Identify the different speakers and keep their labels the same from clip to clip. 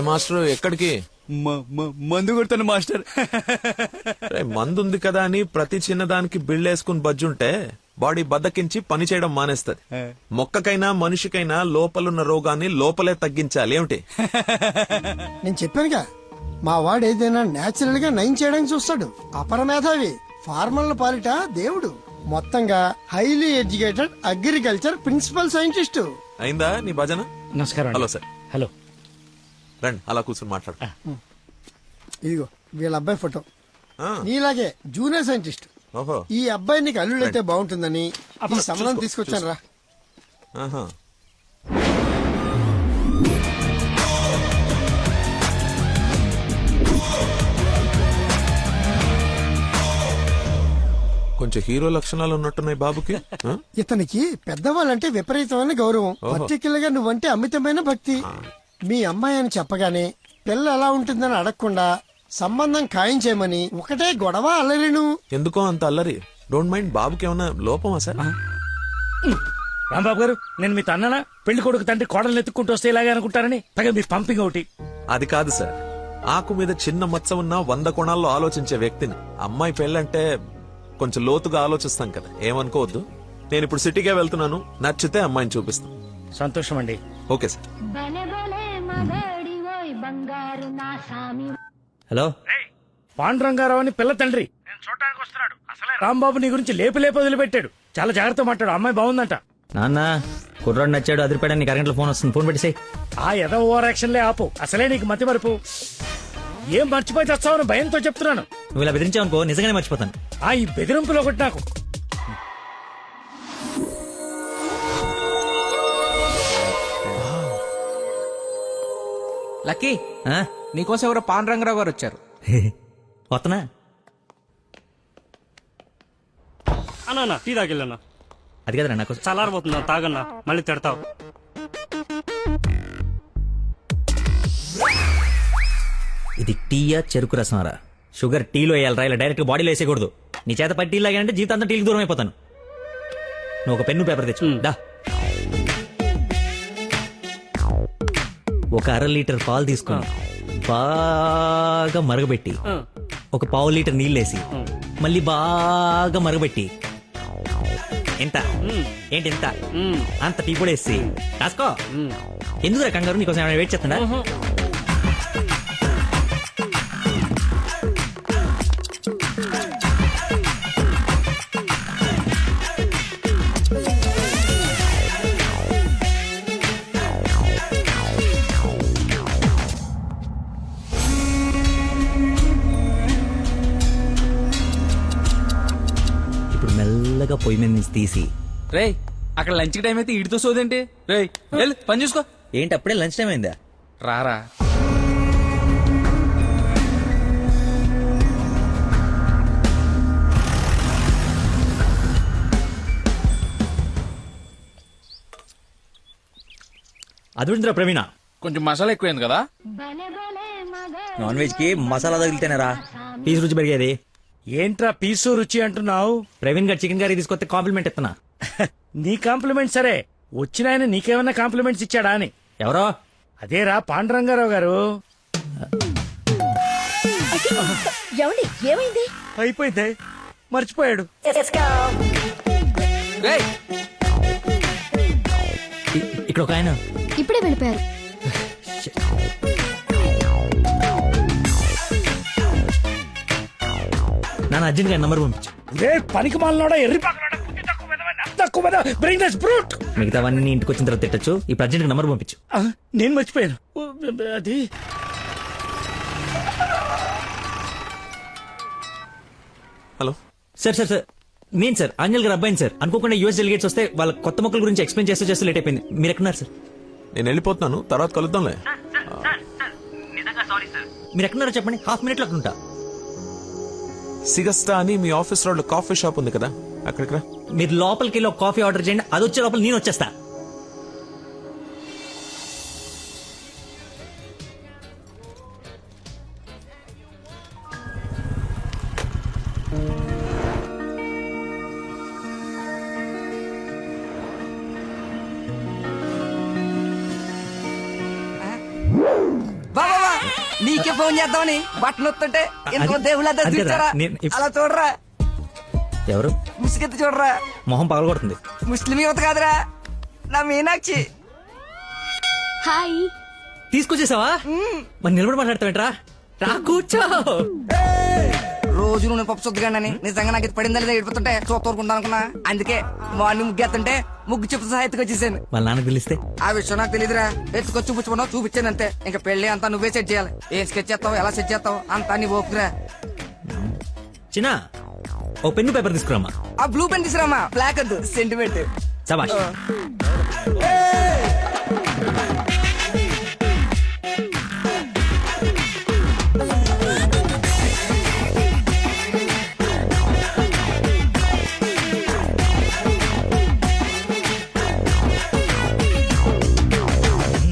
Speaker 1: Master ఎక్కడికి?
Speaker 2: మందు కొడతాను మాస్టర్.
Speaker 1: మందు ఉంది కదా అని ప్రతి చిన్నదానికి బిళ్ళేసుకుని బజ్జుంటే బాడీ బద్దకించి పని చేయడం మానేస్తది. మొక్కకైనా మనిషికైనా లోపలున్న రోగాన్ని లోపలే తగ్గించాలి. ఏమిటి?
Speaker 3: నేను చెప్పానుగా, మా వాడు ఏదైనా నేచురల్ గా నయం చేయడానికి చూస్తాడు. అపరమేధావి, ఫార్మల్ పాలిట దేవుడు. మొత్తంగా highly educated agriculture principal scientist.
Speaker 1: అయిందా నీ భజన?
Speaker 4: నమస్కారం.
Speaker 1: Hello sir.
Speaker 4: హలో,
Speaker 1: రండి అలా కూర్చొని మాట్లాడు.
Speaker 3: ఇదిగో వీళ్ళ అబ్బాయి ఫోటో.
Speaker 1: ఆ,
Speaker 3: నీలాగే జూనియర్ సైంటిస్ట్.
Speaker 1: ఓహో,
Speaker 3: ఈ అబ్బాయి నీకు అల్లుడైతే బాగుంటుందని ఈ సంబంధం తీసుకొచ్చాను రా.
Speaker 1: ఆహా. కొంచెం హీరో లక్షణాలు ఉన్నట్టున్నాయి బాబుకి. ఆ?
Speaker 3: ఇతనికి పెద్దవాళ్ళంటే విపరీతమైన గౌరవం. పర్టికులర్ గా నువ్వంటే అమితమైన భక్తి. మీ అమ్మాయి అని చెప్పగానే పిల్ల ఎలా ఉంటుందని అడగకుండా సంబంధం ఖాయం చేయమని ఒకటే గొడవ అల్లరిను.
Speaker 1: ఎందుకో అంత అల్లరి? Don't mind. బాబుకి ఏమన్నా లోపమా సార్?
Speaker 4: రాంబాబు గారు, నేను మీ తన్ననా? పెళ్లి కొడుకు తండ్రి కోడలు ఎత్తుక్కుంటూ వస్తే ఇలాగే అనుకుంటారని పైగా మీ పంపింగ్ ఒకటి.
Speaker 1: అది కాదు సార్, ఆకు మీద చిన్న మచ్చ ఉన్న 100 కోణాల్లో ఆలోచించే వ్యక్తిని. అమ్మాయి పెళ్ళంటే కొంచెం లోతుగా ఆలోచిస్తాం కదా, ఏమనుకోవద్దు. నేను ఇప్పుడు సిటీకే వెళ్తున్నాను, నచ్చితే అమ్మాయిని చూపిస్తాను.
Speaker 4: సంతోషం అండి.
Speaker 1: Okay sir.
Speaker 5: హలో,
Speaker 4: పాండురంగారావు అని పిల్ల తండ్రి నేను చూడడానికి వస్తున్నాడు. అసలే రాంబాబు నీ గురించి లేపి వదిలిపెట్టాడు. చాలా జాగ్రత్త మాట్లాడు. అమ్మాయి బాగుందంట.
Speaker 5: నాన్న కుర్రాడు నచ్చాడు, అదిరిపాడని నీకు అరగంటలో ఫోన్ వస్తుంది. ఫోన్ పెట్టేసాయి.
Speaker 4: ఆ ఎద ఓవర్ యాక్షన్లే ఆపు. అసలే నీకు మతి మరుపు. ఏం మర్చిపోయి తెస్తావని భయంతో చెప్తున్నాను.
Speaker 5: నువ్వు ఇలా బెదిరించావనుకో నిజంగానే మర్చిపోతాను.
Speaker 4: ఆ ఈ బెదిరింపులో ఒకటి నాకు.
Speaker 6: లక్కీ,
Speaker 5: ఆ?
Speaker 6: నీకోసం ఎవరో పాండురంగరావు గారు వచ్చారు.
Speaker 5: వస్తనా?
Speaker 4: అన్నా టీ తాగిల్లన్నా.
Speaker 5: అది కదరా నాకు
Speaker 4: చల్లారబోతున్నా, తాగన్నా, మళ్ళీ తిడతావు.
Speaker 5: ఇది టీయా చెరుకు రసంరా? షుగర్ టీలో వేయాలరా, ఇలా డైరెక్ట్ బాడీలో వేసేయకూడదు. నీ చేత పట్టి టీ లాగానంటే జీవితాంతం టీకి దూరం అయిపోతాను. నువ్వు ఒక పెన్ను పేపర్ తెచ్చు. దా. ఒక 1/2 లీటర్ పాలు తీసుకుని బాగా మరగబెట్టి ఒక 1/4 లీటర్ నీళ్ళేసి మళ్ళీ బాగా మరగబెట్టి ఎంత ఏంటి ఎంత అంత టీ కూడా వేసి రాసుకో. ఎందుకురా కంగారు? నీకోసం ఏమైనా వెయిట్ చేస్తున్నా? ఇప్పుడు మెల్లగా పొయ్యి మీద నుంచి తీసి.
Speaker 6: రేయ్, అక్కడ లంచ్ టైం అయితే ఇడితో సోదేంటి? రేయ్ వెళ్ళు, పని చూసుకో.
Speaker 5: ఏంటి అప్పుడే లంచ్ టైం అయిందా?
Speaker 6: రారా.
Speaker 5: అదుందిరా ప్రవీణ,
Speaker 6: కొంచెం మసాలా ఎక్కువైంది కదా.
Speaker 5: నాన్ వెజ్ కి మసాలా తగిలితేనేరా పీసు రుచి పెరిగేది.
Speaker 4: ఏంట్రా పీసు రుచి అంటున్నావు?
Speaker 5: ప్రవీణ్ గారు చికెన్ కర్రీ తీసుకొస్తే కాంప్లిమెంట్ ఇస్తున్నా.
Speaker 4: నీ కాంప్లిమెంట్ సరే, వచ్చిన ఆయన నీకేమన్నా కాంప్లిమెంట్స్ ఇచ్చాడా అని.
Speaker 5: ఎవరో?
Speaker 4: అదేరా పాండురంగారావు గారు.
Speaker 7: ఏమండి, ఏమైంది?
Speaker 4: అయిపోయింది, మర్చిపోయాడు.
Speaker 6: రేయ్,
Speaker 5: ఇక్కడ ఒక ఆయన
Speaker 7: ఇప్పుడే వెళ్ళిపోయారు.
Speaker 5: నాన్న అర్జెంట్ గా నంబర్ పంపించు.
Speaker 4: రే పనికి మాలనోడా, ఎర్రి పక్కనోడా, బుద్ధి తక్కువ వెధవా, నా తక్కువ వెధవా, bring this brute.
Speaker 5: మిగతావన్నీ ఇంటికి వచ్చిన తర్వాత తిట్టచ్చు. ఇప్పుడు అర్జెంట్ గా నంబర్ పంపించు.
Speaker 4: నేను మర్చిపోయాను. అది
Speaker 1: హలో
Speaker 5: సార్ సార్ సార్ నేను సార్ అంజల్ గారు అబ్బాయిని సార్. అనుకోకుండా యూఎస్ డెలిగేట్స్ వస్తే వాళ్ళ కొత్త మొక్కల గురించి ఎక్స్ప్లెయిన్ చేస్తూ లేట్ అయిపోయింది. మీరు ఎక్కడున్నారు సార్?
Speaker 1: నేను వెళ్ళిపోతున్నాను, తర్వాత కలుద్దాంలే.
Speaker 5: మీరు ఎక్కడున్నారో చెప్పండి, హాఫ్ మినిట్ లో అక్కడ ఉంటా.
Speaker 1: సిగస్టా అని మీ ఆఫీస్ రోడ్ కాఫీ షాప్ ఉంది కదా, అక్కడికి రా.
Speaker 5: మీరు లోపలికి వెళ్ళి ఒక కాఫీ ఆర్డర్ చేయండి, అది వచ్చే లోపల నేను వచ్చేస్తా.
Speaker 6: బా
Speaker 8: నీకే ఫోన్ చేద్దామని బట్టలు వస్తుంటే ఇంకో
Speaker 5: అది-
Speaker 8: దేవుళ్ళ
Speaker 5: అది కదా,
Speaker 8: చూచారా
Speaker 5: నేను-
Speaker 8: అలా చూడరా
Speaker 5: ఎవరు
Speaker 8: ముసుగెత్తి చూడరా
Speaker 5: మొహం పగలగొడుతుంది.
Speaker 8: ముస్లిం యువత కాదురా నా మీనాక్షి.
Speaker 7: హాయ్.
Speaker 5: తీసుకొచ్చేసావా? మరి నిలబడి మాట్లాడతావేంట్రా? రా కూర్చో.
Speaker 8: రోజు నువ్వు పప్పు చుద్దగానని నిజంగా నాకు ఇది పడిందా లేదా ఏడిపోతుంటే చూస్తూరుకుంటా అనుకున్నా. అందుకే మార్నింగ్ ముగ్గు ఎత్తుంటే ముగ్గు చెప్పు సహా ఎత్తుకొచ్చేసాను.
Speaker 5: వాళ్ళ నాన్నకు తెలిస్తే
Speaker 8: ఆ విషయం నాకు తెలియదురా. ఎత్తుకొచ్చి చూపించుకున్నావు, చూపించాను అంతే. ఇంకా పెళ్లి అంతా నువ్వే సెట్ చేయాలి. ఏం స్కెచ్ చేస్తావు, ఎలా సెట్ చేస్తావు అంతా నీ ఓపురా.
Speaker 5: చిన్న ఓ పెన్ను పేపర్ తీసుకురామా.
Speaker 8: ఆ బ్లూ పెన్ తీసురామా, బ్లాక్ వద్దు, సెంటిమెంట్.
Speaker 5: సబాష్.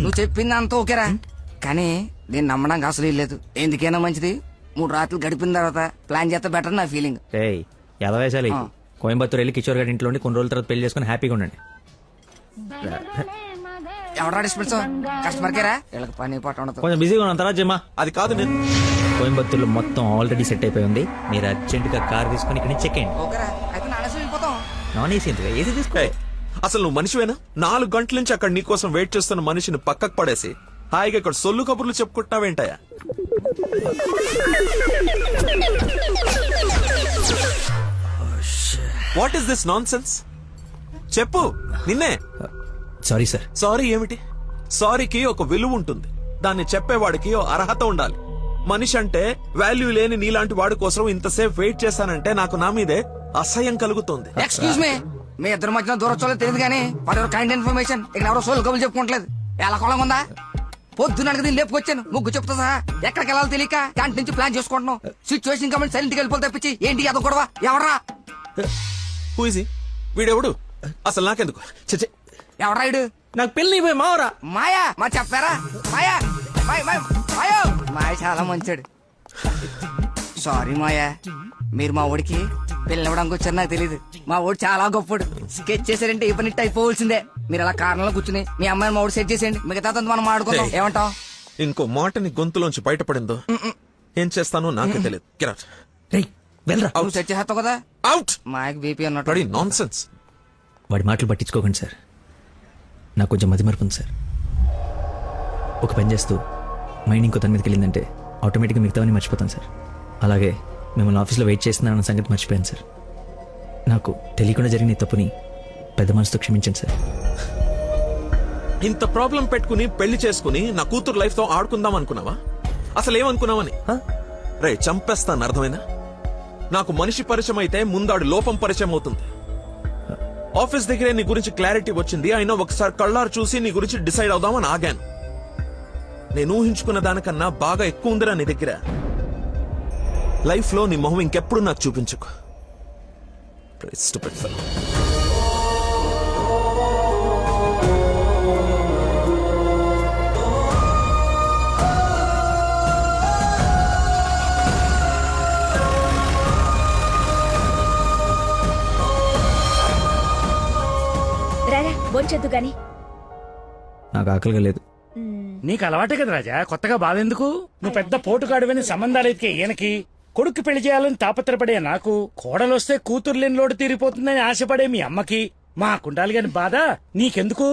Speaker 8: నువ్వు చెప్పింది అంత ఓకేరా, కానీ నేను నమ్మడానికి అసలు లేదు. ఎందుకైనా మంచిది 3 రాత్రులు గడిపిన తర్వాత ప్లాన్ చేస్తే బెటర్ నా ఫీలింగ్.
Speaker 5: ఏయ్ ఎలా వేసాలి?
Speaker 8: ఆ.
Speaker 5: కోయంబత్తూర్ వెళ్ళి కిషోర్ గారి ఇంట్లో ఉండి కొన్ని రోజుల తర్వాత పెళ్లి చేసుకుని హ్యాపీగా ఉండండి.
Speaker 8: ఎవడా డిస్పెన్స్ కస్టమర్ కేరా, వీళ్ళకి పని పాట ఉండదు.
Speaker 5: కొంచెం బిజీగా ఉన్నాం, తర్వాత జమ్మా.
Speaker 1: అది కాదు నేను
Speaker 5: కోయంబత్తూర్లో మొత్తం ఆల్రెడీ సెట్ అయిపోయి ఉంది. మీరు అర్జెంట్ గా కార్ తీసుకుని ఇక్కడ నుంచి చెక్ అయ్యండి.
Speaker 8: ఓకేరా, అయితే నానేసి వెళ్ళిపోతాం.
Speaker 5: నాన్ ఏసీ ఎందుకు? ఏసీ తీసుకో.
Speaker 1: ఏయ్, అసలు నువ్వు మనిషివేనా? 4 గంటల నుంచి అక్కడ నీకోసం వెయిట్ చేస్తున్న మనిషిని పక్కకు పడేసి హాయిగా ఇక్కడ సొల్లు కబుర్లు చెప్పుకుంటున్నావేంటయ్యా? What is this nonsense? చెప్పు, నిన్నే.
Speaker 5: Sorry sir.
Speaker 1: సారీ ఏమిటి? సారీకి ఒక విలువ ఉంటుంది. దాన్ని చెప్పేవాడికి ఓ అర్హత ఉండాలి. మనిషి అంటే వాల్యూ లేని నీలాంటి వాడి కోసం ఇంతసేపు వెయిట్ చేశానంటే నాకు నా మీదే అసహ్యం కలుగుతోంది.
Speaker 8: ఎక్స్క్యూజ్ మీ, మీ ఇద్దరు మధ్యన దూరం చూడలేదు తెలియదు కానీ వాడు ఎవరు కైండ్ ఇన్ఫర్మేషన్ ఇక్కడ ఎవరో సోల్ కబులు చెప్పుకోవట్లేదు. ఎలా కొలం ఉందా? పొద్దున అడిగి దీన్ని లేపుకొచ్చాను, ముగ్గు చెప్తా సహా. ఎక్కడికి వెళ్ళాలో తెలియక క్యాంటీన్ నుంచి ప్లాన్ చేసుకుంటున్నాం. సిచ్యువేషన్ కాబట్టి సైలెంట్ గా వెళ్ళిపోతే తప్పించి ఏంటి అదో గొడవ? ఎవరా
Speaker 1: హూజీ వీడెవడు? అసలు నాకెందుకు? చచ్చే,
Speaker 8: ఎవరా ఇడు?
Speaker 5: నాకు పెళ్లి అయిపోయి మావరా.
Speaker 8: మాయా, మా చెప్పారా? మాయా, మాయో, మాయ చాలా మంచాడు. సారీ మాయా, మీరు మా ఊడికి పిల్లవడానికి వచ్చారు నాకు తెలియదు. మా ఊడు చాలా గొప్పడు. స్కెచ్ చేశారంటే ఈ పని అయిపోవలసిందే. మీరు అలా కారణంలో కూర్చుని మీ అమ్మాయిని మా ఊడు సెట్ చేసేయండి, మిగతా మనం మాడుకుందాం. ఏమంటావ్?
Speaker 1: ఇంకో మాట నీ గొంతులోంచి బయటపడిందో ఏం చేస్తానో నాకే తెలియదు. Get out.
Speaker 5: రేయ్ వెళ్ళరా.
Speaker 8: నువ్వు సెట్ చేస్తావు కదా.
Speaker 1: Out.
Speaker 8: మాయకు బీపీ అన్నట్టు.
Speaker 1: Bloody nonsense.
Speaker 5: వాడి మాటలు పట్టించుకోకండి సార్. నాకు కొంచెం మతిమరుపు ఉంది సార్. ఒక పని చేస్తూ మైండ్ ఇంకో దాని మీదకి వెళ్ళిందంటే ఆటోమేటిక్గా మిగతావన్నీ మర్చిపోతాను సార్. అలాగే మిమ్మల్ని ఆఫీస్లో వెయిట్ చేస్తున్నానన్న సంగతి మర్చిపోయాను సార్. నాకు తెలియకుండా జరిగిన ఈ తప్పుని పెద్ద మనసుతో క్షమించండి సార్.
Speaker 1: ఇంత ప్రాబ్లం పెట్టుకుని పెళ్లి చేసుకుని నా కూతురు లైఫ్ తో ఆడుకుందాం అనుకున్నావా? అసలు ఏమనుకున్నావని? రే చంపేస్తాను, అర్థమైందా? నాకు మనిషి పరిచయం అయితే ముందాడు లోపం పరిచయం అవుతుంది. ఆఫీస్ దగ్గరే నీ గురించి క్లారిటీ వచ్చింది. అయినా ఒకసారి కళ్ళారు చూసి నీ గురించి డిసైడ్ అవుదామని ఆగాను. నేను ఊహించుకున్న దానికన్నా బాగా ఎక్కువ ఉందిరా నీ దగ్గర. లైఫ్ లో నీ మొహం ఇంకెప్పుడు నాకు చూపించుకో. Stupid fellow.
Speaker 7: రారా బొంచొద్దు గాని.
Speaker 5: నాకు ఆకలిగా లేదు.
Speaker 4: నీకు అలవాటే కదా రాజా, కొత్తగా బాధెందుకు? నువ్వు పెద్ద పోటుగాడువని సంబంధాలు ఎత్తికే ఈయనకి, కొడుకు పెళ్లి చేయాలని తాపత్రపడే నాకు, కోడలొస్తే కూతురు లేని లోటు తీరిపోతుందని ఆశపడే మీ అమ్మకి, మాకుండాలి గాని బాధ నీకెందుకు?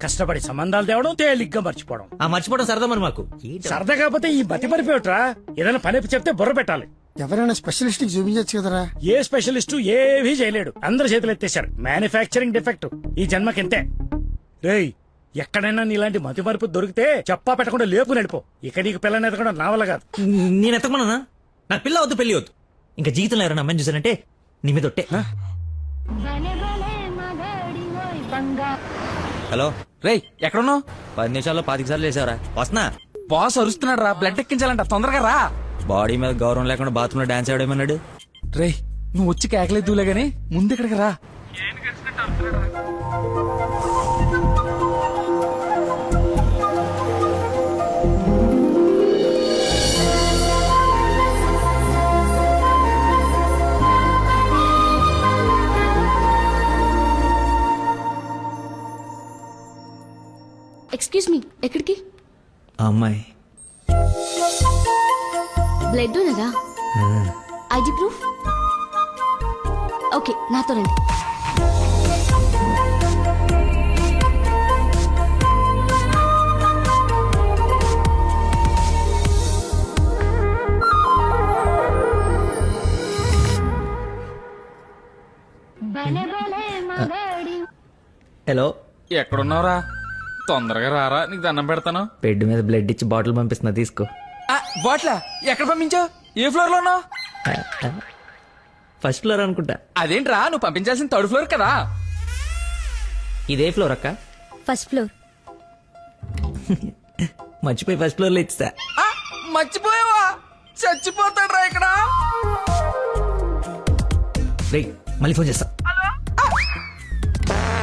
Speaker 4: కష్టపడి సంబంధాలు తేవడం, తేలిగ్గా మర్చిపోవడం.
Speaker 5: ఆ మర్చిపోవడం సరదా మరి మాకు.
Speaker 4: సరదా కాకపోతే ఈ బతి మరిపోయట్రా. ఏదైనా పని చెప్తే బుర్ర పెట్టాలి.
Speaker 3: ఎవరైనా స్పెషలిస్ట్ కి చూపించచ్చు కదరా.
Speaker 4: ఏ స్పెషలిస్టు ఏవీ చేయలేడు. అందరు చేతులు ఎత్తేశారు. మ్యానుఫ్యాక్చరింగ్ డిఫెక్ట్ ఈ జన్మకింతే. రేయ్, ఎక్కడైనా నీలాంటి మతి మరుపు దొరికితే చెప్పా పెట్టకుండా లేపు నడిపో. ఇక నీకు పిల్లని ఎదగడం నా వల్ల కాదు.
Speaker 5: నేను ఎత్తకమన్నా? నాకు పిల్ల వద్దు, పెళ్లి వద్దు. ఇంకా జీవితంలో ఎవరైనా అమ్మాయిని చూసానంటే నీ మీద ఒట్టే. హలో
Speaker 6: రేయ్ ఎక్కడున్నావు?
Speaker 5: 10 నిమిషాల్లో 25 సార్లు వేసావరా. వస్తున్నా.
Speaker 6: బాస్ అరుస్తున్నాడు రా, బ్లడ్ ఎక్కించాలంట, తొందరగా రా.
Speaker 5: బాడీ మీద గౌరవం లేకుండా బాత్రూమ్ లో డాన్స్ ఆడేమన్నాడు.
Speaker 6: రేయ్ నువ్వు వచ్చి కేకలేదులే గానీ ముందు ఇక్కడికి రా.
Speaker 7: ఎక్స్క్యూజ్ మీ, ఎక్కడికి?
Speaker 5: ఆ అమ్మాయి
Speaker 7: బ్లడ్ ఉన్నదా? ID proof? ఓకే, నాతో రండి.
Speaker 5: హలో,
Speaker 6: ఎక్కడున్నావురా? తొందరగా రారా, నీకు దండం పెడతాను.
Speaker 5: బెడ్ మీద బ్లడ్ ఇచ్చి బాటిల్ పంపిస్తున్నా, తీసుకో.
Speaker 6: బాట్లా ఎక్కడ పంపించావు? ఏ ఫ్లోర్ లో ఉన్నావు?
Speaker 5: ఫస్ట్ ఫ్లోర్ అనుకుంటా.
Speaker 6: అదేంట్రా, నువ్వు పంపించాల్సిన థర్డ్ ఫ్లోర్ కదా.
Speaker 5: ఇదే ఫ్లోర్ అక్క.
Speaker 7: First floor.
Speaker 5: మర్చిపోయి ఫస్ట్ ఫ్లోర్ లో ఇచ్చా.
Speaker 6: ఆ, మర్చిపోయావా? చచ్చిపోతాడు రా ఇక్కడ.
Speaker 5: రేయ్, మళ్ళీ ఫోన్ చేస్తా.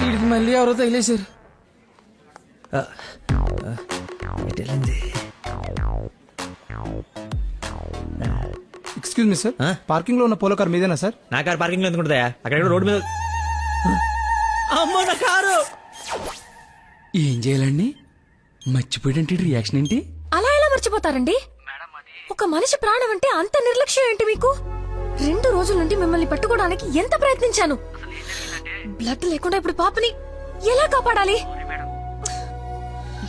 Speaker 6: వీడికి మళ్ళీ ఎవరో తగిలేశారు.
Speaker 5: ఎటు వెళ్ళింది?
Speaker 2: ఎక్స్క్యూజ్ మీ సార్,
Speaker 5: ఆ?
Speaker 2: పార్కింగ్ లో ఉన్న పోలో కార్ మీదేనా సార్?
Speaker 5: నా కారు పార్కింగ్ లో ఎందుకుంటుందా? అక్కడ రోడ్డు మీద. అమ్మో, నా కారు!
Speaker 6: ఏం చేయాలండి? మర్చిపోయాడంటే రియాక్షన్ ఏంటి?
Speaker 9: అలా ఎలా మర్చిపోతారండి? ఒక మనిషి ప్రాణం అంటే అంత నిర్లక్ష్యం ఏంటి మీకు? 2 రోజుల నుండి మిమ్మల్ని పట్టుకోవడానికి ఎంత ప్రయత్నించాను. బ్లడ్ లేకుండా ఇప్పుడు పాపని ఎలా కాపాడాలి?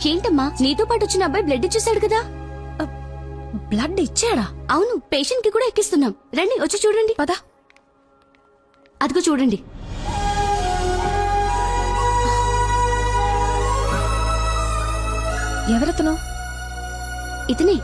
Speaker 7: ఏంటమ్మా, నీతో పాటు వచ్చిన అబ్బాయి బ్లడ్ ఇచ్చేసాడు కదా?
Speaker 9: బ్లడ్ ఇచ్చాడా?
Speaker 7: అవును, పేషెంట్ కి కూడా ఎక్కిస్తున్నాం. రండి, వచ్చి చూడండి.
Speaker 9: పద.
Speaker 7: అదిగో చూడండి.
Speaker 9: ఎవరతను?
Speaker 7: ఇతనే.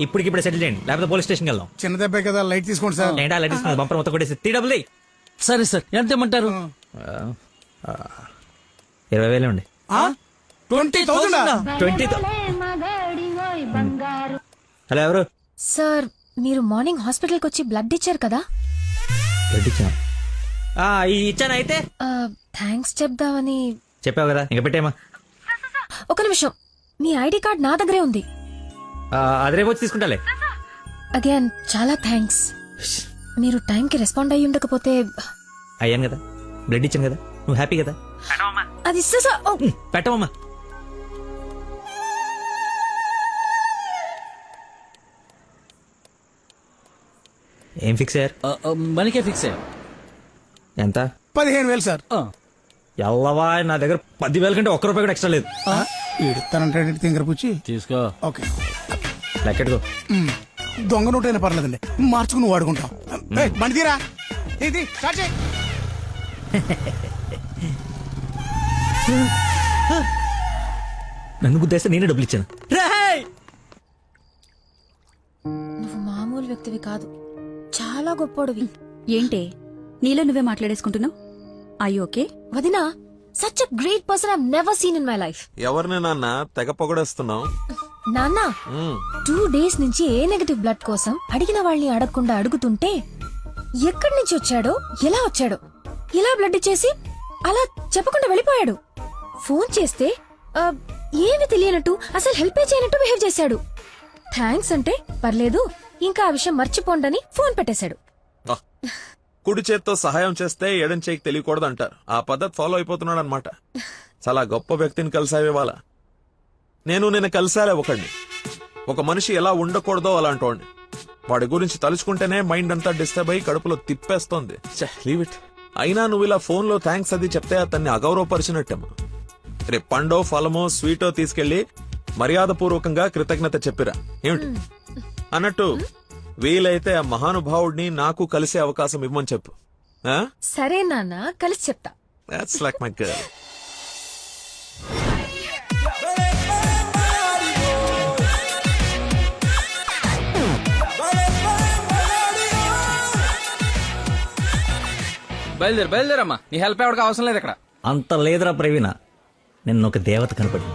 Speaker 5: ఇప్పటికిప్పుడు సెటిల్ చేయండి, లేకపోతే పోలీస్ స్టేషన్కి వెళ్దాం.
Speaker 2: చిన్న దెబ్బే కదా, లైట్ తీసుకోండి సార్.
Speaker 5: ఏంటా లైట్ తీసుకున్నది? బంపర్ మొత్తం కొట్టేసి 3 డబ్బులు.
Speaker 6: సరే సార్, ఎంత ఇమ్మంటారు?
Speaker 5: 20,000 ఉండి.
Speaker 2: 20,000?
Speaker 5: 20. హలో, ఎవరు?
Speaker 9: సార్, మీరు మార్నింగ్ హాస్పిటల్కి వచ్చి బ్లడ్ ఇచ్చారు కదా?
Speaker 5: బ్లడ్ ఇచ్చాను. ఇచ్చాను. అయితే
Speaker 9: థ్యాంక్స్ చెప్దామని.
Speaker 5: చెప్పావు కదా, ఇంకా పెట్టేమా.
Speaker 9: ఒక నిమిషం, మీ ఐడి కార్డ్ నా దగ్గరే ఉంది.
Speaker 5: అది రేపు వచ్చి తీసుకుంటాలే.
Speaker 9: అగైన్ చాలా థ్యాంక్స్. మీరు టైంకి రెస్పాండ్ అయ్యి ఉండకపోతే.
Speaker 5: అయ్యాను కదా, బ్లడ్ ఇచ్చాను కదా, నువ్వు హ్యాపీ కదా.
Speaker 9: అది
Speaker 5: పెట్టవమ్మా. ఏం ఫిక్స్ అయ్యారు?
Speaker 6: మనకే ఫిక్స్ అయ్యా.
Speaker 5: ఎంత?
Speaker 2: 15,000 సార్.
Speaker 5: ఎల్లవా, నా దగ్గర 10,000 కంటే ఒక్క రూపాయి కూడా ఎక్స్ట్రా లేదు.
Speaker 2: ఇడతానంటే తింగర పుచ్చి.
Speaker 6: తీసుకో.
Speaker 2: ఓకే,
Speaker 5: లెక్కెట్టుకో.
Speaker 2: దొంగ నోట్ అయినా పర్లేదండి, మార్చుకుని వాడుకుంటాం. బండి తీరా, ఇది స్టార్ట్ చేయి.
Speaker 5: నన్ను గుద్దేస్తే నేనే డబ్బులు ఇచ్చాను.
Speaker 9: నువ్వు మామూలు వ్యక్తివి కాదు, చాలా గొప్పోడివి.
Speaker 7: ఏంటే నీలో నువ్వే మాట్లాడేసుకుంటున్నావు? I okay?
Speaker 9: వదినా, such a great person I never seen in my life.
Speaker 1: ఎవరిని నాన్న తెగ పొగడేస్తున్నావు?
Speaker 9: నాన్న, 2 days నుంచి ఏ నెగటివ్ బ్లడ్ కోసం అడిగిన వాళ్ళని అడగకుండా అడుగుతుంటే ఎక్కడి నుంచి వచ్చాడో, ఎలా వచ్చాడో, ఇలా బ్లడ్ ఇచ్చేసి అలా చెప్పకుండా వెళ్ళిపోయాడు. ఫోన్ చేస్తే ఏమి తెలియనట్టు, అసలు హెల్ప్ చేయనట్టు బిహేవ్ చేశాడు. థ్యాంక్స్ అంటే పర్లేదు, ఇంకా ఆ విషయం మర్చిపోండని ఫోన్ పెట్టేశాడు.
Speaker 1: కుడి చేత్తో సహాయం చేస్తే ఎడం చేయికి తెలియకూడదు అంటారు. ఆ పద్ధతి ఫాలో అయిపోతున్నాడు అనమాట. చాలా గొప్ప వ్యక్తిని కలిసావే ఇవాళ. నేను నిన్న కలిసాలే ఒకడిని. ఒక మనిషి ఎలా ఉండకూడదో అలాంటి వాడిని. వాడి గురించి తలుచుకుంటేనే మైండ్ అంతా డిస్టర్బ్ అయ్యి కడుపులో తిప్పేస్తోంది. Leave it. అయినా నువ్వు ఇలా ఫోన్ లో థ్యాంక్స్ అది చెప్తే అతన్ని అగౌరవపరిచినట్టేమో. రేపు పండో ఫలమో స్వీటో తీసుకెళ్లి మర్యాదపూర్వకంగా కృతజ్ఞత చెప్పిరా. ఏమిటి అన్నట్టు వీలైతే ఆ మహానుభావుడిని నాకు కలిసే అవకాశం ఇవ్వమని చెప్పు.
Speaker 9: సరే నాన్న, కలిసి చెప్తా.
Speaker 1: That's like my girl.
Speaker 6: బయలుదేరమ్మా, నీ హెల్ప్ ఎవరికి అవసరం లేదు ఇక్కడ.
Speaker 5: అంత లేదురా ప్రవీణ, నిన్న ఒక దేవత కనపడి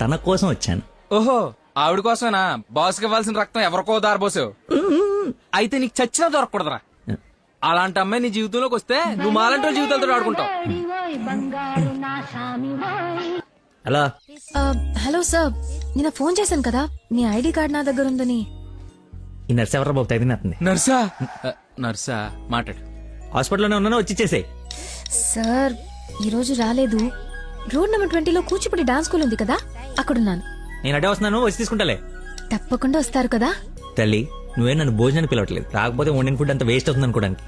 Speaker 5: తన కోసం వచ్చాను.
Speaker 6: ఓహో, ఆవిడ కోసమేనా? బాస్కి ఇవ్వాల్సిన రక్తం ఎవరికో దారబోసావు. అయితే నీకు చచ్చినా దొరకకూడదురా. అలాంటి అమ్మాయి నీ జీవితంలోకి వస్తే నువ్వు మాలంటి వాళ్ళ జీవితాలతో ఆడుకుంటావు.
Speaker 5: హలో.
Speaker 9: హలో సార్, నిన్న ఫోన్ చేశాను కదా, మీ ఐడి కార్డ్ నా దగ్గర ఉందని.
Speaker 5: ఈ నర్స్ ఎవరా బాబు తగినట్టుంది?
Speaker 6: నర్సా? నర్సా మాట్లాడు.
Speaker 5: హాస్పిటల్లోనే ఉన్నాను, వచ్చి ఇచ్చేసేయ్.
Speaker 9: సార్ ఈరోజు రాలేదు. రోడ్ నెంబర్ 20లో కూచిపూడి డాన్స్ స్కూల్ ఉంది కదా, అక్కడున్నాను.
Speaker 5: నేను అడే వస్తున్నాను, వచ్చి తీసుకుంటాలే.
Speaker 9: తప్పకుండా వస్తారు కదా.
Speaker 5: తల్లి, నువ్వే నన్ను భోజనానికి పిలవట్లేదు, రాకపోతే వండిన ఫుడ్ అంత వేస్ట్ అవుతుంది అనుకోడానికి.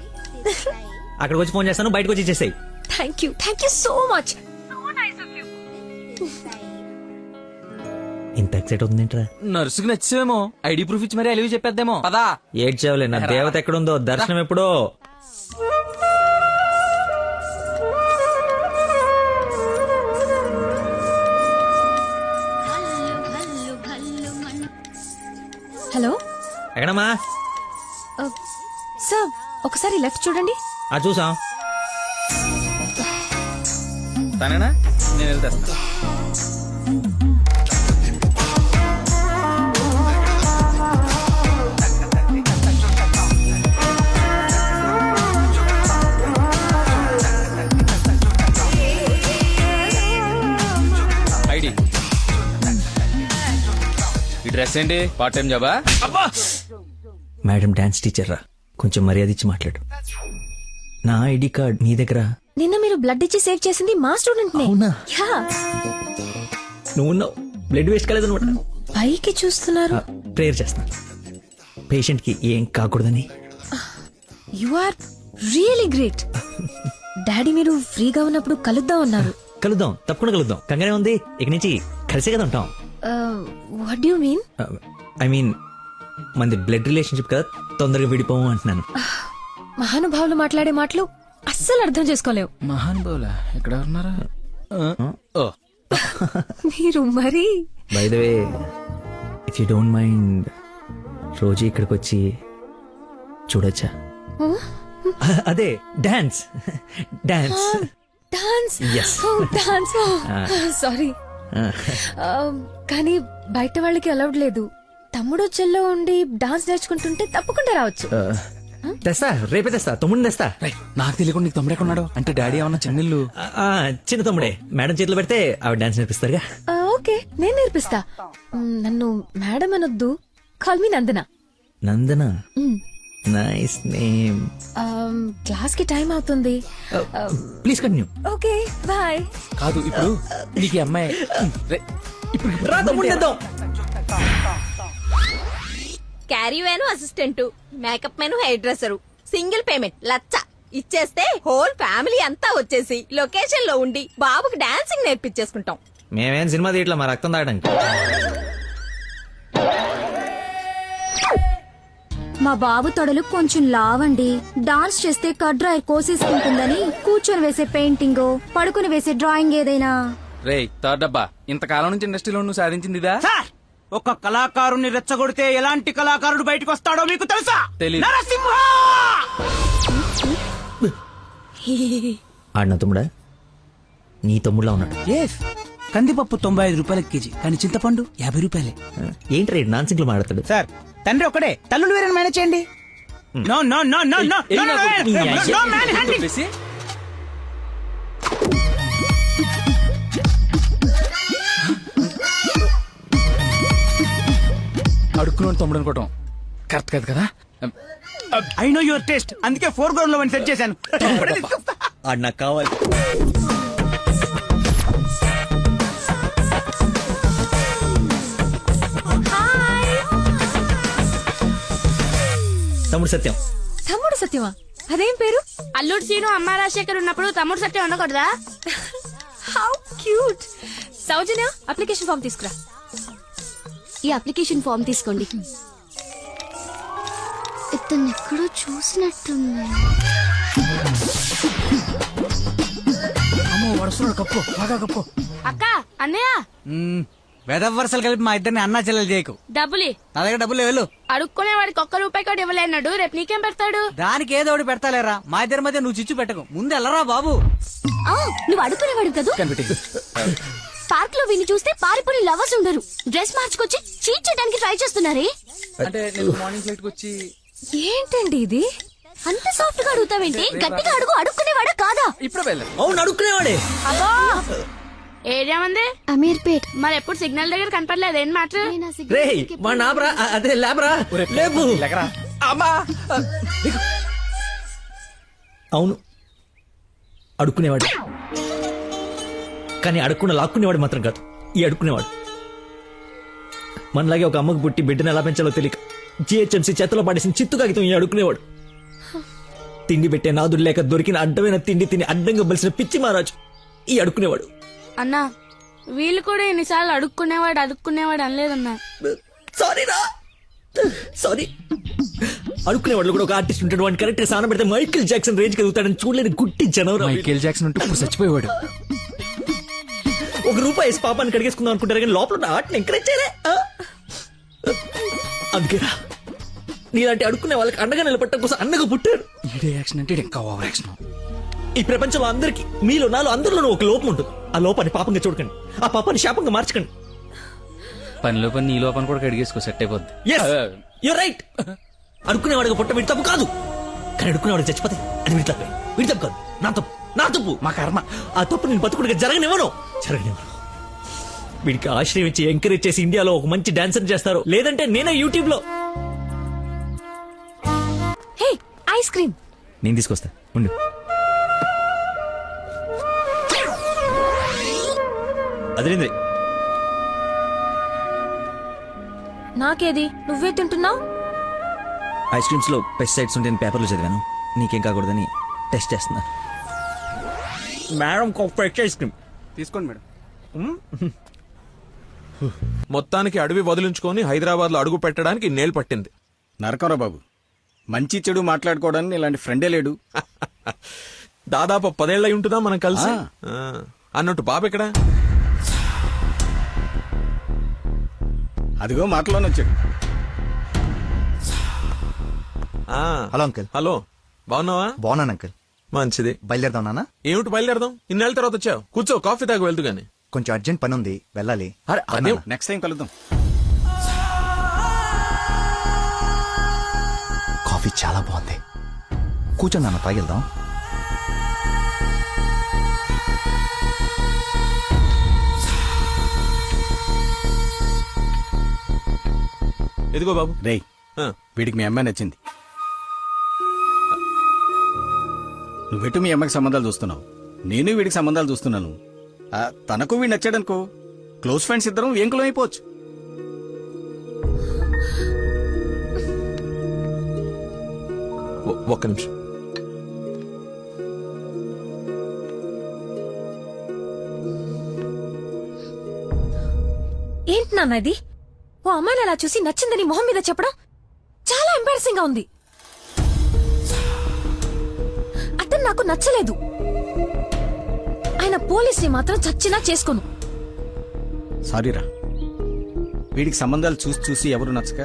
Speaker 5: అక్కడికి వచ్చి ఫోన్ చేస్తాను, బయటకు వచ్చి ఇచ్చేసేయ్.
Speaker 9: Thank you so much.
Speaker 5: ఇంత ఎక్సైట్ అవుతుందేంట్రా?
Speaker 6: నర్సుకి నచ్చేమో ఐడి ప్రూఫ్ ఇచ్చి మరీ అలివి చెప్పేద్దేమో. పదా
Speaker 5: ఏడ్చావులే, నా దేవత ఎక్కడుందో, దర్శనం ఎప్పుడో.
Speaker 9: హలో
Speaker 5: ఎక్కడమ్మా?
Speaker 9: సార్ ఒకసారి లెఫ్ట్ చూడండి.
Speaker 5: చూసాం.
Speaker 6: తనేనా? నేను వెళ్తా. ఐడి ఈ డ్రెస్ ఏంటి? పార్ట్ టైం జాబా?
Speaker 5: మేడం డాన్స్ టీచర్ రా, కొంచెం మర్యాద ఇచ్చి మాట్లాడు. నా ఐడి కార్డ్ నీ దగ్గర.
Speaker 9: నిన్న మీరు బ్లడ్ ఇచ్చి సేవ్ చేసింది మా స్టూడెంట్ నే.
Speaker 5: అవునా?
Speaker 9: యా.
Speaker 5: నువ్వు బ్లడ్ వేస్ట్ కాలేదనమాట.
Speaker 9: పైకి చూస్తున్నారు.
Speaker 5: ప్రేయర్ చేస్తా, పేషెంట్ కి ఏం కాకూడదని.
Speaker 9: You are really great. Daddy మీరు ఫ్రీగా ఉన్నప్పుడు కలుద్దాం అన్నారు.
Speaker 5: కలుద్దాం, తప్పకుండా కలుద్దాం. కంగానే ఉంది, ఇక నుంచి కలిసే కదా ఉంటాం.
Speaker 9: What you mean?
Speaker 5: I mean మనది బ్లడ్ రిలేషన్షిప్ కదా, తొందరగా విడిపోము అంటున్నాను.
Speaker 9: మహానుభావులు మాట్లాడే మాటలు అస్సలు అర్థం చేసుకోలేవు.
Speaker 6: మహానుభావులా? ఎక్కడ ఉన్నారా?
Speaker 9: మీరు మరి.
Speaker 5: By the way, if you don't mind, రోజు ఇక్కడికి వచ్చి చూడొచ్చా? అదే dance. Dance
Speaker 9: dance.
Speaker 5: Yes.
Speaker 9: Dance. Sorry, కానీ బయట వాళ్ళకి అలౌడ్ లేదు. తమ్ముడు చెల్లో ఉండి డాన్స్ నేర్చుకుంటుంటే తప్పకుండా రావచ్చు.
Speaker 5: తెస్తా, రేపే తెస్తా, తమ్ముడిని తెస్తా.
Speaker 6: నాకు తెలియకుండా నీకు తమ్ముడు ఎక్కడున్నాడు? అంటే డాడీ ఏమన్నా చెన్నెళ్ళు?
Speaker 5: చిన్న తమ్ముడే, మేడం చేతిలో పెడితే ఆవిడ డాన్స్ నేర్పిస్తారుగా.
Speaker 9: ఓకే, నేను నేర్పిస్తా. నన్ను మేడం అనొద్దు, call me Nandana.
Speaker 5: Nandana, nice name.
Speaker 9: Class కి టైం అవుతుంది.
Speaker 5: Please continue.
Speaker 9: Okay, bye.
Speaker 6: కాదు, ఇప్పుడు నీకు ఈ అమ్మాయి
Speaker 5: రా తమ్ముడిని తెద్దాం.
Speaker 10: Caravan assistant, makeup man hairdresser, single payment 1,00,000 ఇచ్చేస్తే హోల్ ఫ్యామిలీ అంతా వచ్చేసి లొకేషన్ లో ఉండి బాబుకి డాన్సింగ్ నేర్పించేసుకుంటాం.
Speaker 5: మేమేం సినిమా తీయట్లా, మా రక్తం తాగడానికి.
Speaker 7: మా బాబు తొడలు కొంచెం లావండి. డాన్స్ చేస్తే కట్ డ్రైర్ కోసేసుకుంటుందని కూర్చొని వేసే పెయింటింగ్, పడుకుని వేసే డ్రాయింగ్ ఏదైనా.
Speaker 6: రేయ్ థర్డ్ డబ్బా, ఇంతకాలం నుంచి ఇండస్ట్రీలో నువ్వు సాధించింది ఇదా?
Speaker 2: ఒక కళాకారుని రెచ్చగొడితే ఎలాంటి కళాకారుడు బయటకు వస్తాడో మీకు తెలుసా?
Speaker 6: తెలీదు.
Speaker 2: నరసింహ!
Speaker 5: ఆడిన తమ్ముడా? నీ తమ్ముడులా ఉన్నాడు.
Speaker 2: కందిపప్పు 95 రూపాయల కేజీ, కానీ చింతపండు 50 రూపాయలే.
Speaker 5: ఏంటి రేట్ నాన్ సింగ్లు మాట్లాడతాడు?
Speaker 2: సార్, తండ్రి ఒకడే, తల్లులు వేరే మేనేజ్ చేయండి. No no no no no no no manhandling.
Speaker 6: అడుక్కున్నాడు తమ్ముడు అనుకోవటం కరెక్ట్ కాదు కదా.
Speaker 2: ఐ నో యువర్ టేస్ట్, అందుకే 4 గ్రౌండ్ లో సెట్ చేశాను.
Speaker 5: ఆడు నాకు కావాలి. తమ్ముడు సత్యం.
Speaker 9: తమ్ముడు సత్యమా? అదేం పేరు?
Speaker 10: అల్లుడు సీను అమ్మ రాజశేఖర్ ఉన్నప్పుడు తమ్ముడు సత్యం ఉండకూడదా?
Speaker 9: How cute. Soujanya, application form తీసుకురా.
Speaker 7: ఈ అప్లికేషన్ ఫామ్ తీసుకోండి. ఇతను ఎక్కడో చూసినట్టుంది.
Speaker 10: అక్క, అన్నయ్య
Speaker 2: వెదవ వరుసలు కలిపి మా ఇద్దరిని అన్నా చెల్లెలు చేయకు.
Speaker 10: డబ్బులి
Speaker 2: నా దగ్గర డబ్బులు వెళ్ళు.
Speaker 10: అడుక్కునే వాడికి ₹1 కూడా ఇవ్వలేనాడు. రేపు నీకేం పెడతాడు?
Speaker 2: దానికి ఏదో ఒకటి పెడతాలేరా, మా ఇద్దరి మధ్య నువ్వు చిచ్చు పెట్టకు. ముందు వెళ్ళరా బాబు.
Speaker 7: నువ్వు అడుగునేవాడు కదా. పార్క్ లో విని చూస్తే పారిపోయి లవర్స్ ఉండరు. డ్రెస్ మార్చుకొచ్చి చీట్ చేయడానికి ట్రై చేస్తున్నారే.
Speaker 6: అంటే నేను మార్నింగ్ ఫ్లైట్ వచ్చి.
Speaker 9: ఏంటండి ఇది?
Speaker 7: అంత సాఫ్ట్ గా అడుగుతావేంటి? గట్టిగా అడుగు. అడుక్కునేవాడా కాదా?
Speaker 6: ఇప్పుడు వెళ్ళాను.
Speaker 5: అవును, అడుక్కునేవాడే.
Speaker 10: ఏరియా మంది
Speaker 7: అమీర్పేట్.
Speaker 10: మరి ఎప్పుడు సిగ్నల్ దగ్గర కనపడలేదు. ఏం మాట?
Speaker 5: రే మా నాబరా, అదే లేబరా, లేపు.
Speaker 6: అమ్మా
Speaker 5: అవును, అడుక్కునేవాడు. కానీ అడుక్కున్న లాక్కునేవాడు మాత్రం కాదు, ఈ అడుక్కునేవాడు. మనలాగే ఒక అమ్మకు పుట్టి బిడ్డను ఎలా పెంచాలో తెలియక జిహెచ్ఎంసీ చేతిలో పడేసిన చిత్తు కాగితం ఈ అడుక్కునేవాడు. తిండి పెట్టే నాదుడు లేక దొరికిన అడ్డమైన తిండి తిని అడ్డంగా బలిసిన పిచ్చి మహారాజు ఈ అడుక్కునేవాడు.
Speaker 11: అన్నా వీళ్ళు కూడా ఎన్నిసార్లు అడుక్కునేవాడు అనలేదన్నా.
Speaker 5: సారీ. అడుక్కునేవాడు కూడా ఒక ఆర్టిస్ట్ ఉంటాడు, వాడిని కరెక్ట్ సాన పెడితే మైకేల్ జాక్సన్ రేంజ్ ఎదుగుతాడని చూడలేని గుట్టి జనవరం.
Speaker 6: మైకేల్ జాక్సన్ ఉంటూ ఇప్పుడు చచ్చిపోయేవాడు.
Speaker 5: ₹1 వేసి పాపాన్ని కడిగేసుకుందాం అనుకుంటారు కానీ లోపల ఉన్న ఆర్ట్ని ఎంకరేజ్ చేయలే. అందుకేరా నీలాంటి అడుక్కునే వాళ్ళకి అండగా నిలబట్టడం కోసం అన్నగా పుట్టారు. ఈ ప్రపంచంలో అందరికీ మీలో నాలో అందరిలోనూ ఒక లోపం ఉంటుంది. ఆ లోపాన్ని పాపంగా చూడకండి, ఆ పాపాన్ని శాపంగా మార్చకండి.
Speaker 6: పనిలో పని నీ లోపల కూడా కడిగేసుకో, సెట్ అయిపోద్ది.
Speaker 5: You're right. అడుక్కునేవాడిగా పుట్ట వీడి తప్పు కాదు, కానీ అడుక్కునేవాడికి చచ్చిపోతే అది వీడి తప్పే. వీడి తప్పు కాదు, నా తప్పు, మా కర్మ. ఆ తప్పు నేను బతుకుడిగా జరగనివ్వను. వీడికి ఆశ్రయం ఇచ్చి ఎంకరేజ్ చేసి ఇండియాలో ఒక మంచి డాన్సర్ చేస్తారు, లేదంటే నేనే యూట్యూబ్ లో.
Speaker 9: Hey ice cream.
Speaker 5: నేను తీసుకొస్తా ఉండు. అదేంద్రి
Speaker 9: నాకేది, నువ్వే తింటున్నావు.
Speaker 5: ఐస్ క్రీమ్స్ లో పెస్టిసైడ్స్ ఉంటాయని పేపర్లో చదివాను, నీకేం కాకూడదని టెస్ట్ చేస్తున్నా. మేడం ఫ్రెష్ ఐస్ క్రీమ్
Speaker 2: తీసుకోండి మేడం.
Speaker 1: మొత్తానికి అడవి వదిలించుకొని హైదరాబాద్ లో అడుగు పెట్టడానికి నేలు పట్టింది.
Speaker 2: నరకరా బాబు, మంచి చెడు మాట్లాడుకోవడానికి ఇలాంటి ఫ్రెండే లేడు.
Speaker 1: దాదాపు 10 ఏళ్ళై ఉంటుందా మనం కలిసి. అన్నట్టు బాబు ఎక్కడా?
Speaker 2: అదిగో మాటలోనే వచ్చాడు.
Speaker 12: Hello uncle.
Speaker 1: హలో, బాగున్నావా?
Speaker 12: బాగున్నాను అంకుల్.
Speaker 1: మంచిది.
Speaker 12: బయలుదేరదాం నాన్న?
Speaker 1: ఏమిటి బయలుదేరదాం? ఇన్నేళ్ళ తర్వాత వచ్చావు, కూర్చో, కాఫీ తాగి వెళ్తూ గాని.
Speaker 12: కొంచెం అర్జెంట్ పని ఉంది, వెళ్ళాలి.
Speaker 1: అదే
Speaker 2: నెక్స్ట్ టైం కలుద్దాం.
Speaker 12: కాఫీ చాలా బాగుంది, కూర్చొని నాన్న తాగిద్దాం.
Speaker 1: ఎదిగో బాబు.
Speaker 2: రేయ్, వీడికి మీ అమ్మాయి నచ్చింది. నువ్వెటు మీ అమ్మకి సంబంధాలు చూస్తున్నావు, నేను వీడికి సంబంధాలు చూస్తున్నాను. తనకు వీడు నచ్చాడనుకో, క్లోజ్ ఫ్రెండ్స్ ఇద్దరం ఏం కులం అయిపోవచ్చు.
Speaker 1: ఒక్క నిమిషం.
Speaker 9: ఏంటి నాన్న ఇది? ఓ అమ్మాయిని అలా చూసి నచ్చిందని మొహం మీద చెప్పడం చాలా ఎంబారసింగ్ గా ఉంది. అతను నాకు నచ్చలేదు. ఆయన పోలీసుని మాత్రం చచ్చినా చేసుకోను.
Speaker 2: సారీరా, వీడికి సంబంధాలు చూసి చూసి ఎవరు నచ్చక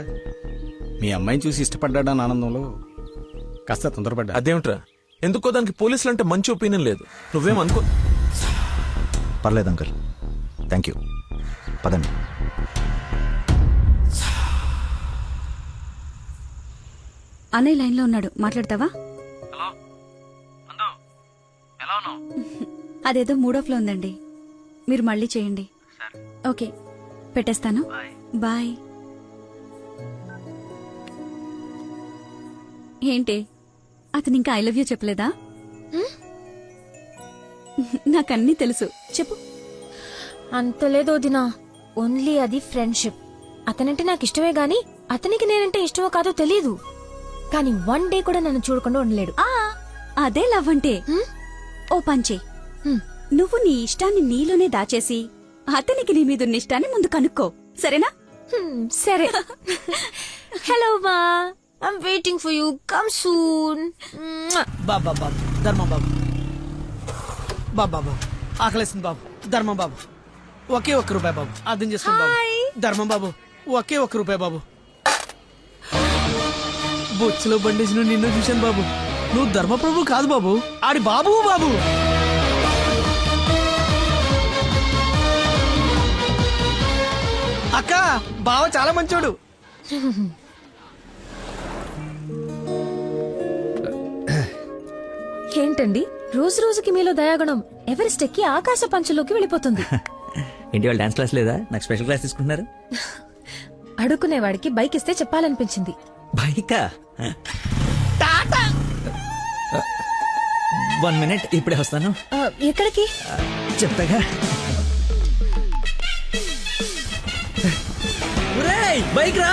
Speaker 2: మీ అమ్మాయిని చూసి ఇష్టపడ్డాడని ఆనందంలో కాస్త తొందరపడ్డా.
Speaker 1: అదేమిట్రా, ఎందుకో దానికి పోలీసులు అంటే మంచి ఒపీనియన్ లేదు. నువ్వేమనుకో.
Speaker 12: పర్లేదు అంకుల్, థ్యాంక్ యూ. పదండి.
Speaker 7: అన్నయ్య లైన్ లో ఉన్నాడు, మాట్లాడతావా? అదేదో మూడోఫ్ లో ఉందండి, మీరు మళ్ళీ చేయండి. ఓకే, పెట్టేస్తాను. బాయ్. ఏంటి, అతను ఇంకా ఐ లవ్ యూ చెప్పలేదా? నాకన్నీ తెలుసు, చెప్పు.
Speaker 9: అంత లేదో దినా, ఓన్లీ అది ఫ్రెండ్షిప్. అతనంటే నాకు ఇష్టమే గాని అతనికి నేనంటే ఇష్టమో కాదో తెలియదు. కానీ 1 డే కూడా నన్ను చూడకుండా ఉండలేడు.
Speaker 7: అదే లవ్ అంటే. ఓ పంచే, నువ్వు నీ ఇష్టాన్ని నీలోనే దాచేసి అతనికి నీ మీదున్న ఇష్టాన్ని ముందు కనుక్కో, సరేనా?
Speaker 9: సరే. హలో మా, I'm waiting for you, come soon.
Speaker 13: బాబా బాబు, ధర్మం బాబు. బాబా ఆకలేస్తుంది బాబు. ధర్మం బాబు, ఒకే ₹1 బాబు, అర్థం చేసుకోండి బాబు. ధర్మం బాబు, ఒకే ₹1 బాబు. బొచ్చులో బండేసిన నిన్ను చూశాను బాబు. నువ్వు ధర్మప్రభు కాదు బాబు, ఆడి బాబు బాబు. అక్క, బావ చాలా మంచోడు.
Speaker 9: ఏంటండి రోజు రోజుకి మీలో దయాగుణం ఎవరెస్ట్ ఎక్కి ఆకాశ పంచలోకి వెళ్ళిపోతుంది.
Speaker 5: ఏంటి వాళ్ళు డాన్స్ క్లాస్ లేదా? నాకు స్పెషల్ క్లాస్ తీసుకుంటున్నారు.
Speaker 9: అడుక్కునేవాడికి బైక్ ఇస్తే చెప్పాలనిపించింది.
Speaker 5: బైకా? 1 minute, ఇప్పుడే వస్తాను.
Speaker 9: ఎక్కడికి?
Speaker 5: చెప్తాగా. ఒరేయ్, బైక్ రా.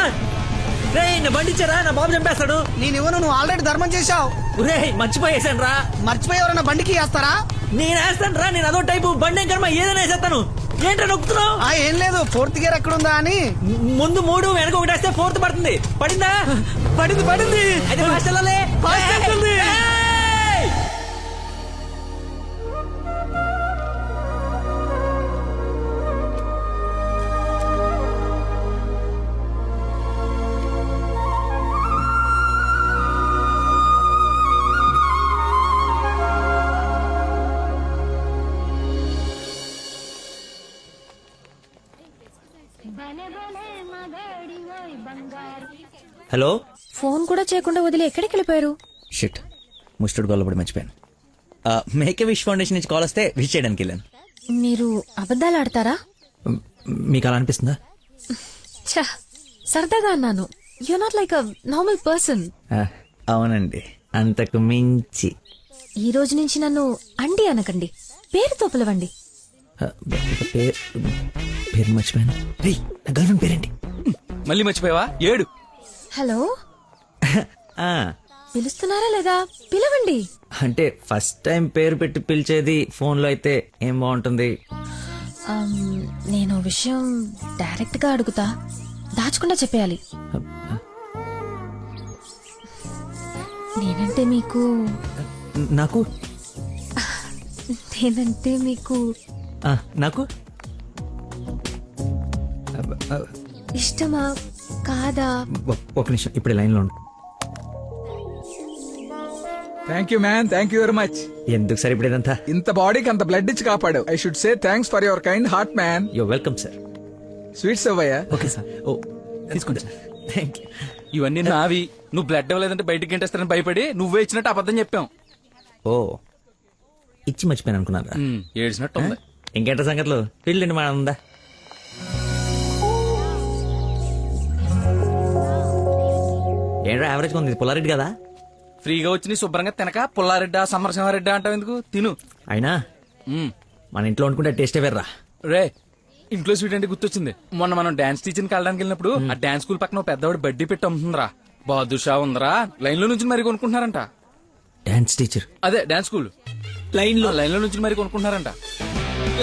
Speaker 5: రేయ్, నా బండి ఇచ్చారా, నా బాబు చంపేస్తాడు.
Speaker 13: నేను ఇవ్వను, నువ్వు ఆల్రెడీ ధర్మం చేశావు.
Speaker 5: ఒరేయ్, మర్చిపోయేసాను రా.
Speaker 13: మర్చిపోయి ఎవరైనా బండికి వేస్తారా?
Speaker 5: నేను వేస్తాను రా, నేను అదో టైపు బండి ఏం కర్మ, ఏదైనా వేసేస్తాను. ఏంట్రా నొక్కుతున్నావు?
Speaker 13: ఏం లేదు, 4th గేర్ ఎక్కడుందా అని.
Speaker 5: ముందు 3 వెనక 1 వేస్తే 4th పడుతుంది. పడిందా? పడింది. అయితే ఫాస్ట్ వెళ్ళాలి. ఏయ్! హలో.
Speaker 9: ఫోన్ కూడా చేయకుండా వదిలి ఎక్కడికి వెళ్ళిపోయారు?
Speaker 5: షిట్, ముస్టర్డ్ గోల్ పడి మర్చిపోయాను. మేకే విష్ ఫౌండేషన్ నుంచి కాల్ వస్తే విష్ చేయడానికి వెళ్ళాను.
Speaker 9: మీరు అబద్ధాలు ఆడతారా?
Speaker 5: మీకు అలా అనిపిస్తుందా?
Speaker 9: ఛ, సరదాగా అన్నాను. You not like a normal person.
Speaker 5: అవునండి, అంతకు మించి.
Speaker 9: ఈ రోజు నుంచి నన్ను అండి అనకండి, పేరుతో పిలవండి.
Speaker 5: పేరు మర్చిపోయాను. రేయ్, నా గర్ల్ ఫ్రెండ్ పేరేంటి?
Speaker 6: మళ్ళీ మర్చిపోయావా? 7.
Speaker 9: హలో, పిలుస్తున్నారా లేదా? పిలవండి.
Speaker 5: అంటే ఫస్ట్ టైం పేరు పెట్టి పిలిచేది ఫోన్ లో అయితే ఏం బాగుంటుంది?
Speaker 9: నేను విషయం డైరెక్ట్ గా అడుగుతా, దాచకుండా చెప్పేయాలి. నేనంటే మీకు
Speaker 5: నాకు
Speaker 9: నేనంటే మీకు
Speaker 5: నాకు
Speaker 9: ఇష్టమా కాదా?
Speaker 5: ఒక నిమిషం, ఇప్పుడు లైన్ లో ఉండు.
Speaker 14: Thank you man, thank you very much.
Speaker 5: ఎందుకు సార్ ఇప్పుడు ఇదంతా?
Speaker 14: ఇంత బాడీకి అంత బ్లడ్ ఇచ్చి కాపాడు. I should say thanks for your kind heart man.
Speaker 5: Yo welcome sir.
Speaker 14: Sweets అవ్వయ్యా.
Speaker 5: Okay sir. ఓ తీసుకోండి సార్. Thank you.
Speaker 6: ఇవన్నీ నావి. నువ్వు బ్లడ్ ఇవ్వలేదంటే బయటికి గంటేస్తారని భయపడి నువ్వే ఇచ్చినట్టు అబద్ధం చెప్పాం.
Speaker 5: ఓ, ఇచ్చి మర్చిపోయాను అనుకున్నారా?
Speaker 6: ఏడ్చినట్టు ఉంది.
Speaker 5: ఇంకేంట సంగతులు? పెళ్ళండి మా ఉందా? ఏంట్రా యావరేజ్ ఉంది, పుల్లారెడ్డి కదా?
Speaker 6: ఫ్రీగా వచ్చి నీ శుభ్రంగా తినక పుల్లారెడ్డా సమరసింహారెడ్డా అంటావు ఎందుకు? తిను.
Speaker 5: అయినా మన ఇంట్లో వండుకుంటే టేస్టే వేర్రా.
Speaker 6: రే, ఇంట్లో స్వీట్ అంటే గుర్తొచ్చింది. మొన్న మనం డాన్స్ టీచర్కి వెళ్ళడానికి వెళ్ళినప్పుడు ఆ డాన్స్ స్కూల్ పక్కన పెద్దవాడు బడ్డీ పెట్టి అమ్ముతుందిరా. బాదుషా ఉందరా. లైన్ లో నుంచి మరి కొనుక్కుంటున్నారంట.
Speaker 5: Dance teacher?
Speaker 6: అదే డాన్స్ స్కూల్. లైన్ లో నుంచి మరి కొనుక్కుంటున్నారంట.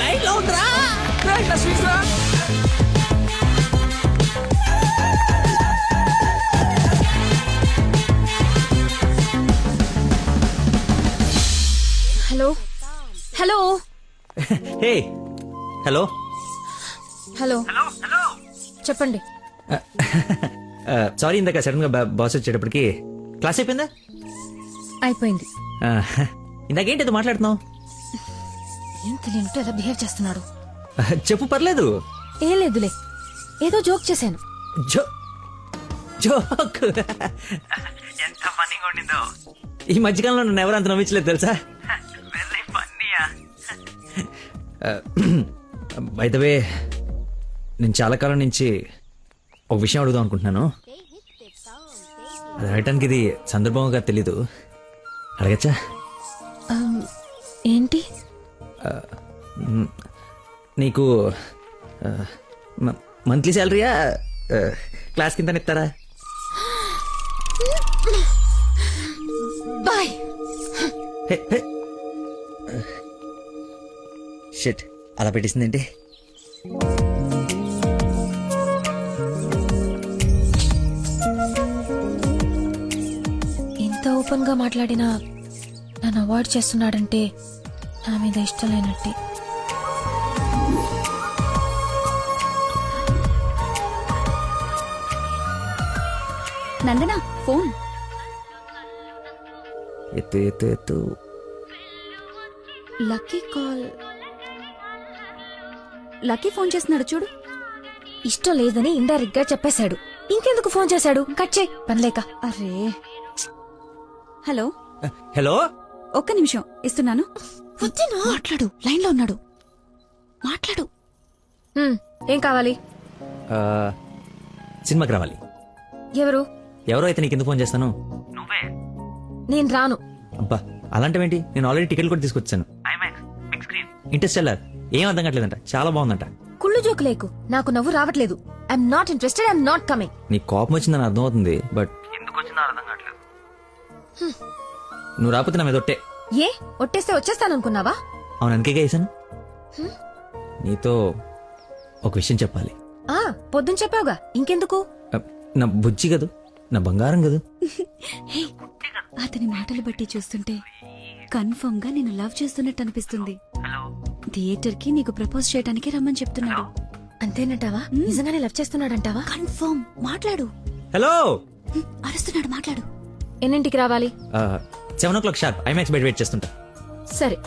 Speaker 5: లైన్ లో ఉందిరా.
Speaker 9: Hello hello
Speaker 5: hey hello
Speaker 9: hello చెప్పండి.
Speaker 5: సారీ, ఇందాక సడన్ గా బాస్ వచ్చేటప్పటికి క్లాస్ అయిపోయిందా?
Speaker 9: అయిపోయింది.
Speaker 5: ఇందాకేంటి మాట్లాడుతున్నావు?
Speaker 9: ఏం తెలియనట్టు ఎలా బిహేవ్ చేస్తున్నాడు.
Speaker 5: చెప్పు, పర్లేదు.
Speaker 9: ఏం లేదులే, ఏదో జోక్ చేశాను.
Speaker 5: జోక్ ఎంత ఫన్నీగా ఉండిందో. ఈ మధ్యకాలంలో నన్ను ఎవరు అంత నమ్మించలేదు తెలుసా? బై ద వే, నేను చాలా కాలం నుంచి ఒక విషయం అడుగుదాం అనుకుంటున్నాను. అది అడగటానికి ఇది సందర్భంగా తెలీదు. అడగచ్చా?
Speaker 9: ఏంటి?
Speaker 5: నీకు మంత్లీ శాలరీయా, క్లాస్ కింద ఇస్తారా?
Speaker 9: బాయ్.
Speaker 5: షిట్, అలా పెట్టేసిందేంటి?
Speaker 9: ఇంత ఓపెన్ గా మాట్లాడినా నన్ను అవాయిడ్ చేస్తున్నాడంటే నా మీద ఇష్టం లేనట్టే.
Speaker 7: నందనా ఫోన్.
Speaker 5: ఎత్తు ఎత్తు ఎత్తు.
Speaker 7: Lucky call. లక్కీ ఫోన్ చేస్తున్నాడు చూడు.
Speaker 9: ఇష్టం లేదని ఇండైరెక్ట్ గా చెప్పేశాడు. ఇంకెందుకు ఫోన్ చేశాడు? కట్ చేయి, పనిలేక.
Speaker 7: అరే. హలో
Speaker 5: హలో,
Speaker 7: ఒక్క నిమిషం ఇస్తున్నాను. మాట్లాడు, లైన్ లో ఉన్నాడు. మాట్లాడు.
Speaker 9: ఏం కావాలి?
Speaker 5: సినిమాకి రావాలి.
Speaker 9: ఎవరు?
Speaker 5: ఎవరో అయితే నీకు ఎందుకు ఫోన్ చేస్తాను?
Speaker 9: నేను రాను.
Speaker 5: అబ్బా, అలాంటివేంటి, నేను ఆల్రెడీ టికెట్ కూడా తీసుకొచ్చాను. ఇంటర్స్టెల్లార్ ఏం అర్థం కావట్లేదంట, చాలా బాగుందంట.
Speaker 9: కుళ్ళు జోకు లేకు, నాకు నవ్వు రావట్లేదు. I'm not interested, I'm not coming.
Speaker 5: నీ కోపం వచ్చిందని అర్థం అవుతుంది, బట్ ఎందుకు వచ్చిందో అర్థం కావట్లేదు. నువ్వు రాకపోతే నా మీద ఒట్టే.
Speaker 9: ఏ ఒట్టేస్తే వచ్చేస్తాననుకున్నావా?
Speaker 5: అవును, అందుకే వేసాను. నీతో ఒక విషయం చెప్పాలి.
Speaker 9: పొద్దున చెప్పావుగా, ఇంకెందుకు?
Speaker 5: నా బుజ్జి కదూ, నా బంగారం కదూ.
Speaker 15: అతని మాటలు బట్టి చూస్తుంటే కన్ఫర్మ్ గా నేను లవ్ చేస్తున్నట్టు అనిపిస్తుంది. థియేటర్ కి నీకు ప్రపోజ్ చేయడానికి రమ్మని చెప్తున్నాడు.
Speaker 9: అంతేనంటావా? నిజంగానే లవ్ చేస్తున్నాడంటావా?
Speaker 15: కన్ఫర్మ్. మాట్లాడు.
Speaker 5: హలో,
Speaker 15: అరుస్తున్నాడు, మాట్లాడు.
Speaker 9: ఎన్నింటికి రావాలి?
Speaker 5: 7 o'clock షార్ప్ ఐమాక్స్ బయట వెయిట్ చేస్తుంటా.
Speaker 9: సరే,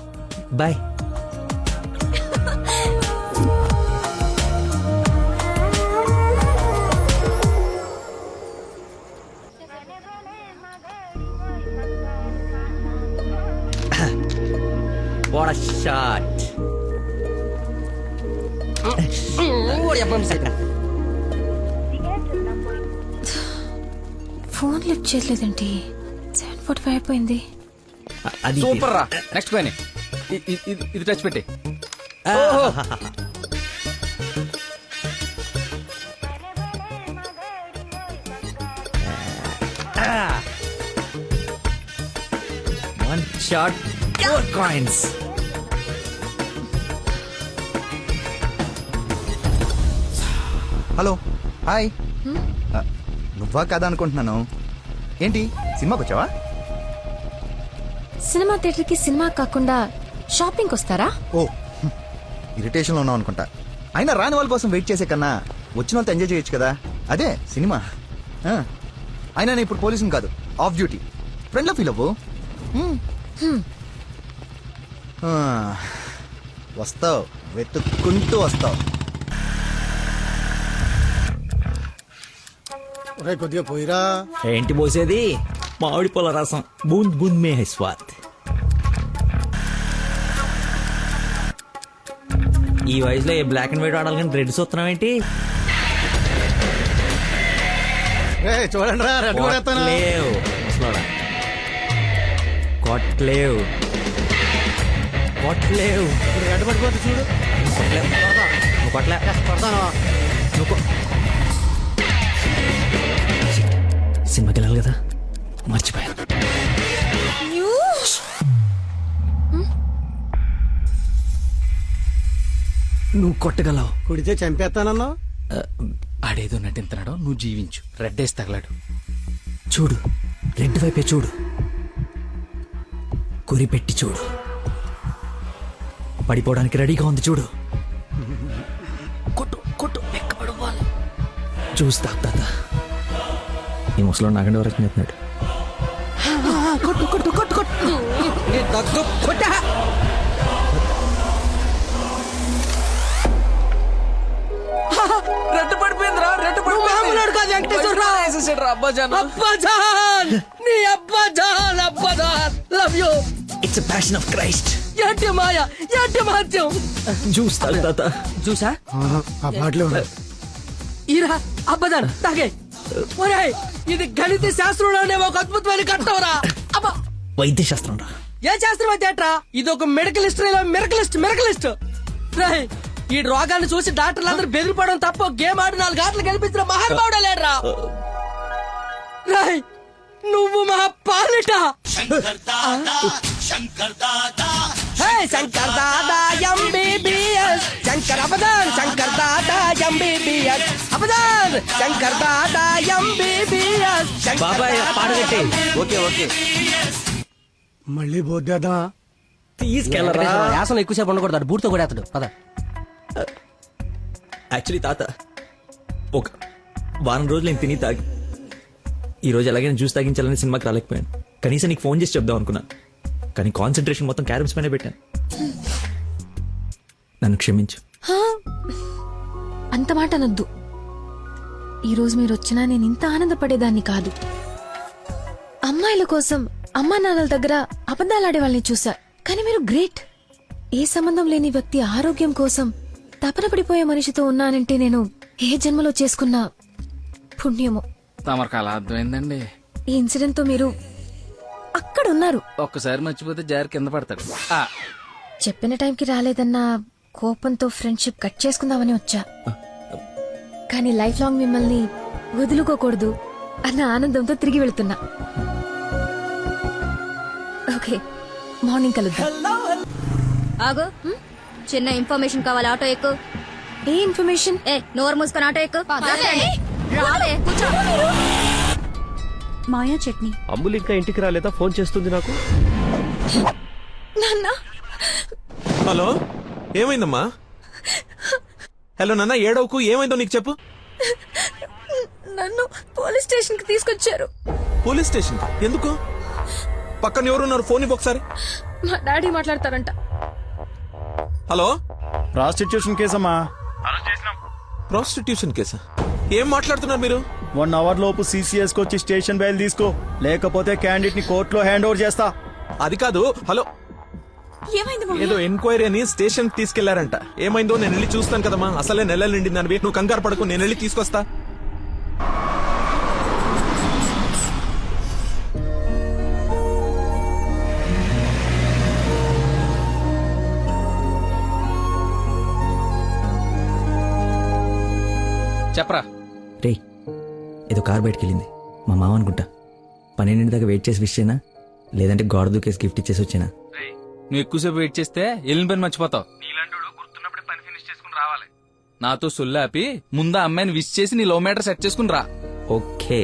Speaker 5: bye. What a shot.
Speaker 9: Phone lift చేయలేదేంటి? 7:45 అయిపోయింది.
Speaker 5: అది
Speaker 6: సూపర్ రా. నెక్స్ట్ పైన ఇది టచ్ పెట్టి.
Speaker 5: One shot, 4 coins.
Speaker 12: Hello, hi. నువ్వా కాదా అనుకుంటున్నాను. ఏంటి సినిమాకి వచ్చావా?
Speaker 9: సినిమా థియేటర్ కి సినిమా కాకుండా షాపింగ్ వస్తారా?
Speaker 12: ఓ, ఇరిటేషన్లో ఉన్నావు అనుకుంటా. అయినా రాని వాళ్ళ కోసం వెయిట్ చేసే కన్నా వచ్చిన వాళ్ళతో ఎంజాయ్ చేయొచ్చు కదా, అదే సినిమా. అయినా నేను ఇప్పుడు పోలీసుని కాదు, ఆఫ్ డ్యూటీ. ఫ్రెండ్లో ఫీల్ అవ్వు. వస్తావు, వెతుక్కుంటూ వస్తావు.
Speaker 2: కొద్దిగా పోయిరా.
Speaker 5: ఏంటి పోసేది? మామిడి పళ్ళ రసం. బూంద్ బూంద్ మే హై స్వాద్. ఈ వయసులో ఏ బ్లాక్ అండ్ వైట్ ఆడాలి కానీ రెడ్ చూస్తున్నావు ఏంటి?
Speaker 2: చూడండి రా, రెడ్ కూడా ఎత్తాను.
Speaker 5: కొట్లేవు కొట్లేవు.
Speaker 2: రెడ్ పడిపోతే చూడు.
Speaker 5: నువ్వు కొట్లే. నువ్వు సినిమాకి వెళ్ళాలి కదా, మర్చిపోయాను. నువ్వు కొట్టగలవు.
Speaker 2: కుడితే చంపేస్తానన్నా.
Speaker 6: ఆడేదో నటింతున్నాడో, నువ్వు జీవించు. రెడ్ వేసి తగలాడు.
Speaker 5: చూడు, రెడ్ వైపే చూడు, గురి పెట్టి చూడు. పడిపోవడానికి రెడీగా ఉంది చూడు. కొట్టు కొట్టు, ఎక్కబడుకోవాలి. చూస్తా తాత. ఈ ముసలో నాగండి వరకు చెప్తున్నాడు.
Speaker 13: కొట్టు కొట్టు కొట్టు కొట్టు.
Speaker 6: రెడ్ పడిపోయిందిరా, రెడ్ పడిపోయింది.
Speaker 13: Love you.
Speaker 5: It's a passion of Christ.
Speaker 13: ఏంటి మాయ, ఏంటి మహత్యం.
Speaker 5: చూస్తా తాత.
Speaker 13: చూసా
Speaker 2: ఆ బాటిలో
Speaker 13: ఈరా అబ్బదాన్ తాగే. ఒరేయ్, ఇది గణిత శాస్త్రంలోనే ఒక అద్భుతమైన కట్టవరా. అబ్బా,
Speaker 5: వైద్య శాస్త్రం రా.
Speaker 13: ఏ శాస్త్రం అయితే ఏట్రా? ఇది ఒక మెడికల్ హిస్టరీలో మెరకలిస్ట్. రేయ్, ఈ రోగాన్ని చూసి డాక్టర్లు అందరూ బెదిరిపోవడం తప్ప గేమ్ ఆడి 4 గంటలు గెలిపించిన మహానుభావుడే లేడ్రా. రేయ్, నువ్వు మా పాలిట. Shankar Dada MBBS. Shankar అబదాన్, Shankar Dada MBBS. అబదాన్, Shankar Dada MBBS.
Speaker 5: బాబాయ్ పాడగట్టి.
Speaker 12: ఓకే ఓకే,
Speaker 2: మళ్ళీ పోద్దా.
Speaker 5: తీసుకెళ్ళరా.
Speaker 13: యాసన ఎక్కువసేపు ఉండకూడదు, బూట్తో కూడా అతడు పద.
Speaker 5: యాక్చువల్లీ తాత, ఒక వారం రోజులు నేను తిని తాగి ఈ రోజు ఎలాగైనా జ్యూస్ తాగించాలని సినిమాకి రాలేకపోయాను. కనీసం నీకు ఫోన్ చేసి చెప్దాం అనుకున్నా, కానీ కాన్సన్ట్రేషన్ మొత్తం క్యారమ్స్ పైన పెట్టాను. నన్ను క్షమించు.
Speaker 9: అంత మాట అనొద్దు. ఈరోజు మీరు వచ్చినా నేను ఇంత ఆనందపడేదాన్ని కాదు. అమ్మాయిల కోసం అమ్మా నాన్నల దగ్గర అబద్ధాలాడే వాళ్ళని చూసా, కానీ మీరు గ్రేట్. ఏ సంబంధం లేని వ్యక్తి ఆరోగ్యం కోసం తపన పడిపోయే మనిషితో ఉన్నానంటే నేను ఏ జన్మలో చేసుకున్న పుణ్యమో.
Speaker 6: తమరికి అలా అర్థమైందండి.
Speaker 9: ఈ ఇన్సిడెంట్ తో మీరు అక్కడ ఉన్నారు.
Speaker 6: ఒక్కసారి మర్చిపోతే జారి కింద పడతాడు.
Speaker 9: చెప్పిన టైంకి రాలేదన్న కోపంతో ఫ్రెండ్షిప్ కట్ చేసుకుందామని వచ్చా. కానీ లైఫ్ లాంగ్ మిమ్మల్ని వదులుకోకూడదు అన్న ఆనందంతో తిరిగి వెళ్తున్నా. ఓకే, మార్నింగ్ కలుద్దాం.
Speaker 7: ఆగు, చిన్న ఇన్ఫర్మేషన్ కావాలి. ఆటో ఎక్కు.
Speaker 9: ఏ ఇన్ఫర్మేషన్?
Speaker 7: నోరు మూసుకొని ఆటో ఎక్కు. రావే, కూర్చో.
Speaker 15: మాయా చట్నీ.
Speaker 16: అమ్ములు ఇంకా ఇంటికి రాలేదా? ఫోన్ చేస్తుంది నాకు.
Speaker 1: హలో, ఏమైందమ్మా? హలో నాన్న, ఏడవకు. ఏమైందో నీకు చెప్పు.
Speaker 9: నన్ను పోలీస్ స్టేషన్ కి తీసుకొచ్చారు.
Speaker 1: పోలీస్ స్టేషన్ ఎందుకు? పక్కన ఎవరున్నారు? ఫోన్ ఇవ్వు ఒకసారి.
Speaker 9: మా డాడీ మాట్లాడతారంట.
Speaker 1: హలో,
Speaker 2: ప్రాస్టిట్యూషన్ కేసమ్మా.
Speaker 1: ప్రాస్టిట్యూషన్ కేసా? ఏం మాట్లాడుతున్నారు మీరు?
Speaker 2: 1 అవర్ లోపు సిసిఎస్ వచ్చి స్టేషన్ బయలు తీసుకో, లేకపోతే క్యాండిడేట్ ని కోర్టులో హ్యాండ్ ఓవర్ చేస్తా.
Speaker 1: అది కాదు. హలో, ఏదో ఎంక్వైరీ అని స్టేషన్ తీసుకెళ్లారంట. ఏమైందో నేను వెళ్ళి చూస్తాను కదమ్మా. అసలే నెలలు నిండింది అనివి. నువ్వు కంగారు పడకు, నేను వెళ్ళి తీసుకొస్తా.
Speaker 6: చెప్పరా.
Speaker 5: రే, ఏదో కార్ బయటకెళ్ళింది. మా మామ అనుకుంటా. 12 దాకా వెయిట్ చేసి విష్ చేయనా, లేదంటే గోడ దూకేసి గిఫ్ట్ ఇచ్చేసి వచ్చేనా?
Speaker 6: నువ్వు ఎక్కువసేపు వెయిట్ చేస్తే వెళ్ళిన పని మర్చిపోతావు. నీలాంటి గుర్తున్నప్పుడే పని ఫినిష్ చేసుకుని రావాలి. నాతో సొల్లాపి ముందు అమ్మాయిని విష్ చేసి నీ లవ్ మ్యాటర్ సెట్ చేసుకుని రా.
Speaker 5: ఓకే.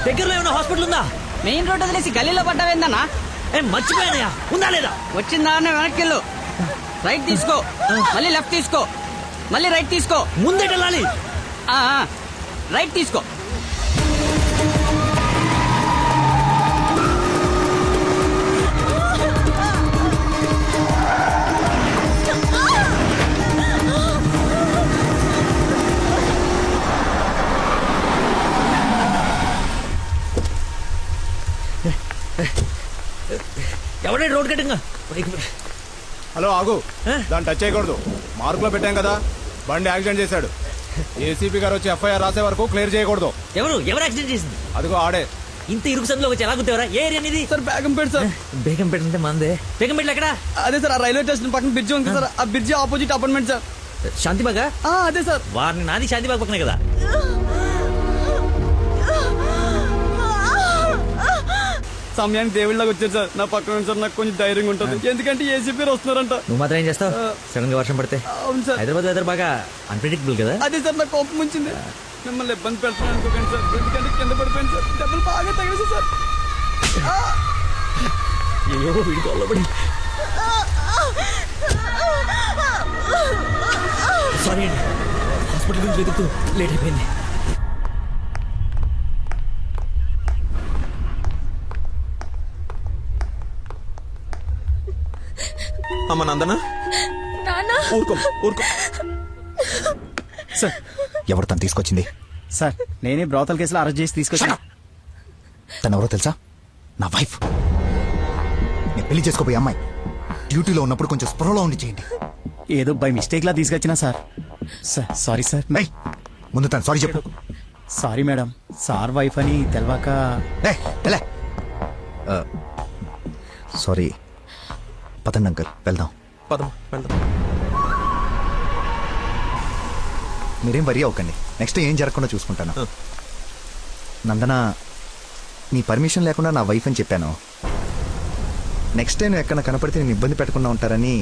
Speaker 5: దగ్గరలో ఏమైనా హాస్పిటల్ ఉందా?
Speaker 13: మెయిన్ రోడ్ వదిలేసి గల్లీలో పడ్డావేందన్నా?
Speaker 5: మర్చిపోయానయా, ఉందా లేదా?
Speaker 13: వచ్చిందా వెనక్కి వెళ్ళు. రైట్ తీసుకో, మళ్ళీ లెఫ్ట్ తీసుకో, మళ్ళీ రైట్ తీసుకో.
Speaker 5: ముందేటెళ్ళాలి.
Speaker 13: రైట్ తీసుకో.
Speaker 5: ఎవడే రోడ్ కట్టింగా?
Speaker 17: హలో, ఆగు. దాన్ని టచ్ చేయకూడదు. మార్కులో పెట్టాం కదా. బండి యాక్సిడెంట్ చేశాడు. ఏసీపీ గారు వచ్చి ఎఫ్ఐఆర్ రాసే వరకు క్లియర్ చేయకూడదు.
Speaker 5: ఎవరు యాక్సిడెంట్ చేసింది?
Speaker 17: అదిగో ఆడే.
Speaker 5: ఇంత ఇరుకు సందులో వచ్చి ఎలా గుర్తేవరా? ఏ ఏరియా అనేది?
Speaker 13: Sir Begumpet sir.
Speaker 5: బేగంపేట అంటే మందే. బేగంపేట ఎక్కడ?
Speaker 13: అదే సార్, ఆ రైల్వే స్టేషన్ పక్కన బ్రిడ్జి ఉంది సార్. ఆ బ్రిడ్జి ఆపోజిట్ అపార్ట్మెంట్ సార్.
Speaker 5: శాంతిబాగా
Speaker 13: అదే సార్.
Speaker 5: వారిని నాది శాంతిబాగ్ పక్కనే కదా.
Speaker 13: సమయానికి దేవుళ్ళగా వచ్చారు సార్. నా పక్కన సార్ నాకు కొంచెం ధైర్యంగా ఉంటుంది, ఎందుకంటే ఏసీపీ గారు వస్తున్నారంట.
Speaker 5: నువ్వు మాత్రం ఏం చేస్తావు? సడన్ గా వర్షం పడితే.
Speaker 13: అవును సార్.
Speaker 5: హైదరాబాద్ వెదర్ బాగా అన్ప్రెడిక్టబుల్ కదా.
Speaker 13: అదే సార్ నాకు కోపం వచ్చింది. మిమ్మల్ని ఇబ్బంది పెడుతున్నాను అనుకోకండి సార్, ఎందుకంటే కింద పడిపోయింది సార్, దెబ్బలు బాగా తగిలేసి సార్.
Speaker 5: అయ్యో వీడి కాల్లో పడి. సారీ అండి, హాస్పిటల్ గురించి వెతుకుతూ లేట్ అయిపోయింది.
Speaker 1: అమ్మ నందన, ఊరుకో ఊరుకో.
Speaker 2: సార్
Speaker 12: ఎవరు తను తీసుకొచ్చింది?
Speaker 2: సార్ నేనే బ్రోతల్ కేసులో అరెస్ట్ చేసి తీసుకొచ్చాను.
Speaker 12: తను ఎవరో తెలుసా? నా వైఫ్. నేను పెళ్లి చేసుకోబోయే అమ్మాయి. డ్యూటీలో ఉన్నప్పుడు కొంచెం స్పృహలో ఉండి చేయండి.
Speaker 2: ఏదో బై మిస్టేక్ లా తీసుకొచ్చినా సార్. Sorry sir.
Speaker 12: ముందు తను సారీ చెప్పు.
Speaker 2: సారీ మేడం, సార్ వైఫ్ అని తెలవాక.
Speaker 12: సారీ. పదండి అంకల్, వెళ్దాం.
Speaker 1: పదం వెళ్దాం.
Speaker 12: మీరేం వరి అవ్వకండి, నెక్స్ట్ ఏం జరగకుండా చూసుకుంటాను. నందన, నీ పర్మిషన్ లేకుండా నా వైఫ్ అని చెప్పాను. నెక్స్ట్ టైం ఎక్కడ కనపడితే నేను ఇబ్బంది పెట్టకుండా ఉంటారని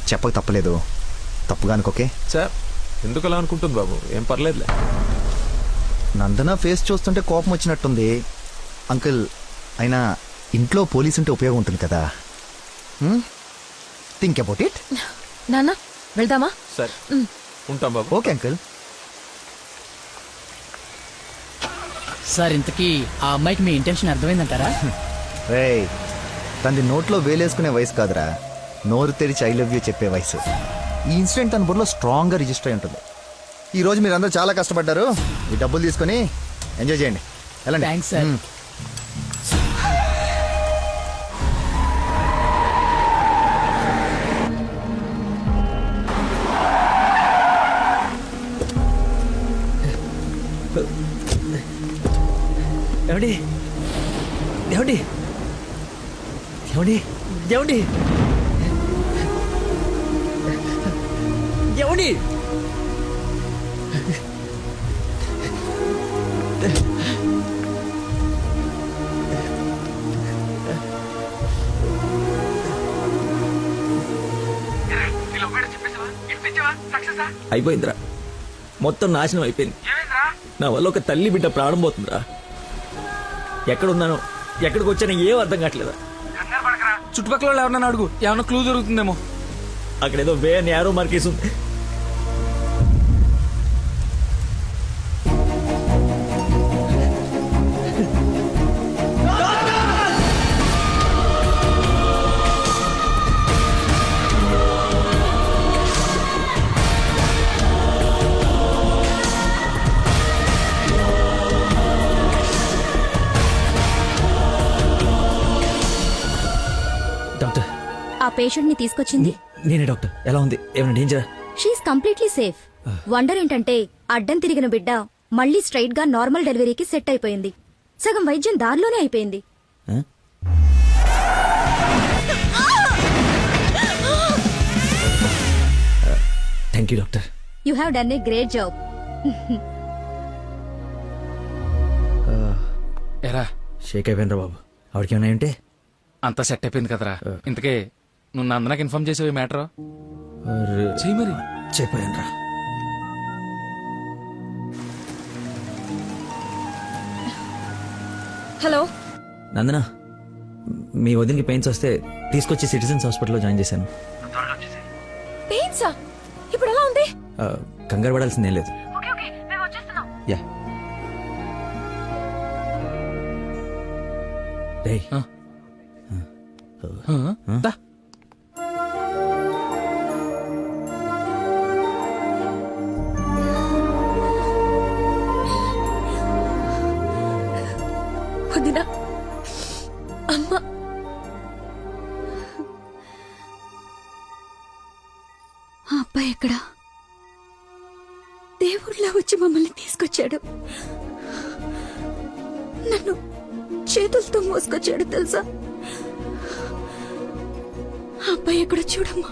Speaker 12: చెప్పక తప్పలేదు. తప్పుగా అనుకోకే
Speaker 1: సార్. ఎందుకు అలా అనుకుంటుంది బాబు? ఏం పర్లేదులే.
Speaker 12: నందన ఫేస్ చూస్తుంటే కోపం వచ్చినట్టుంది అంకుల్. అయినా ఇంట్లో పోలీస్ ఉంటే ఉపయోగం ఉంటుంది కదా. Think about it.
Speaker 9: నాన్న వెళ్దామా?
Speaker 1: సరే ఉంటాం బాబు.
Speaker 12: Okay uncle.
Speaker 13: సార్ ఇంతకీ ఆ అమ్మాయికి మీ ఇంటెన్షన్ అర్థమైందంటారా?
Speaker 12: రేయ్, తనది నోట్లో వేలేసుకునే వయసు కాదురా, నోరు తెరిచి ఐ లవ్ యూ చెప్పే వయసు. ఈ ఇన్సిడెంట్ తన బుర్రలో స్ట్రాంగ్గా రిజిస్టర్ అయి ఉంటుంది. ఈ రోజు మీరు అందరూ చాలా కష్టపడ్డారు. ఈ డబ్బులు తీసుకొని ఎంజాయ్ చేయండి. వెళ్ళండి.
Speaker 13: Thanks sir.
Speaker 5: ఏమండి ఏమండి ఏమండి ఏమండి ఏమండి అయిపోయిందిరా, మొత్తం నాశనం అయిపోయింది. నా వల్ల ఒక తల్లి బిడ్డ ప్రాణం పోతుందిరా. ఎక్కడున్నానో ఎక్కడికి వచ్చానో ఏం అర్థం కావట్లేదా.
Speaker 6: చుట్టుపక్కల ఎవరన్నా అడుగు, ఏమన్నా క్లూ దొరుకుతుందేమో.
Speaker 5: అక్కడేదో వే అని యారో మార్కేసి ఉంది. డాక్టర్,
Speaker 7: ఆ పేషెంట్ ని తీసుకొచ్చింది
Speaker 5: నేనే డాక్టర్. ఎలా ఉంది? ఏమైనా డేంజరా?
Speaker 7: She is completely safe. వండర్ ఏంటంటే అడ్డం తిరిగిన బిడ్డ మళ్ళీ స్ట్రైట్ గా నార్మల్ డెలివరీకి సెట్ అయిపోయింది. సగం వైద్యం దారిలోనే అయిపోయింది.
Speaker 5: Thank you doctor.
Speaker 7: You have done a great job.
Speaker 6: ఎరా
Speaker 5: షేక్ అయిపోయినరా బాబు. ఆవిడకి ఏమైనా ఉంటే
Speaker 6: అంతా సెట్ అయిపోయింది కదరా. ఇంతకే నువ్వు నందనకి ఇన్ఫార్మ్ చేసావు ఈ మ్యాటర్? చెయ్యి మరి.
Speaker 5: చెప్పానురా.
Speaker 9: హలో
Speaker 5: నందన, మీ వదినకి పెయిన్స్ వస్తే తీసుకొచ్చి సిటిజన్స్ హాస్పిటల్లో జాయిన్ చేశాను.
Speaker 9: పెయిన్సా? ఇప్పుడు ఎలా ఉంది?
Speaker 5: కంగారు పడాల్సిందేం లేదు. యా. రేయ్,
Speaker 9: వదినా, అమ్మ,
Speaker 15: ఆ అబ్బాయి ఎక్కడా? దేవుళ్ళ వచ్చి మమ్మల్ని తీసుకొచ్చాడు. నన్ను చేతులతో మోసుకొచ్చాడు తెలుసా? ఆ అబ్బాయి ఎక్కడ చూడమ్మా.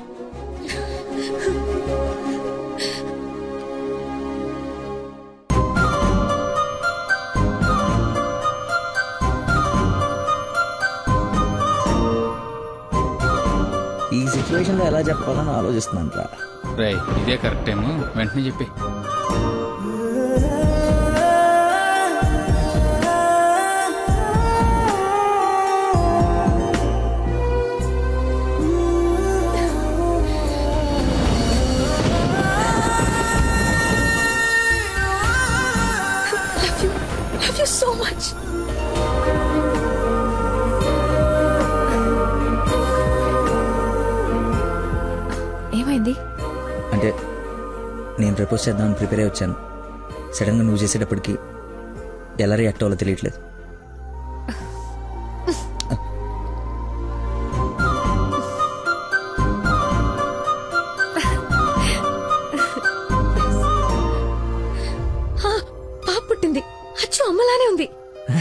Speaker 5: చెప్పాలని ఆలోచిస్తున్నాను రా.
Speaker 6: రేయ్ ఇదే కరెక్ట్ టైం, వెంటనే చెప్పి.
Speaker 9: Love you so much. ఏమైంది?
Speaker 5: అంటే నేను ప్రపోజ్ చేద్దామని ప్రిపేర్ అయి వచ్చాను. సడన్ గా నువ్వు చేసేటప్పటికి ఎలా రియాక్ట్ అవ్వాలో తెలియట్లేదు.
Speaker 9: పాప పుట్టింది. అచ్చు అమ్మలానే ఉంది.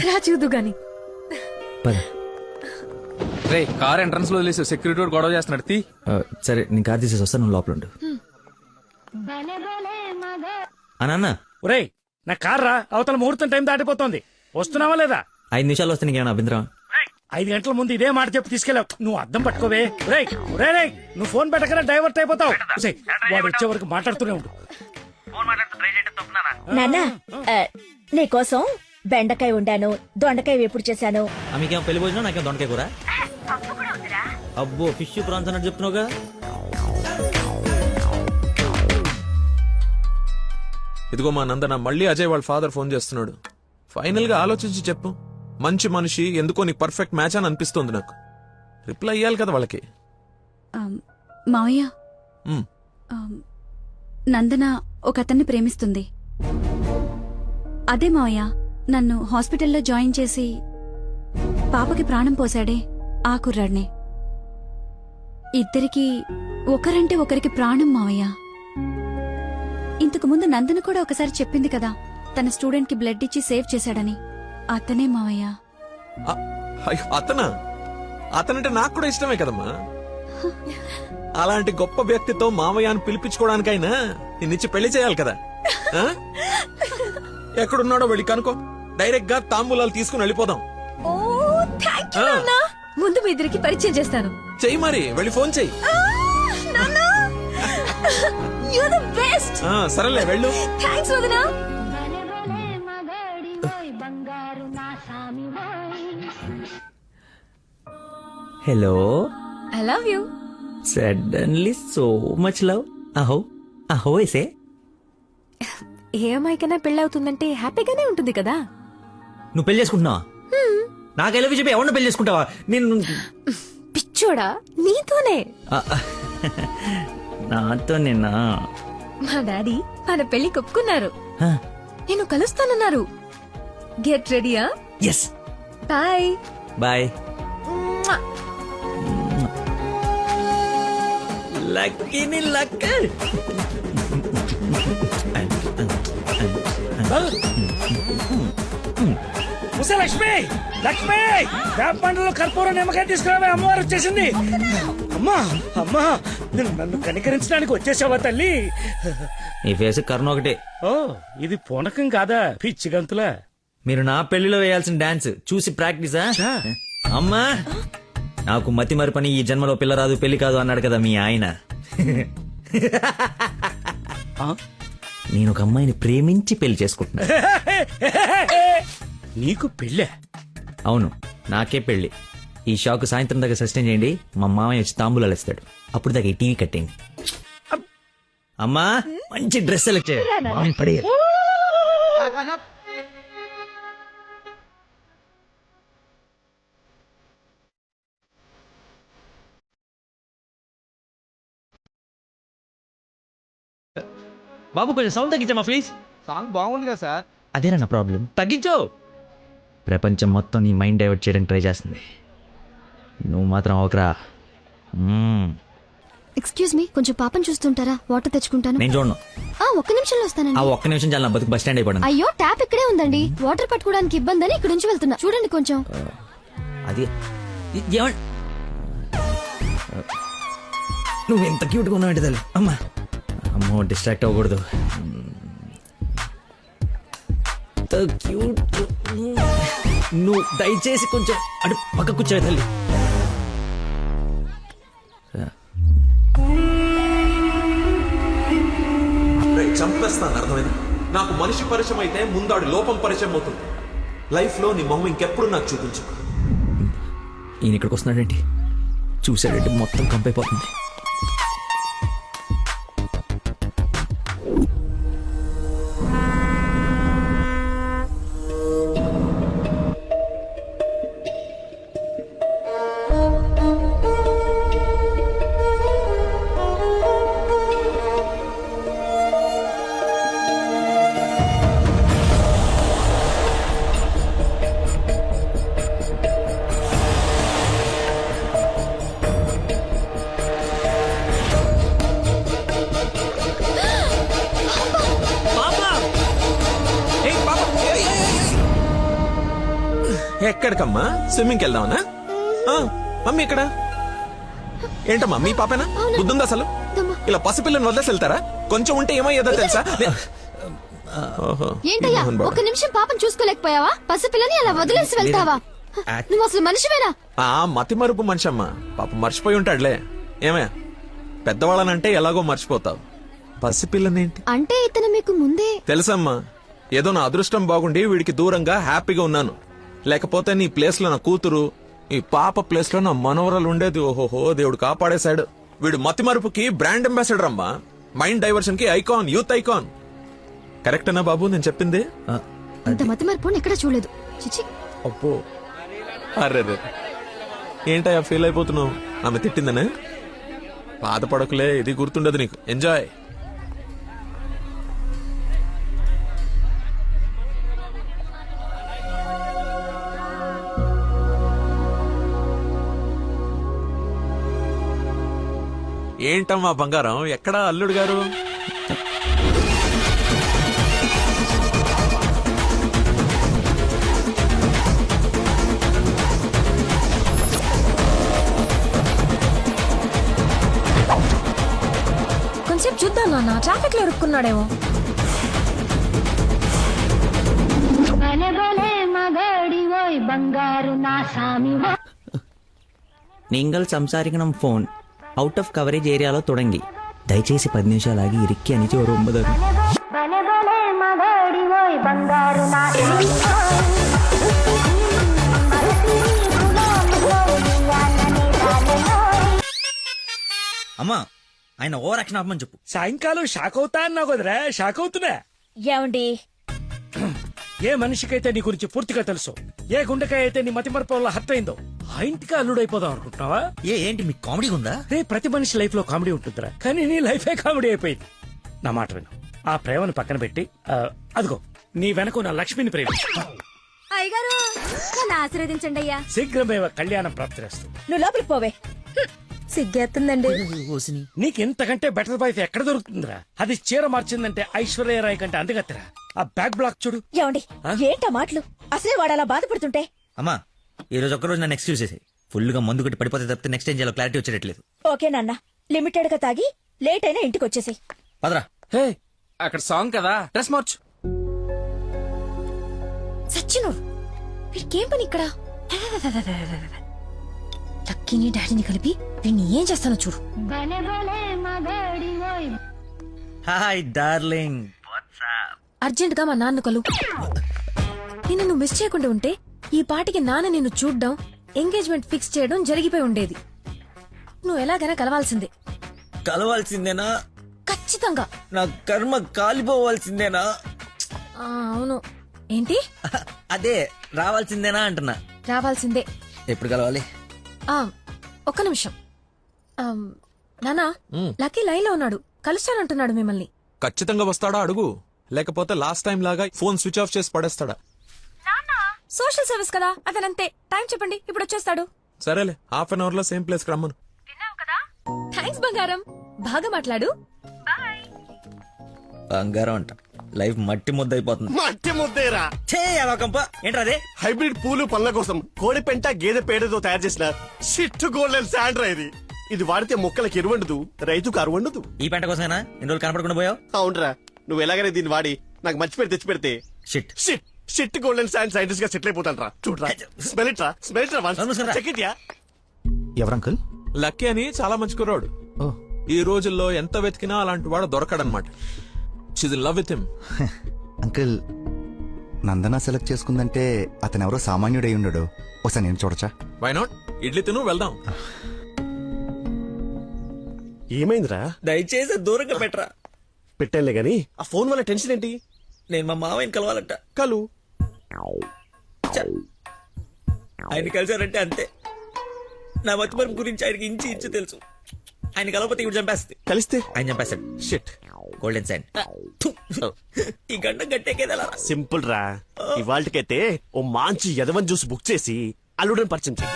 Speaker 9: రా చూదు గాని.
Speaker 5: పద.
Speaker 6: రేయ్ కార్ ఎంట్రన్స్ లో వదిలేసి సెక్యూరిటీ గొడవ చేస్తున్నాడు. తీ.
Speaker 5: సరే నేను కార్ తీసేసి వస్తాను, నువ్వు లోపల ఉండు. అన్న
Speaker 4: ఒరేయ్ నా కార్ రా, అవతల ముహూర్తం టైం దాటిపోతోంది. వస్తున్నావా లేదా?
Speaker 5: 5 నిమిషాలు వస్తే నీకేమైనా అభ్యంతరం?
Speaker 4: 5 గంటల ముందు ఇదే మాట చెప్పి తీసుకెళ్ళావు. నువ్వు అద్దం పట్టుకోవే. రేయ్ రేయ్ నువ్వు ఫోన్ పెట్టకనే డైవర్ట్ అయిపోతావు. ఒసేయ్, వాడు వచ్చే వరకు మాట్లాడుతూనే ఉండు.
Speaker 10: నాన్న నీకోసం బెండకాయ వండాను, దొండకాయ వేపుడు చేశాను.
Speaker 5: మీకేమో పెళ్లి భోజనం, నాకేం దొండకాయ కూర. అబ్బో ఫిష్ ప్రాన్స్ అన్నట్టు చెప్తున్నావుగా.
Speaker 1: ఇదిగో మా నందన, మళ్ళీ అజయ్ వాళ్ళ ఫాదర్ ఫోన్ చేస్తున్నాడు. ఫైనల్ గా ఆలోచించి చెప్పు. మంచి మనిషి, ఎందుకో నీకు పర్ఫెక్ట్ మ్యాచ్ అని అనిపిస్తుంది నాకు. రిప్లై ఇయ్యాలి కదా వాళ్ళకి.
Speaker 15: మావయ్య,
Speaker 1: ఉమ్.
Speaker 15: నందన ఒక అతన్ని ప్రేమిస్తుంది. అదే మావయ్య నన్ను హాస్పిటల్లో జాయిన్ చేసి పాపకి ప్రాణం పోశాడే ఆ కుర్రాడినే. ఇద్దరికి ఒకరంటే ఒకరికి ప్రాణం మావయ్య. ఇంతకు ముందు నందన కూడా ఒకసారి చెప్పింది కదా, తన స్టూడెంట్ కి బ్లడ్ ఇచ్చి సేవ్ చేశాడని. అతనే మావయ్య.
Speaker 1: అయ్యో, అతనంటే నాకు కూడా ఇష్టమే కదమ్మా. అలాంటి గొప్ప వ్యక్తితో మామయ్య అని పిలిపించుకోవడానికైనా నిన్నిచ్చి పెళ్లి చేయాలి కదా. ఆ? ఎక్కడున్నాడో వెళ్ళి కనుకో, డైరెక్ట్ గా తాంబూలాలు తీసుకుని వెళ్ళిపోదాం.
Speaker 9: ముందు మీ ఇద్దరికి పరిచయం చేస్తాను.
Speaker 1: చెయ్యి మరి, వెళ్ళి ఫోన్ చెయ్యి. సరేలే వెళ్ళు.
Speaker 9: థ్యాంక్స్ వదినా.
Speaker 5: Hello.
Speaker 9: I love you.
Speaker 5: Suddenly so much love. అహో అహో ఏసే.
Speaker 9: ఏ అమ్మాయికైనా పెళ్ళవుతుందంటే హ్యాపీగానే ఉంటుంది కదా.
Speaker 5: నువ్వు పెళ్లి చేసుకుంటున్నావా? నాకు ఎలా చెప్పి ఎవరిని పెళ్లి చేసుకుంటావా? నేను
Speaker 9: పిచ్చోడా, నీతోనే.
Speaker 5: నాతో నిన్నా.
Speaker 9: మా డాడీ మన పెళ్లి ఒప్పుకున్నారు. నేను కలుస్తానన్నారు. గెట్ రెడీయా?
Speaker 5: ఎస్.
Speaker 9: Bye
Speaker 5: bye. లక్కీని లక్క.
Speaker 4: లక్ష్మి లక్ష్మి, వేప పండ్లలో కర్పూరం నిమ్మకాయ తీసుకురావే, అమ్మవారు వచ్చేసింది. అమ్మా అమ్మా, నన్ను కనికరించడానికి వచ్చేసావా తల్లి?
Speaker 5: ఈ ఫేస్ కరుణ ఒకటే.
Speaker 4: ఓ, ఇది పూనకం కాదా పిచ్చి గంతులా?
Speaker 5: మీరు నా పెళ్లిలో వేయాల్సిన డాన్స్ చూసి ప్రాక్టీసా? అమ్మా, నాకు మతి మరి పని, ఈ జన్మలో పిల్ల రాదు పెళ్లి కాదు అన్నాడు కదా మీ ఆయన. నేను ఒక అమ్మాయిని ప్రేమించి పెళ్లి చేసుకుంటున్నా.
Speaker 4: నీకు పెళ్ళే?
Speaker 5: అవును, నాకే పెళ్లి. ఈ షాక్ సాయంత్రం దాకా సస్టైన్ చేయండి. మా మామయ్య వచ్చి తాంబూలాలు ఇస్తాడు. అప్పుడు దాకా ఈ టీవీ కట్టేయండి. అమ్మా, మంచి డ్రెస్ సెలెక్ట్ చేయాలి.
Speaker 16: బాబు కొంచెం సౌండ్ తగ్గించమ్మా ప్లీజ్.
Speaker 17: సాంగ్ బాగుంది కదా సార్.
Speaker 5: అదేనా నా ప్రాబ్లం?
Speaker 16: తగ్గించు.
Speaker 5: ప్రపంచం మొత్తం నీ మైండ్ డైవర్ట్ చేయడానికి ట్రై చేస్తుంది. నువ్వు మాత్రం ఒకరా.
Speaker 7: ఎక్స్క్యూజ్ మీ, కొంచెం పాపం చూస్తుంటారా? వాటర్ తెచ్చుకుంటాను.
Speaker 5: నేను చూడను.
Speaker 7: ఒక్క నిమిషంలో
Speaker 5: ఆ
Speaker 7: వస్తానండి.
Speaker 5: ఒక్క నిమిషం చాలా నా బతుకు బస్ స్టాండ్ అయిపోయాను.
Speaker 7: అయ్యో, ట్యాప్ ఇక్కడే ఉందండి. వాటర్ పట్టుకోవడానికి ఇబ్బంది అని ఇక్కడ నుంచి వెళ్తున్నా. చూడండి కొంచెం.
Speaker 5: అది నువ్వు ఎంత క్యూట్గా ఉన్నావు అంటే తల్లి. అమ్మా అమ్మో, డిస్ట్రాక్ట్ అవ్వకూడదు. క్యూట్. నువ్వు దయచేసి కొంచెం అటు పక్క కూర్చోవే తల్లి.
Speaker 1: చంపేస్తాను, అర్థమైంది? నాకు మనిషి పరిచయం అయితే ముందాడి లోపం పరిచయం అవుతుంది. లైఫ్ లో నీ మొహం ఇంకెప్పుడు నాకు చూపించు.
Speaker 5: ఈయన ఇక్కడికి వస్తున్నాడేంటి? చూసాడంటే మొత్తం కంపైపోతుంది.
Speaker 1: ఎక్కడికమ్మా? స్విమ్మింగ్కి వెళ్దామనా? మమ్మీ ఇక్కడ ఏంటమ్మా? మీ పాపేనా? బుద్ధుందా అసలు? ఇలా పసిపిల్లని వదిలేసి వెళ్తారా? కొంచెం ఉంటే ఏమయ్యేదో తెలుసా?
Speaker 7: ఏంటయ్యా ఒక నిమిషం పాపం చూసుకోలేకపోయావా? పసిపిల్లని అలా వదిలేసి వెళ్తావా? నువ్వు అసలు మనిషివేనా?
Speaker 1: మతి మరుపు మనిషి అమ్మా. పాప మర్చిపోయి ఉంటాడులే. ఏమయ్యా, పెద్దవాళ్ళనంటే ఎలాగో మర్చిపోతావు. పసిపిల్లనేంటి
Speaker 7: అంటే ఇతను మీకు ముందే
Speaker 1: తెలుసమ్మా. ఏదో నా అదృష్టం బాగుండి వీడికి దూరంగా హ్యాపీగా ఉన్నాను. లేకపోతే నీ ప్లేస్ లో నా కూతురు, ఈ పాప ప్లేస్ లో నా మనవరాలు ఉండేది. ఓహోహో, దేవుడు కాపాడేశాడు. వీడు మతి మరుపుకి బ్రాండ్ అంబాసిడర్ అమ్మా. మైండ్ డైవర్షన్ కి ఐకాన్, యూత్ ఐకాన్. కరెక్టేనా బాబు నేను చెప్పింది?
Speaker 7: ఇంత మతి మరపు ఎక్కడ చూడలేదు. చిచి.
Speaker 1: అబ్బో, అర్రే ఏంటయ్యా ఫీల్ అయిపోతున్నావు? ఆమె తిట్టిందనే? బాధపడకులే, ఇది గుర్తుండదు నీకు. ఎంజాయ్. ఏంటమ్మా బంగారం, ఎక్కడా అల్లుడు గారు?
Speaker 9: కొంచెం చూద్దాం నాన్న, ట్రాఫిక్ లో ఇరుక్కున్నాడేమో.
Speaker 5: നിങ്ങൾ സംസാരിക്കണം ഫോൺ ഔട്ട് ഓഫ് കവറേജ് ഏരിയలో തുടങ്ങി దయచేసి 10 నిమిషాలు ఆగి ఇరిక్కి అని ఒక 9. అమ్మా ఆయన ఓ రక్షణ అమ్మని చెప్పు.
Speaker 4: సాయంకాలం షాక్ అవుతా అన్నావు కదరా, షాక్ అవుతున్నా.
Speaker 10: ఏమండి,
Speaker 4: ఏ మనిషికైతే నీ గురించి పూర్తిగా తెలుసు, ఏ గుండెకాయ అయితే నీ మతిమరపు వల్ల హత్య అయిందో, ఆ ఇంటికి అల్లుడైపోదాం అనుకుంటున్నావా?
Speaker 5: ఏంటి మీకు కామెడీ ఉందా?
Speaker 4: రే, ప్రతి మనిషి లైఫ్ లో కామెడీ ఉంటుందిరా, కానీ నీ లైఫే కామెడీ అయిపోయింది. నా మాట విను, ఆ ప్రేమను పక్కన పెట్టి అదిగో నీ వెనక నా లక్ష్మిని ప్రేమించు.
Speaker 7: అయ్యగారు నన్ను ఆశీర్వదించండి అయ్యా.
Speaker 4: శీఘ్రమేవ కళ్యాణం ప్రాప్తిరేస్తూ.
Speaker 10: నువ్వు లోపలికి పోవే. సిగ్గేస్తుందండి.
Speaker 4: నీకు ఇంతకంటే బెటర్ వైఫ్ ఎక్కడ దొరుకుతుందిరా? అది చీర మార్చిందంటే ఐశ్వర్యరాయ్ కంటే అందుగత్తరా. ఆ బ్యాక్ బ్లాక్ చూడు.
Speaker 10: ఏమండి, ఏంటా మాటలు? అసలే వాడు అలా బాధపడుతుంటే.
Speaker 5: అమ్మా ఈ రోజు ఒక్కరోజు నన్ను ఎక్స్క్యూజ్ చేసి ఫుల్ గా మందు కొట్టి పడిపోతే తప్పితే నెక్స్ట్ ఏం చేయాలో క్లారిటీ వచ్చేటట్లేదు.
Speaker 10: ఓకే నాన్న, లిమిటెడ్ గా తాగి లేట్ అయినా ఇంటికి వచ్చేసి.
Speaker 5: పదరా.
Speaker 6: హే, అక్కడ సాంగ్ కదా, డ్రెస్ మార్చు.
Speaker 9: సచ్చిను వీడికేం పని ఇక్కడ? లక్కీని డాడీని కలిపి వీడిని ఏం చేస్తానో చూడు.
Speaker 5: Hi darling.
Speaker 9: అర్జెంట్ గా మా నాన్న కలు. నిన్ను నువ్వు మిస్ చేయకుండా ఉంటే ఈ పాటికి నాన్న నిన్ను చూడ్డం, ఎంగేజ్మెంట్ ఫిక్స్ చేయడం జరిగిపోయి ఉండేది. నువ్వు ఎలాగైనా కలవాల్సిందే.
Speaker 5: కలవాల్సిందేనా?
Speaker 9: ఖచ్చితంగా.
Speaker 5: నా కర్మ కాలిపోవాల్సిందేనా?
Speaker 9: అవును. ఏంటి?
Speaker 5: అదే రావాల్సిందేనా అంటున్నా.
Speaker 9: రావాల్సిందే.
Speaker 5: ఎప్పుడు కలవాలి?
Speaker 9: ఒక్క నిమిషం. నానా, లక్కీ లైన్ లో ఉన్నాడు, కలుస్తానంటున్నాడు మిమ్మల్ని.
Speaker 1: ఖచ్చితంగా వస్తాడా అడుగు, లేకపోతే లాస్ట్ టైం లాగా ఫోన్ స్విచ్ ఆఫ్ చేసి పడేస్తాడా?
Speaker 9: సోషల్ సర్వీస్ కదా, అతనంతే. టైం చెప్పండి, ఇప్పుడు వచ్చేస్తాడు.
Speaker 1: సరేలే, హాఫ్ అన్ అవర్ లో సేమ్ ప్లేస్ కి రమ్మను.
Speaker 9: థ్యాంక్స్ బంగారం, బాగా మాట్లాడు.
Speaker 5: బంగారం అంట, లైఫ్ మట్టి ముద్ద అయిపోతుంది.
Speaker 18: మట్టి ముద్దేరా
Speaker 5: ఏంట్రా?
Speaker 18: హైబ్రిడ్ పూలు పళ్ళ కోసం కోడి పెంట గేదె పేడతో తయారు చేసిన షిట్ గోల్డెన్ శాండ్రా ఇది. ఇది వాడితే మొక్కలకి ఎరువండదు, రైతుకు అరువండదు.
Speaker 5: ఈ పెంట కోసమేనా ఇన్ని రోజులు కనపడకుండా పోయావు?
Speaker 18: అవునరా, నువ్వు ఎలాగైనా దీన్ని వాడి నాకు మంచి పేరు తెచ్చి పెడితే
Speaker 5: shit
Speaker 18: shit shit golden sand scientist గా సెటిల్ అయిపోతాను రా. చూడరా, స్మెల్ ఇట్ రా, స్మెల్ ఇట్ రా, చెక్ ఇట్ యా.
Speaker 12: ఎవరంకుల్?
Speaker 1: లక్కీ అని చాలా మంచి కుర్రాడు. ఈ రోజుల్లో ఎంత వెతికినా అలాంటి వాడు దొరకడనమాట. She's in love with him.
Speaker 12: Uncle, Nandana select చేసుకుందంటే అతను ఎవరో సామాన్యుడై ఉండడు. ఒకసారి నేను చూడచ్చా?
Speaker 1: Why not? ఇడ్లీ తిను, వెళ్దాం.
Speaker 18: ఏమైందిరా?
Speaker 5: దయచేసి దూరంగా పెట్టరా.
Speaker 18: పెట్టానులే గాని ఆ ఫోన్ వల్ల టెన్షన్ ఏంటి?
Speaker 5: నేను మా మావయ్యని కలవాలంట.
Speaker 18: కలు.
Speaker 5: ఆయన కలిసారంటే అంతే. నా మతిమరుపు గురించి ఆయనకి ఇంచు తెలుసు. ఆయన కలవకపోతే ఇవి చంపేస్తుంది.
Speaker 18: కలిస్తే
Speaker 5: ఆయన చంపేస్తాడు.
Speaker 18: షిట్.
Speaker 5: Golden sign. ఈ గంట గట్టేకేదలా
Speaker 18: సింపుల్ రా. ఇవాళకైతే ఓ మంచి యదవన్ జ్యూస్ బుక్ చేసి అల్లుడని పరిచయం చెయ్యి.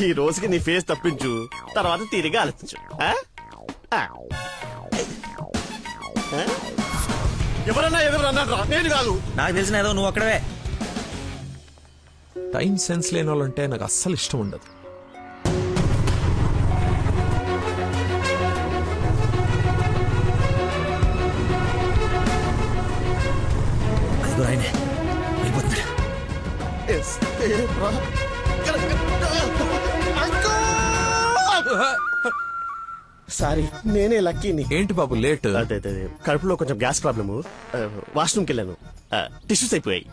Speaker 18: ఈ రోజుకి నీ ఫేస్ తప్పించు, తర్వాత తీరిగా ఆలోచించు. ఎవరన్నా ఎదురన్నారా? నేను కాదు.
Speaker 5: నాకు తెలిసిన ఏదో నువ్వు అక్కడవే.
Speaker 1: టైం సెన్స్ లేని వాళ్ళంటే నాకు అస్సలు ఇష్టం ఉండదు.
Speaker 5: ఆయనే వెళ్ళిపోతున్నాడు.
Speaker 18: సారీ, నేనే లక్కీని.
Speaker 1: ఏంటి బాబు లేట్?
Speaker 18: అదే కడుపులో కొంచెం గ్యాస్ ప్రాబ్లము. వాష్రూమ్కి వెళ్ళాను, టిష్యూస్ అయిపోయాయి,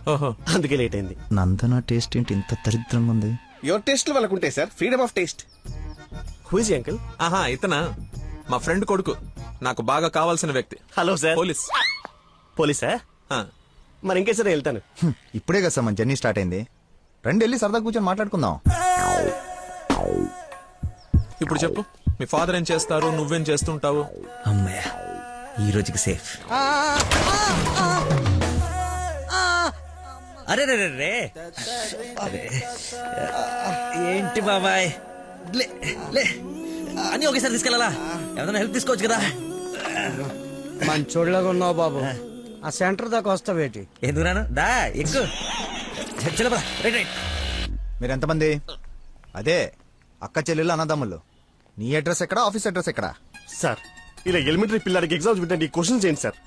Speaker 18: అందుకే లేట్ అయింది.
Speaker 12: నందన టేస్ట్ ఏంటి ఇంత దరిద్రంగా ఉంది?
Speaker 18: యువర్ టేస్ట్ వాళ్ళకు ఉంటాయి sir, freedom of taste. Who is uncle?
Speaker 1: ఆహా, ఇతనా మా ఫ్రెండ్ కొడుకు, నాకు బాగా కావాల్సిన వ్యక్తి.
Speaker 18: Hello sir.
Speaker 1: పోలీస్.
Speaker 18: పోలీసా? మరి ఇంకే సరే వెళ్తాను.
Speaker 12: ఇప్పుడే కదా సార్ మన జర్నీ స్టార్ట్ అయింది. రండి వెళ్ళి సరదా కూర్చొని మాట్లాడుకుందాం.
Speaker 1: ఇప్పుడు చెప్పు, మీ ఫాదర్ ఏం చేస్తారు, నువ్వేం చేస్తుంటావు?
Speaker 5: అమ్మయ్య, ఈ రోజుకి సేఫ్. అరే రే రే రే. ఏంటి బాబాయ్, లే లే అని ఒకేసారి తీసుకెళ్ళాలా? ఏదైనా హెల్ప్ తీసుకోవచ్చు కదా.
Speaker 13: మంచోళ్ళగా ఉన్నావు బాబు. ఆ సెంటర్ దాకా వస్తావేటి?
Speaker 5: ఎందుకు రాను? దా ఎక్కు. Right right.
Speaker 12: మీరు ఎంతమంది? అదే అక్క చెల్లెళ్ళు అన్నదమ్ములు. నీ అడ్రస్ ఎక్కడ, ఆఫీస్ అడ్రస్ ఎక్కడ?
Speaker 18: సార్, ఇలా ఎలిమెంటరీ పిల్లలకి ఎగ్జామ్స్ పెట్టండి, క్వశ్చన్స్ ఏంటి సార్?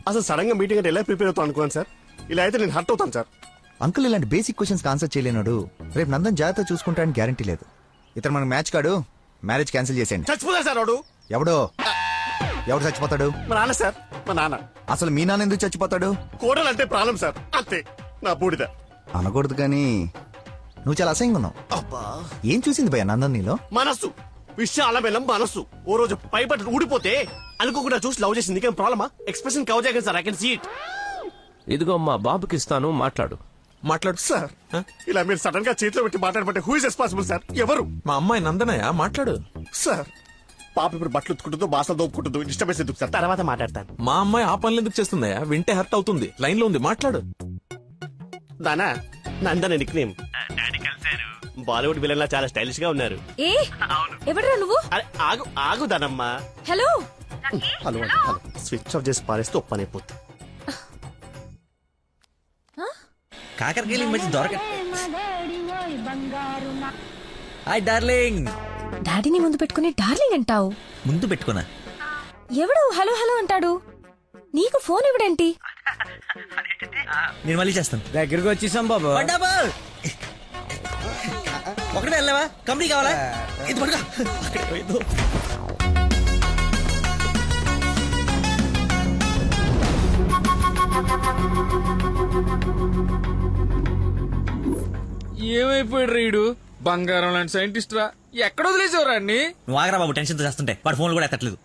Speaker 18: అసలు సడన్ గా మీటింగ్ అంటే ఎలా ప్రిపేర్ అవుతాను అనుకున్నాను సార్. ఇలా అయితే నేను హర్ట్ అవుతాను సార్.
Speaker 12: అంకుల్, ఇలాంటి బేసిక్ క్వశ్చన్స్ ఆన్సర్ చేయలేనాడు. రేపు నందన్ జాగ్రత్త చూసుకుంటానికి గ్యారంటీ లేదు. ఇతను మనకు మ్యాచ్ కాడు. మ్యారేజ్ క్యాన్సిల్ చేసేయండి.
Speaker 18: చచ్చిపోతా సార్ వాడు.
Speaker 12: ఎవడో? ఎవడు చచ్చిపోతాడు?
Speaker 18: మా నాన్న సార్, మా నాన్న.
Speaker 12: అసలు మీ నాన్న ఎందుకు చచ్చిపోతాడు?
Speaker 18: కోడలు అంటే ప్రాబ్లం సార్, అంతే. నా బూడిద
Speaker 12: అనకూడదు కానీ నువ్వు చాలా అసహ్యంగా ఉన్నావు.
Speaker 18: అబ్బా,
Speaker 12: ఏం చూసింది భయ్య నందన్ నీలో?
Speaker 18: మనస్సు, విషయాల బెల్లం మనస్సు. ఓ రోజు పై బట్టలు ఊడిపోతే అనుకోకుండా చూసి లవ్ చేసింది. ఇంకేం ప్రాబ్లమా? ఎక్స్ప్రెషన్ కవర్ చేయగలను sir, I can see it.
Speaker 19: ఇదిగో మా బాబుకి ఇస్తాను, మాట్లాడు.
Speaker 1: మాట్లాడు
Speaker 18: సార్. ఇలా మీరు సడన్ గా చేతిలో పెట్టి మాట్లాడబట్టే హూ ఇస్ రెస్పాన్సిబుల్ సార్? ఎవరు?
Speaker 1: మా అమ్మాయి నందనయ్య, మాట్లాడు.
Speaker 18: సార్, పాప ఇప్పుడు బట్టలు ఉత్తుకుంటుందో, బాసలు దోపుకుంటుందో, డిస్టర్బెన్స్ ఎందుకు సార్? తర్వాత మాట్లాడతాను.
Speaker 1: మా అమ్మాయి ఆ పనులు ఎందుకు చేస్తుందయ్యా? వింటే హర్ట్ అవుతుంది. లైన్ లో ఉంది, మాట్లాడు.
Speaker 18: దానా నందన నిక్ నేమ్. బాలీవుడ్ విలన్ లా చాలా స్టైలిష్ గా ఉన్నారు.
Speaker 9: ఏ ఎవడరా నువ్వు?
Speaker 18: అరే ఆగు ఆగు దానమ్మా.
Speaker 9: Hello
Speaker 18: hello hello. Switch off చేసి పారేస్తే ఒప్పనైపోతుంది.
Speaker 5: కాకరకాయలు మంచి దొరక. Hi darling.
Speaker 9: డాడీని ముందు పెట్టుకుని డార్లింగ్ అంటావు?
Speaker 5: ముందు పెట్టుకున్నా.
Speaker 9: ఎవడు హలో హలో అంటాడు? నీకు ఫోన్ ఎవడంటి?
Speaker 5: నేను మళ్ళీ చేస్తాను.
Speaker 13: దగ్గరికి వచ్చేసాం బాబు.
Speaker 5: ఒకటే వెళ్ళావా? కంపెనీ కావాలా? ఇది పడుకో. అక్కడ పోయిందో.
Speaker 6: ఏమైపోయాడు రీడు? బంగారం లాంటి సైంటిస్ట్ రా. ఎక్కడ వదిలేసేవరా అన్ని?
Speaker 5: నువ్వు ఆగరా బాబు, టెన్షన్ తో చేస్తుంటే. వాడు ఫోన్లు కూడా ఎత్తట్లేదు.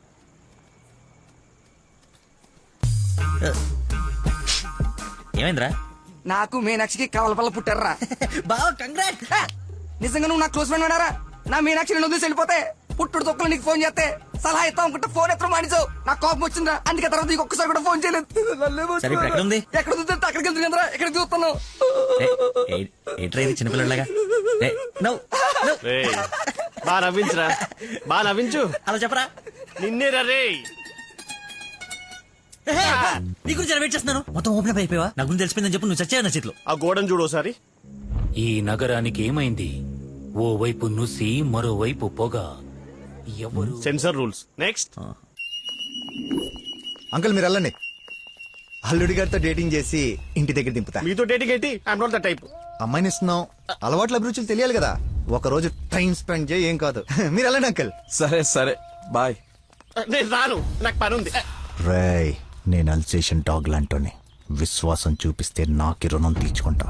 Speaker 5: ఏమైందిరా?
Speaker 8: నాకు మీనాక్షికి కవలపల్ల పుట్టారా.
Speaker 5: బావ కంగ్రాట్.
Speaker 8: నిజంగా నువ్వు నా క్లోజ్ ఫ్రెండ్ ఉన్నారా? నా మీనాక్షి నేను వదిలేసి వెళ్ళిపోతే పుట్టుడు తొక్కలు నీకు ఫోన్ చేస్తే సలహా ఇస్తాం అనుకుంటే ఫోన్ ఎత్తడం మానేసావు. నాకు కోపం వచ్చిందా, అందుకే తర్వాత నీకు ఒక్కసారి కూడా ఫోన్ చేయలేదు.
Speaker 5: సరే, ఇప్పుడు ఎక్కడ ఉంది?
Speaker 8: ఎక్కడ చూస్తే అక్కడికి వెళ్తుంది కదరా, ఎక్కడ చూస్తున్నావు?
Speaker 5: ఏంట్రా ఇది చిన్నపిల్లలాగా?
Speaker 18: బా నవ్వించురా, బా నవ్వించు.
Speaker 5: అలా చెప్పరా.
Speaker 18: నిన్నే రే.
Speaker 5: నీ గురించి వెయిట్ చేస్తున్నాను. మొత్తం ఓపెన్ అప్ అయిపోయావా? నా గురించి తెలిసిపోయిందని చెప్పు. నువ్వు చచ్చావు నా చేతిలో.
Speaker 18: ఆ గోడను చూడు ఒకసారి.
Speaker 20: ఈ నగరానికి ఏమైంది? ఓవైపు నుసి, మరోవైపు పొగ. ఎవరు?
Speaker 18: Sensor rules. నెక్స్ట్.
Speaker 12: అంకుల్ మీరు వెళ్ళండి. అల్లుడి గారితో డేటింగ్ చేసి ఇంటి దగ్గర దింపుతా.
Speaker 18: మీతో డేటింగ్ ఏంటి? I'm not the type.
Speaker 12: అమ్మాయిని ఇస్తున్నాం, అలవాట్ల అభిరుచులు తెలియాలి కదా. ఒక రోజు టైం స్పెండ్ చేయి, ఏం కాదు. మీరు వెళ్ళండి అంకుల్.
Speaker 1: సరే సరే, బాయ్.
Speaker 18: నేను రాను, నాకు పని ఉంది.
Speaker 12: రేయ్, నేను అల్సేషన్ డాగ్ లాంటోని. విశ్వాసం చూపిస్తే నాకి రుణం తీర్చుకుంటా,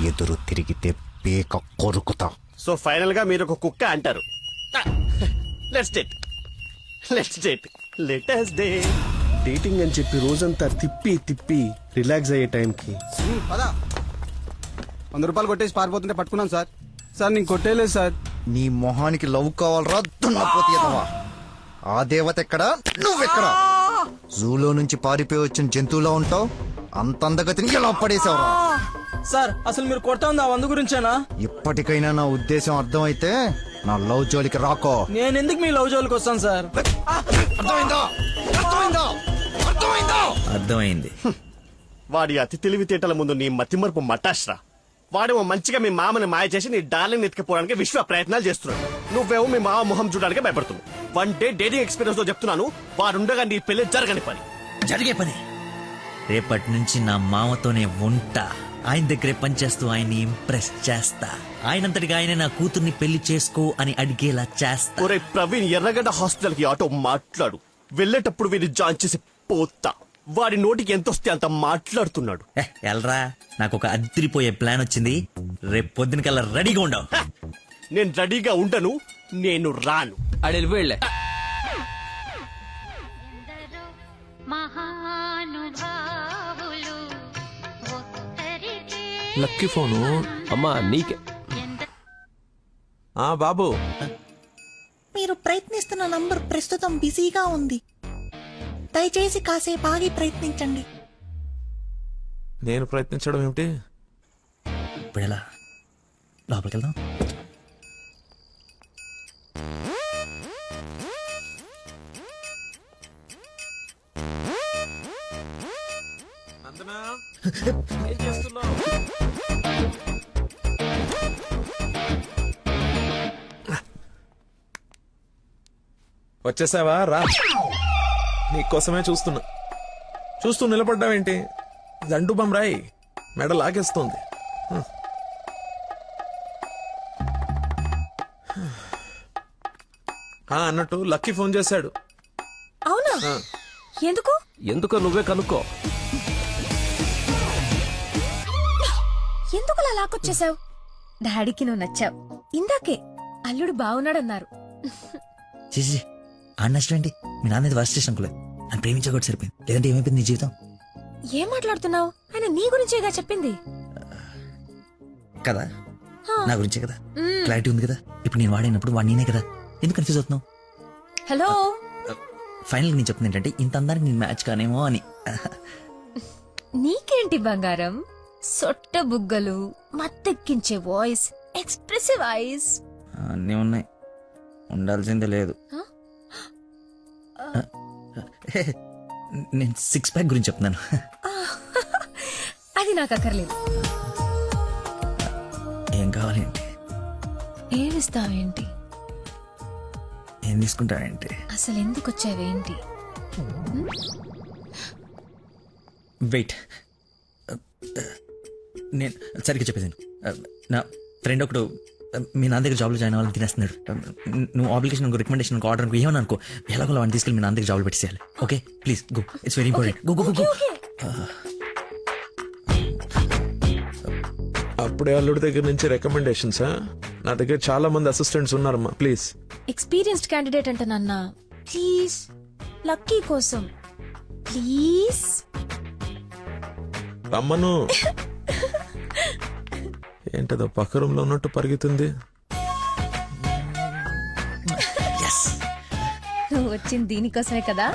Speaker 12: ఎదురు తిరిగితే పేక కొరుకుతా.
Speaker 18: సో ఫైనల్ గా మీరు ఒక కుక్క అంటారు. Let's date.
Speaker 21: డేటింగ్ అని చెప్పి రోజంతా తిప్పి తిప్పి రిలాక్స్ అయ్యే టైంకి
Speaker 17: పదా 100 రూపాయలు కొట్టేసి పారిపోతుంటే పట్టుకున్నాం సార్. సార్ నేను కొట్టేయలేదు సార్.
Speaker 12: నీ మొహానికి లవ్ కావాలరా దున్నపోతు ఎదవా? ఆ దేవత ఎక్కడా, నువ్వెక్కడా? జూలో నుంచి పారిపోయి వచ్చిన జంతువులా ఉంటావు, అంత అందగతిని ఎలా పడేసావురా?
Speaker 13: సార్ అసలు మీరు కొడతా ఉంది ఆ 100 గురించేనా?
Speaker 12: ఇప్పటికైనా నా ఉద్దేశం అర్థమైతే నా లవ్ జోలికి రాకో.
Speaker 13: నేను ఎందుకు మీ లవ్ జోలికి వస్తాను సార్?
Speaker 5: అర్థమైంది.
Speaker 18: వాడి అతి తెలివితేటల ముందు నీ మతిమరుపు మటాష్రా. వాడేమో మంచిగా మీ మామని మాయ చేసి నీ డార్లింగ్ ఎత్తుకుపోవడానికి విశ్వ ప్రయత్నాలు చేస్తున్నాడు. నువ్వేమో మీ మామ మొహం చూడడానికి భయపడుతున్నావు. 1 డే డేటింగ్ ఎక్స్పీరియన్స్ తో చెప్తున్నాను, వాడుండగా నీ పెళ్లి జరగని పని.
Speaker 5: జరిగే పని. రేపటి నుంచి నా మామతోనే ఉంటా. ఆయన దగ్గరే పనిచేస్తూ ఆయన్ని ఇంప్రెస్ చేస్తా. ఆయనంతటిగా ఆయన నా కూతుర్ని పెళ్లి చేసుకో అని అడిగేలా చేస్తా.
Speaker 18: ఒరే ప్రవీణ్, ఎర్రగడ్డ హాస్పిటల్ కి ఆటో మాట్లాడు. వెళ్ళేటప్పుడు వీడిని జాయిన్ చేసి పోతా. వాడి నోటికి ఎంత వస్తే అంత మాట్లాడుతున్నాడు.
Speaker 5: ఎల్రా, నాకు ఒక అదిరిపోయే ప్లాన్ వచ్చింది. రేపు పొద్దున కల్లా రెడీగా ఉండవు.
Speaker 18: నేను రెడీగా ఉండను, నేను రాను.
Speaker 6: ఆడు వెళ్ళిపోయిలే.
Speaker 1: Lucky phone.
Speaker 19: అమ్మా నీకే.
Speaker 1: బాబు,
Speaker 22: మీరు ప్రయత్నిస్తున్న నంబర్ ప్రస్తుతం బిజీగా ఉంది, దయచేసి కాసేపు ఆగి ప్రయత్నించండి.
Speaker 1: నేను ప్రయత్నించడం ఏమిటి?
Speaker 5: ఇప్పుడు ఎలా లోపలికి వెళ్దాం?
Speaker 1: ఏం చేస్తున్నావు? వచ్చేసావా? రా, నీకోసమే చూస్తూ నిలబడ్డావేంటి? దండు బమ్రాయి మెడ లాగేస్తోంది. అన్నట్టు లక్కీ ఫోన్ చేశాడు.
Speaker 9: అవునా? ఎందుకు?
Speaker 19: ఎందుకో నువ్వే కనుక్కో.
Speaker 9: ఎందుకు అలా లాక్కొచ్చేసావు? డాడీకి నువ్వు నచ్చావు. ఇందాకే అల్లుడు బాగున్నాడన్నారు.
Speaker 5: చేసి ఆ నష్టం ఏంటి? మీ నాన్న వర్స్ట్ స్టేషన్ అనుకోలేదు. నన్ను ప్రేమించకూడదు సరిపోయింది. లేదంటే ఏమైపోయింది నీ జీవితం?
Speaker 9: ఏం మాట్లాడుతున్నావు? ఆయన నీ గురించేగా చెప్పింది
Speaker 5: కదా, నా గురించే కదా. క్లారిటీ ఉంది కదా. ఇప్పుడు నేను వాడినప్పుడు వాడు నేనే కదా. ఎందుకు కన్ఫ్యూజ్ అవుతున్నావు?
Speaker 9: హలో,
Speaker 5: ఫైనల్ నేను చెప్తుంది ఏంటంటే, ఇంత అందానికి నేను మ్యాచ్ కానేమో అని.
Speaker 9: నీకేంటి బంగారం? సొట్ట బుగ్గలు, మత్తెక్కించే వాయిస్, ఎక్స్ప్రెసివ్ ఐస్
Speaker 5: అన్నీ ఉన్నాయి, ఉండాల్సిందే లేదు. నేను 6 ప్యాక్ గురించి చెప్తున్నాను.
Speaker 9: అది నాకు అక్కర్లేదు.
Speaker 5: ఏం కావాలేంటి?
Speaker 9: ఏమిస్తావేంటి?
Speaker 5: ఏం తీసుకుంటావేంటి?
Speaker 9: అసలు ఎందుకు వచ్చావేంటి?
Speaker 5: వెయిట్, నేను సరిగ్గా చెప్పేసాను. నా ఫ్రెండ్ ఒకడు మీ నాన్న దగ్గర జాబ్లో జాయిన్ అవ్వాలని తినేస్తున్నాడు. నువ్వు అప్లికేషన్ రికమెండేషన్ ఆర్డర్ ఏమని అనుకో, ఎలాగో వాడిని తీసుకెళ్ళి మీ నాన్న దగ్గర జాబ్లో పెట్టేసేయాలి. Okay please go, it's very important. Go go go.
Speaker 1: అప్పుడే అల్లుడి దగ్గర నుంచి రికమెండేషన్స్? నా దగ్గర చాలా మంది అసిస్టెంట్స్ ఉన్నారమ్మా, ప్లీజ్.
Speaker 9: ఎక్స్పీరియన్స్డ్ క్యాండిడేట్ అంట నాన్న, ప్లీజ్ లక్కీ కోసం ప్లీజ్
Speaker 1: రమ్మను. ఏంటదో పక్క రూమ్ లో ఉన్నట్టు పరిగెత్తుంది.
Speaker 9: నువ్వు వచ్చింది దీనికోసమే కదా.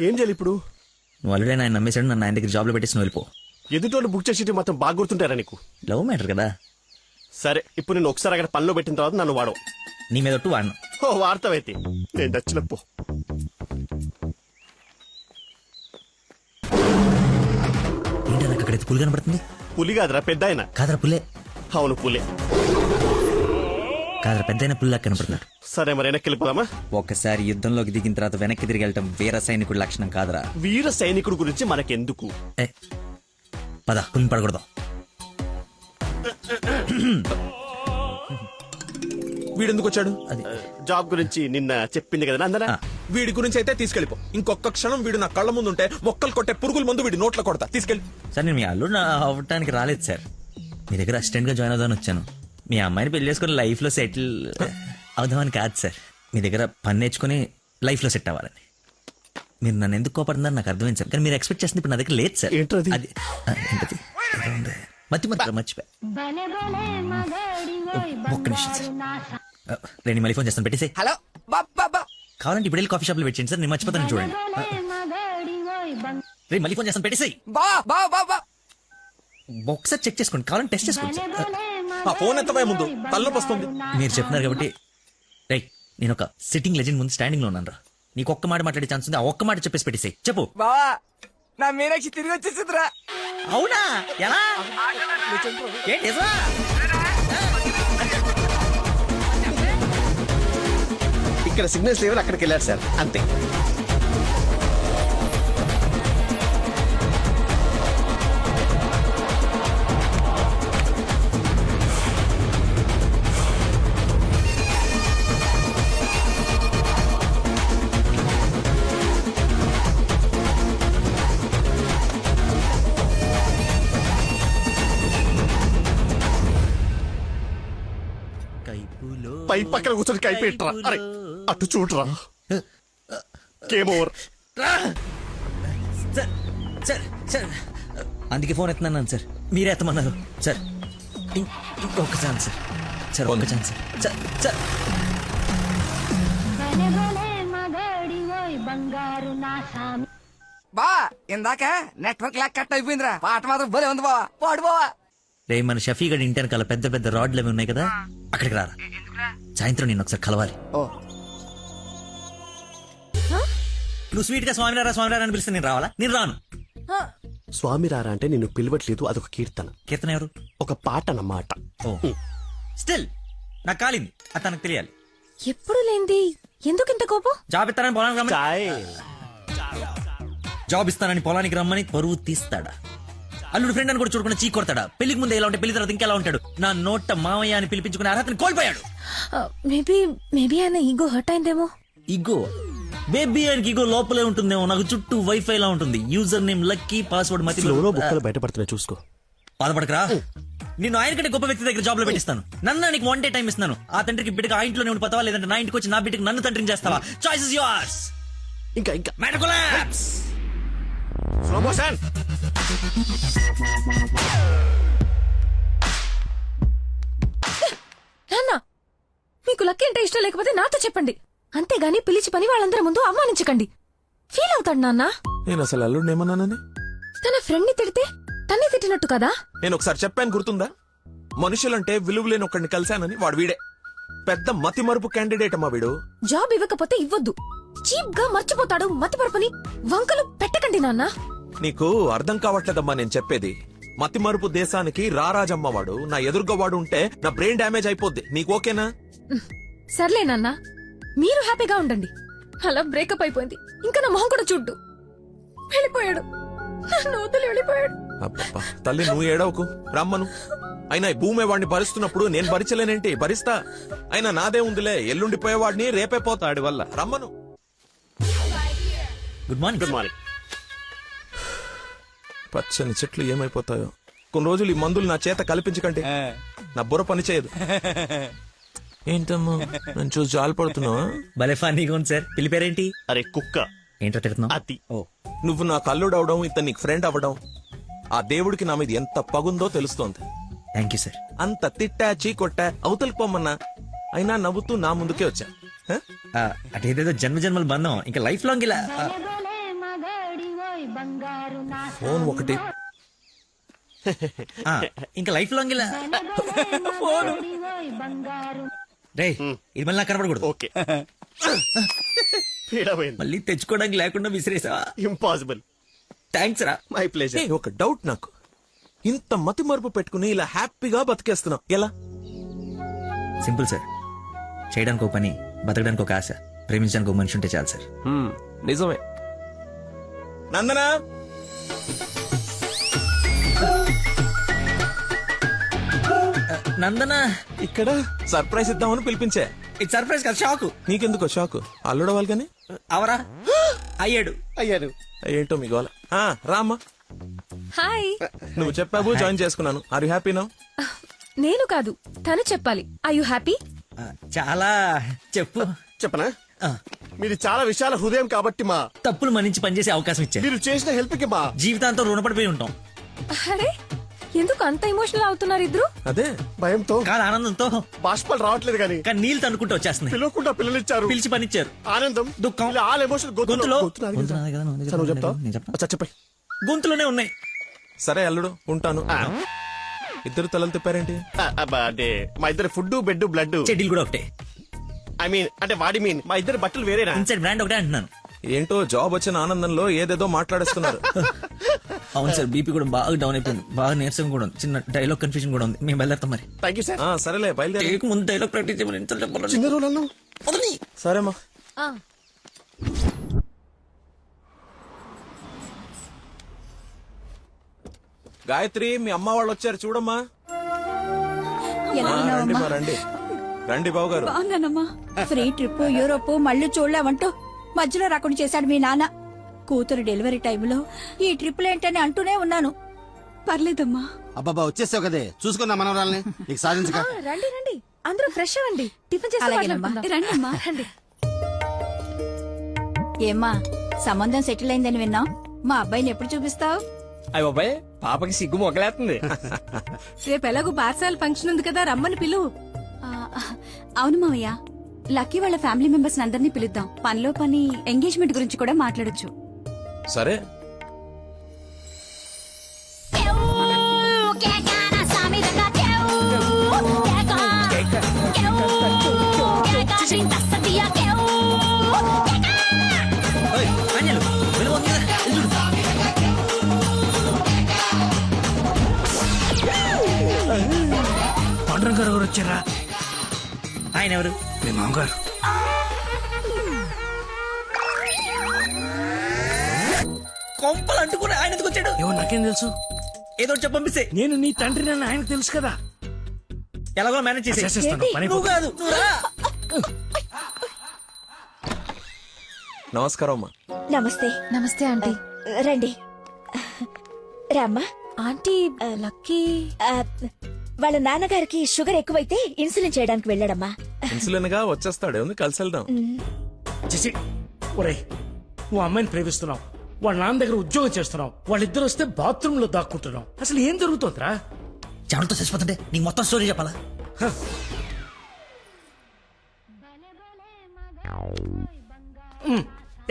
Speaker 18: ఏం చేయాలి ఇప్పుడు?
Speaker 5: నువ్వు ఆల్రెడీ ఆయన నమ్మేశాడు. నన్ను ఆయన దగ్గర జాబ్లో పెట్టేసి వెళ్ళిపో.
Speaker 18: ఎదుటోళ్ళు బుక్ చేసి మొత్తం బాగా గుర్తుంటారా నీకు?
Speaker 5: లవ్ మ్యాటర్ కదా.
Speaker 18: సరే, ఇప్పుడు నేను ఒకసారి అక్కడ పనిలో పెట్టిన తర్వాత నన్ను వాడవు.
Speaker 5: నీ మీద ఒట్టు వాడను.
Speaker 18: ఓ వార్తవైతే నేను దచ్చినప్పు.
Speaker 5: ఏంటి నాకు అక్కడైతే పులి కనబడుతుంది?
Speaker 18: పులి కాదురా, పెద్ద ఆయన.
Speaker 5: కాదరా పుల్లే.
Speaker 18: అవును పులే.
Speaker 5: కాదరా పెద్ద అయిన పుల్లా కనపడుతున్నాడు.
Speaker 18: సరే మరి వెనక్కి వెళ్ళిపోదామా?
Speaker 5: ఒకసారి యుద్ధంలోకి దిగిన తర్వాత వెనక్కి తిరిగి వెళ్ళటం వీర సైనికుడి లక్షణం కాదరా.
Speaker 18: వీర సైనికుడు గురించి మనకెందుకు?
Speaker 5: పద, పులిని పడకూడదు.
Speaker 1: వీడెందుకు వచ్చాడు?
Speaker 18: జాబ్ గురించి నిన్న చెప్పింది కదా అందరా.
Speaker 1: వీడి గురించి అయితే తీసుకెళ్ళిపో. ఇంకొక క్షణం వీడు నా కళ్ళ ముందు ఉంటే మొక్కలు కొట్టే పురుగుల మందు వీడి నోట్లో కొడతా. తీసుకెళ్ళి.
Speaker 5: సార్ నేను మీ అల్లుడు అవ్వటానికి రాలేదు సార్, మీ దగ్గర అసిస్టెంట్ గా జాయిన్ అవుదామని వచ్చాను. మీ అమ్మాయిని పెళ్లి చేసుకుని లైఫ్ లో సెటిల్ అవుదామని కాదు సార్, మీ దగ్గర పని నేర్చుకుని లైఫ్ లో సెట్ అవ్వాలని. మీరు నన్ను ఎందుకు కోపడుతున్నారు నాకు అర్థమైంది సార్, కానీ మీరు ఎక్స్పెక్ట్ చేస్తుంది ఇప్పుడు నా దగ్గర లేదు సార్. అది ఏంటది మర్చిపోయా. ఒక్క నిమిషం సార్, నేను మళ్ళీ ఫోన్ చేస్తాను, పెట్టేసి.
Speaker 8: హలో
Speaker 5: కావాలంటే ఇప్పుడు వెళ్ళి కాఫీ షాప్ లో వెయిట్ చేయండి సార్, నేను మర్చిపోతాను చూడండి. రే మళ్ళీ ఫోన్ చేస్తాను, పెట్టేసి. ఒకసారి చెక్ చేసుకోండి, కావాలంటే టెస్ట్ చేసుకోండి సార్.
Speaker 1: ఆ ఫోన్ ఎత్తబోయే ముందు తలనొప్పి వస్తుంది.
Speaker 5: మీరు చెప్తున్నారు కాబట్టి రైట్, నేను ఒక సిట్టింగ్ లెజెండ్ ముందు స్టాండింగ్ లో ఉన్నాను రా. నీకు ఒక్క మాట మాట్లాడే ఛాన్స్ ఉంది, ఆ ఒక్క మాట చెప్పేసి పెట్టేసి. చెప్పు
Speaker 8: బావా, నా మీనాక్షి తిరిగి వచ్చేసిందిరా.
Speaker 5: అవునా? ఎలా? ఏంటి
Speaker 21: ఇక్కడ సిగ్నల్స్ లేవని అక్కడికి వెళ్ళారు సార్, అంతే.
Speaker 18: పై పక్కన కూర్చొని కైపెట్టరా. అరే అటు చూడరా. Game over.
Speaker 5: సార్ అందుకే ఫోన్ ఎత్తున్నాను సార్, మీరే ఎత్తమన్నారు సార్. ఇంకొక ఛాన్స్ సార్, సార్ ఒక్క ఛాన్స్ సార్. సార్
Speaker 8: బా ఇందాక నెట్వర్క్ లాక్ కట్ అయిపోయిందిరా. పాట మాత్రం భలే ఉంది బావా, పాడు బావా.
Speaker 5: రే మన షఫీ గడి ఇంటి వెనకాల పెద్ద పెద్ద రాడ్లు అవి ఉన్నాయి కదా, అక్కడికి రారా. సాయంత్రం నేను ఒకసారి కలవాలి. నువ్వు స్వీట్ గా స్వామినారా స్వామినారా అని పిలిస్తే నేను రావాలా? నేను రాను.
Speaker 18: స్వామి రారా అంటే నిన్ను పిలవట్లేదు, అదొక కీర్తన.
Speaker 5: కీర్తన ఎవరు?
Speaker 18: ఒక పాట అన్నమాట.
Speaker 5: స్టిల్ నాకు కాలింది, అది తనకు తెలియాలి.
Speaker 9: ఎప్పుడు లేంది ఎందుకు ఇంత కోపం?
Speaker 5: జాబ్ ఇస్తానని పొలానికి రమ్మని, జాబ్ ఇస్తానని పొలానికి రమ్మని పరువు తీస్తాడా? అల్లుడు ఫ్రెండ్ అని కూడా చూడకుండా చీ కొడతాడా? పెళ్లికి ముందు ఎలా ఉంటే పెళ్లి తర్వాత ఇంకెలా ఉంటాడు? నా నోట మామయ్య అని పిలిపించుకునే అర్హతని కోల్పోయాడు.
Speaker 9: మేబీ ఆయన ఈగో హర్ట్ అయిందేమో.
Speaker 5: ఈగో బేబీ ఆయనకి ఈగో లోపలే ఉంటుందేమో. నాకు చుట్టూ వైఫై లా ఉంటుంది, యూజర్ నేమ్ లక్కీ, పాస్వర్డ్ మతి.
Speaker 18: బుక్కలు బయటపడుతున్నాయి చూసుకో.
Speaker 5: బాధపడకరా, నిన్ను ఆయన కంటే గొప్ప వ్యక్తి దగ్గర జాబ్ లో పెట్టిస్తాను. నన్ను నీకు 1 day టైం ఇస్తున్నాను. ఆ తండ్రికి బిడ్డగా ఆ ఇంట్లోనే ఉండిపోతావా, లేదంటే నా ఇంటికి వచ్చి నా బిడ్డకి నన్ను తండ్రిని చేస్తావా? Choice is yours.
Speaker 18: ఇంకా
Speaker 5: మెడకోలాప్స్.
Speaker 18: Slow motion.
Speaker 9: నాన్న, మీకు లక్కీ అంటే ఇష్టం లేకపోతే నాతో చెప్పండి, అంతేగాని పిలిచి పని వాళ్ళందరి ముందు అవమానించకండి. ఫీల్ అవుతాడు నాన్న.
Speaker 1: నేను అసలు అల్లుడిని ఏమన్నానని?
Speaker 9: తన ఫ్రెండ్ ని తిడితే తన్ని తిట్టినట్టు కదా.
Speaker 1: నేను ఒకసారి చెప్పాను, గుర్తుందా? మనుషులంటే విలువలేని ఒకడిని కలిశానని. వాడు వీడే పెద్ద మతి మరుపు క్యాండిడేట్ అమ్మా వీడు.
Speaker 9: జాబ్ ఇవ్వకపోతే ఇవ్వద్దు, చీప్ గా మర్చిపోతాడు. మతి మరుపుని వంకలు పెట్టకండి నాన్న.
Speaker 1: నీకు అర్థం కావట్లేదమ్మా నేను చెప్పేది. మతి మరుపు దేశానికి రారాజమ్మ వాడు. నా ఎదురుగా వాడు ఉంటే నా బ్రెయిన్ డ్యామేజ్ అయిపోద్ది. నీకు ఓకేనా?
Speaker 9: సర్లే నాన్న, మీరు హ్యాపీగా ఉండండి. అలా బ్రేకప్ అయిపోయింది, ఇంకా నా మొహం కూడా చూడ్డు. వెళ్ళిపోయాడు, నన్ను వదిలి వెళ్ళిపోయాడు.
Speaker 1: అబ్బబ్బా తల్లి, నువ్వు ఏడవకు, రమ్మను. అయినా ఈ భూమి వాడిని భరిస్తున్నప్పుడు నేను భరించలేనేంటి? భరిస్తా. అయినా నాదే ఉందిలే, ఎల్లుండిపోయేవాడిని రేపే పోతాడి వల్ల. రమ్మను.
Speaker 5: Good morning.
Speaker 18: Good morning.
Speaker 1: పచ్చని చెట్లు ఏమైపోతాయో. కొన్ని రోజులు ఈ మందులు నా చేత కల్పించకండి, నా బుర్ర పని చేయదు. ఏంటమ్మా నేను చూసి జాలిపడుతున్నావా?
Speaker 5: భలే ఫన్నీగా ఉంది సార్. పిల్లి పేరేంటి?
Speaker 18: అరే కుక్క.
Speaker 5: ఏంటో తిడుతున్నావు?
Speaker 18: అతి.
Speaker 1: నువ్వు నా కల్లుడు అవడం, ఇతను నీకు ఫ్రెండ్ అవ్వడం, ఆ దేవుడికి నా మీద ఎంత పగుందో తెలుస్తోంది.
Speaker 5: Thank you sir.
Speaker 1: అంత తిట్టా చీకొట్టా అవతలికి పొమ్మన్నా, అయినా నవ్వుతూ నా ముందుకే వచ్చా.
Speaker 5: అటేదేదో జన్మ జన్మల బంధం, ఇంకా లైఫ్ లాంగ్ ఇలా.
Speaker 1: ఫోన్ ఒకటి,
Speaker 5: ఇంకా లైఫ్ లాంగ్ ఇలా. రే ఇది మళ్ళీ నాకు కనపడకూడదు.
Speaker 18: ఓకే.
Speaker 5: మళ్ళీ తెచ్చుకోవడానికి లేకుండా విసిరేసా.
Speaker 18: ఇంపాసిబుల్.
Speaker 5: థ్యాంక్స్ రా.
Speaker 18: My pleasure.
Speaker 1: ఒక డౌట్ నాకు, ఇంత మతి మరుపు పెట్టుకుని ఇలా హ్యాపీగా బతికేస్తున్నావు ఎలా?
Speaker 5: సింపుల్ సార్, చేయడానికి ఒక పని, బతకడానికి ఒక ఆశ, ప్రేమించడానికి ఒక మనిషి ఉంటే చాలు సార్.
Speaker 19: నిజమే.
Speaker 1: నందనా,
Speaker 5: నందన
Speaker 1: ఇక్కడ సర్ప్రైజ్ ఇద్దామని పిలిపించే.
Speaker 5: ఇది సర్ప్రైజ్ కదా, షాకు.
Speaker 1: నీకెందుకో షాకు? అల్లుడవాలి కానీ
Speaker 5: అవరా అయ్యాడు.
Speaker 1: ఏంటో మీ గోల. రామ్మా.
Speaker 9: హాయ్.
Speaker 1: నువ్వు చెప్పావు, జాయిన్ చేసుకున్నాను. Are you happy now?
Speaker 9: నేను కాదు, తను చెప్పాలి. I you happy?
Speaker 5: చాలా. చెప్పు.
Speaker 18: చెప్పనా? మీరు చాలా విశాల హృదయం కాబట్టి మా
Speaker 5: తప్పులు మన్నించి పనిచేసే అవకాశం ఇచ్చారు.
Speaker 18: మీరు చేసిన హెల్ప్ కి మా
Speaker 5: జీవితాంతం రుణపడిపోయి ఉంటాం.
Speaker 9: అరే ఎందుకు అంత ఎమోషనల్ అవుతున్నారు ఇద్దరు?
Speaker 1: అదే
Speaker 18: భయంతో
Speaker 5: కాదు, ఆనందంతో.
Speaker 18: బాష్పాలు రావట్లేదు కానీ
Speaker 5: నీళ్ళు తనుకుంటూ వచ్చేస్తున్నాయి.
Speaker 18: పిలవకుండా పిల్లలు ఇచ్చారు,
Speaker 5: పిలిచి పనిచ్చారు.
Speaker 18: ఆనందం,
Speaker 5: దుఃఖం,
Speaker 18: ఆల్ ఎమోషన్
Speaker 5: గొంతులో
Speaker 18: చెప్పాయి,
Speaker 5: గొంతులోనే ఉన్నాయి.
Speaker 1: సరే అల్లుడు, ఉంటాను. ఇద్దరు తలలు తిప్పారేంటి?
Speaker 18: అంటే మా ఇద్దరు ఫుడ్ బెడ్ బ్లడ్
Speaker 5: చెడ్డీలు కూడా ఒకటే.
Speaker 18: ఐ మీన్ అంటే వాడి మీన్ మా ఇద్దరు బట్టలు వేరేనా?
Speaker 5: ఇన్సైడ్ బ్రాండ్ ఒకటే అంటున్నాను.
Speaker 1: ఏంటో జాబ్ వచ్చిన ఆనందంలో ఏదేదో మాట్లాడేస్తున్నారు.
Speaker 5: అవును సార్, బీపీ కూడా బాగా డౌన్ అయిపోయింది. బాగా నీరసం కూడా ఉంది. చిన్న డైలాగ్ కన్ఫ్యూజన్ కూడా ఉంది. మేము బయలుదేరుతాం మరి.
Speaker 18: Thank you sir.
Speaker 1: సరేలే బయలుదేరి.
Speaker 5: ముందు డైలాగ్ ప్రాక్టీస్ చేయమని ఎంత చెప్పాలి?
Speaker 18: చిన్న రోల్ అన్నా.
Speaker 1: సరేమ్మా. గాయత్రి, మీ అమ్మ వాళ్ళు వచ్చారు చూడమ్మా. రండి రండి రండి బాబు గారు.
Speaker 3: బాగున్నానమ్మా. ఫ్రీ ట్రిప్ యూరోప్ మళ్ళీ చూడలేమంటూ మధ్యలో రాకుండా చేశాడు మీ నాన్న. కూతురు డెలివరీ టైంలో ఈ ట్రిప్లు ఏంటని అంటూనే ఉన్నాను.
Speaker 15: పర్లేదమ్మా.
Speaker 11: అబ్బాబా వచ్చేసావు కదే, చూసుకున్నా మనవరాల్ని. నీకు సాధించక.
Speaker 9: రండి రండి, అందరూ ఫ్రెష్ అవ్వండి. టిఫిన్ చేసి
Speaker 3: రండి అమ్మా. రండి. ఏమ్మా, సంబంధం సెటిల్ అయిందని విన్నాం. మా అబ్బాయిని ఎప్పుడు చూపిస్తావు?
Speaker 2: అయ్య బాబాయ్, పాపకి సిగ్గు మొగలేస్తుంది.
Speaker 9: రేపు ఎలాగో బార్సాల ఫంక్షన్ ఉంది కదా, రమ్మని పిలువు.
Speaker 15: అవును మావయ్య, లక్కీ వాళ్ళ ఫ్యామిలీ మెంబర్స్ అందరినీ పిలుద్దాం. పనిలో పని ఎంగేజ్మెంట్ గురించి కూడా మాట్లాడొచ్చు.
Speaker 1: సరే.
Speaker 4: పాండురంగ గారు వచ్చారా?
Speaker 5: ఆయన ఎవరు?
Speaker 4: మీ మామగారు.
Speaker 5: కొంపలు అంటుకుని ఆయన ఎందుకు వచ్చాడు?
Speaker 4: ఏమో నాకేం తెలుసు.
Speaker 5: ఏదో చెప్పంపిస్తే.
Speaker 4: నేను నీ తండ్రి నన్ను ఆయనకు తెలుసు కదా.
Speaker 5: ఎలాగో మేనేజ్
Speaker 4: చేసేస్తాను.
Speaker 5: నువ్వు కాదు, నువ్వు రా.
Speaker 1: నమస్కారం అమ్మా.
Speaker 7: నమస్తే.
Speaker 9: నమస్తే ఆంటీ.
Speaker 7: రండి రామ్మా.
Speaker 9: ఆంటీ, లక్కీ
Speaker 7: వాళ్ళ నాన్నగారికి షుగర్ ఎక్కువైతే ఇన్సులిన్ చేయడానికి వెళ్ళాడమ్మా.
Speaker 1: ఇన్సులిన్ గా వచ్చేస్తాడు, ఉంది కలిసి వెళ్దాం.
Speaker 4: చేసి ఒరేయ్, నువ్వు అమ్మాయిని ప్రేమిస్తున్నావు, వాళ్ళ నాన్న దగ్గర ఉద్యోగం చేస్తున్నావు, వాళ్ళిద్దరు వస్తే బాత్రూమ్ లో దాక్కుంటున్నావు. అసలు ఏం జరుగుతుందిరా?
Speaker 5: చెమటతో చచ్చిపోతుంటే నీకు మొత్తం స్టోరీ చెప్పాలా?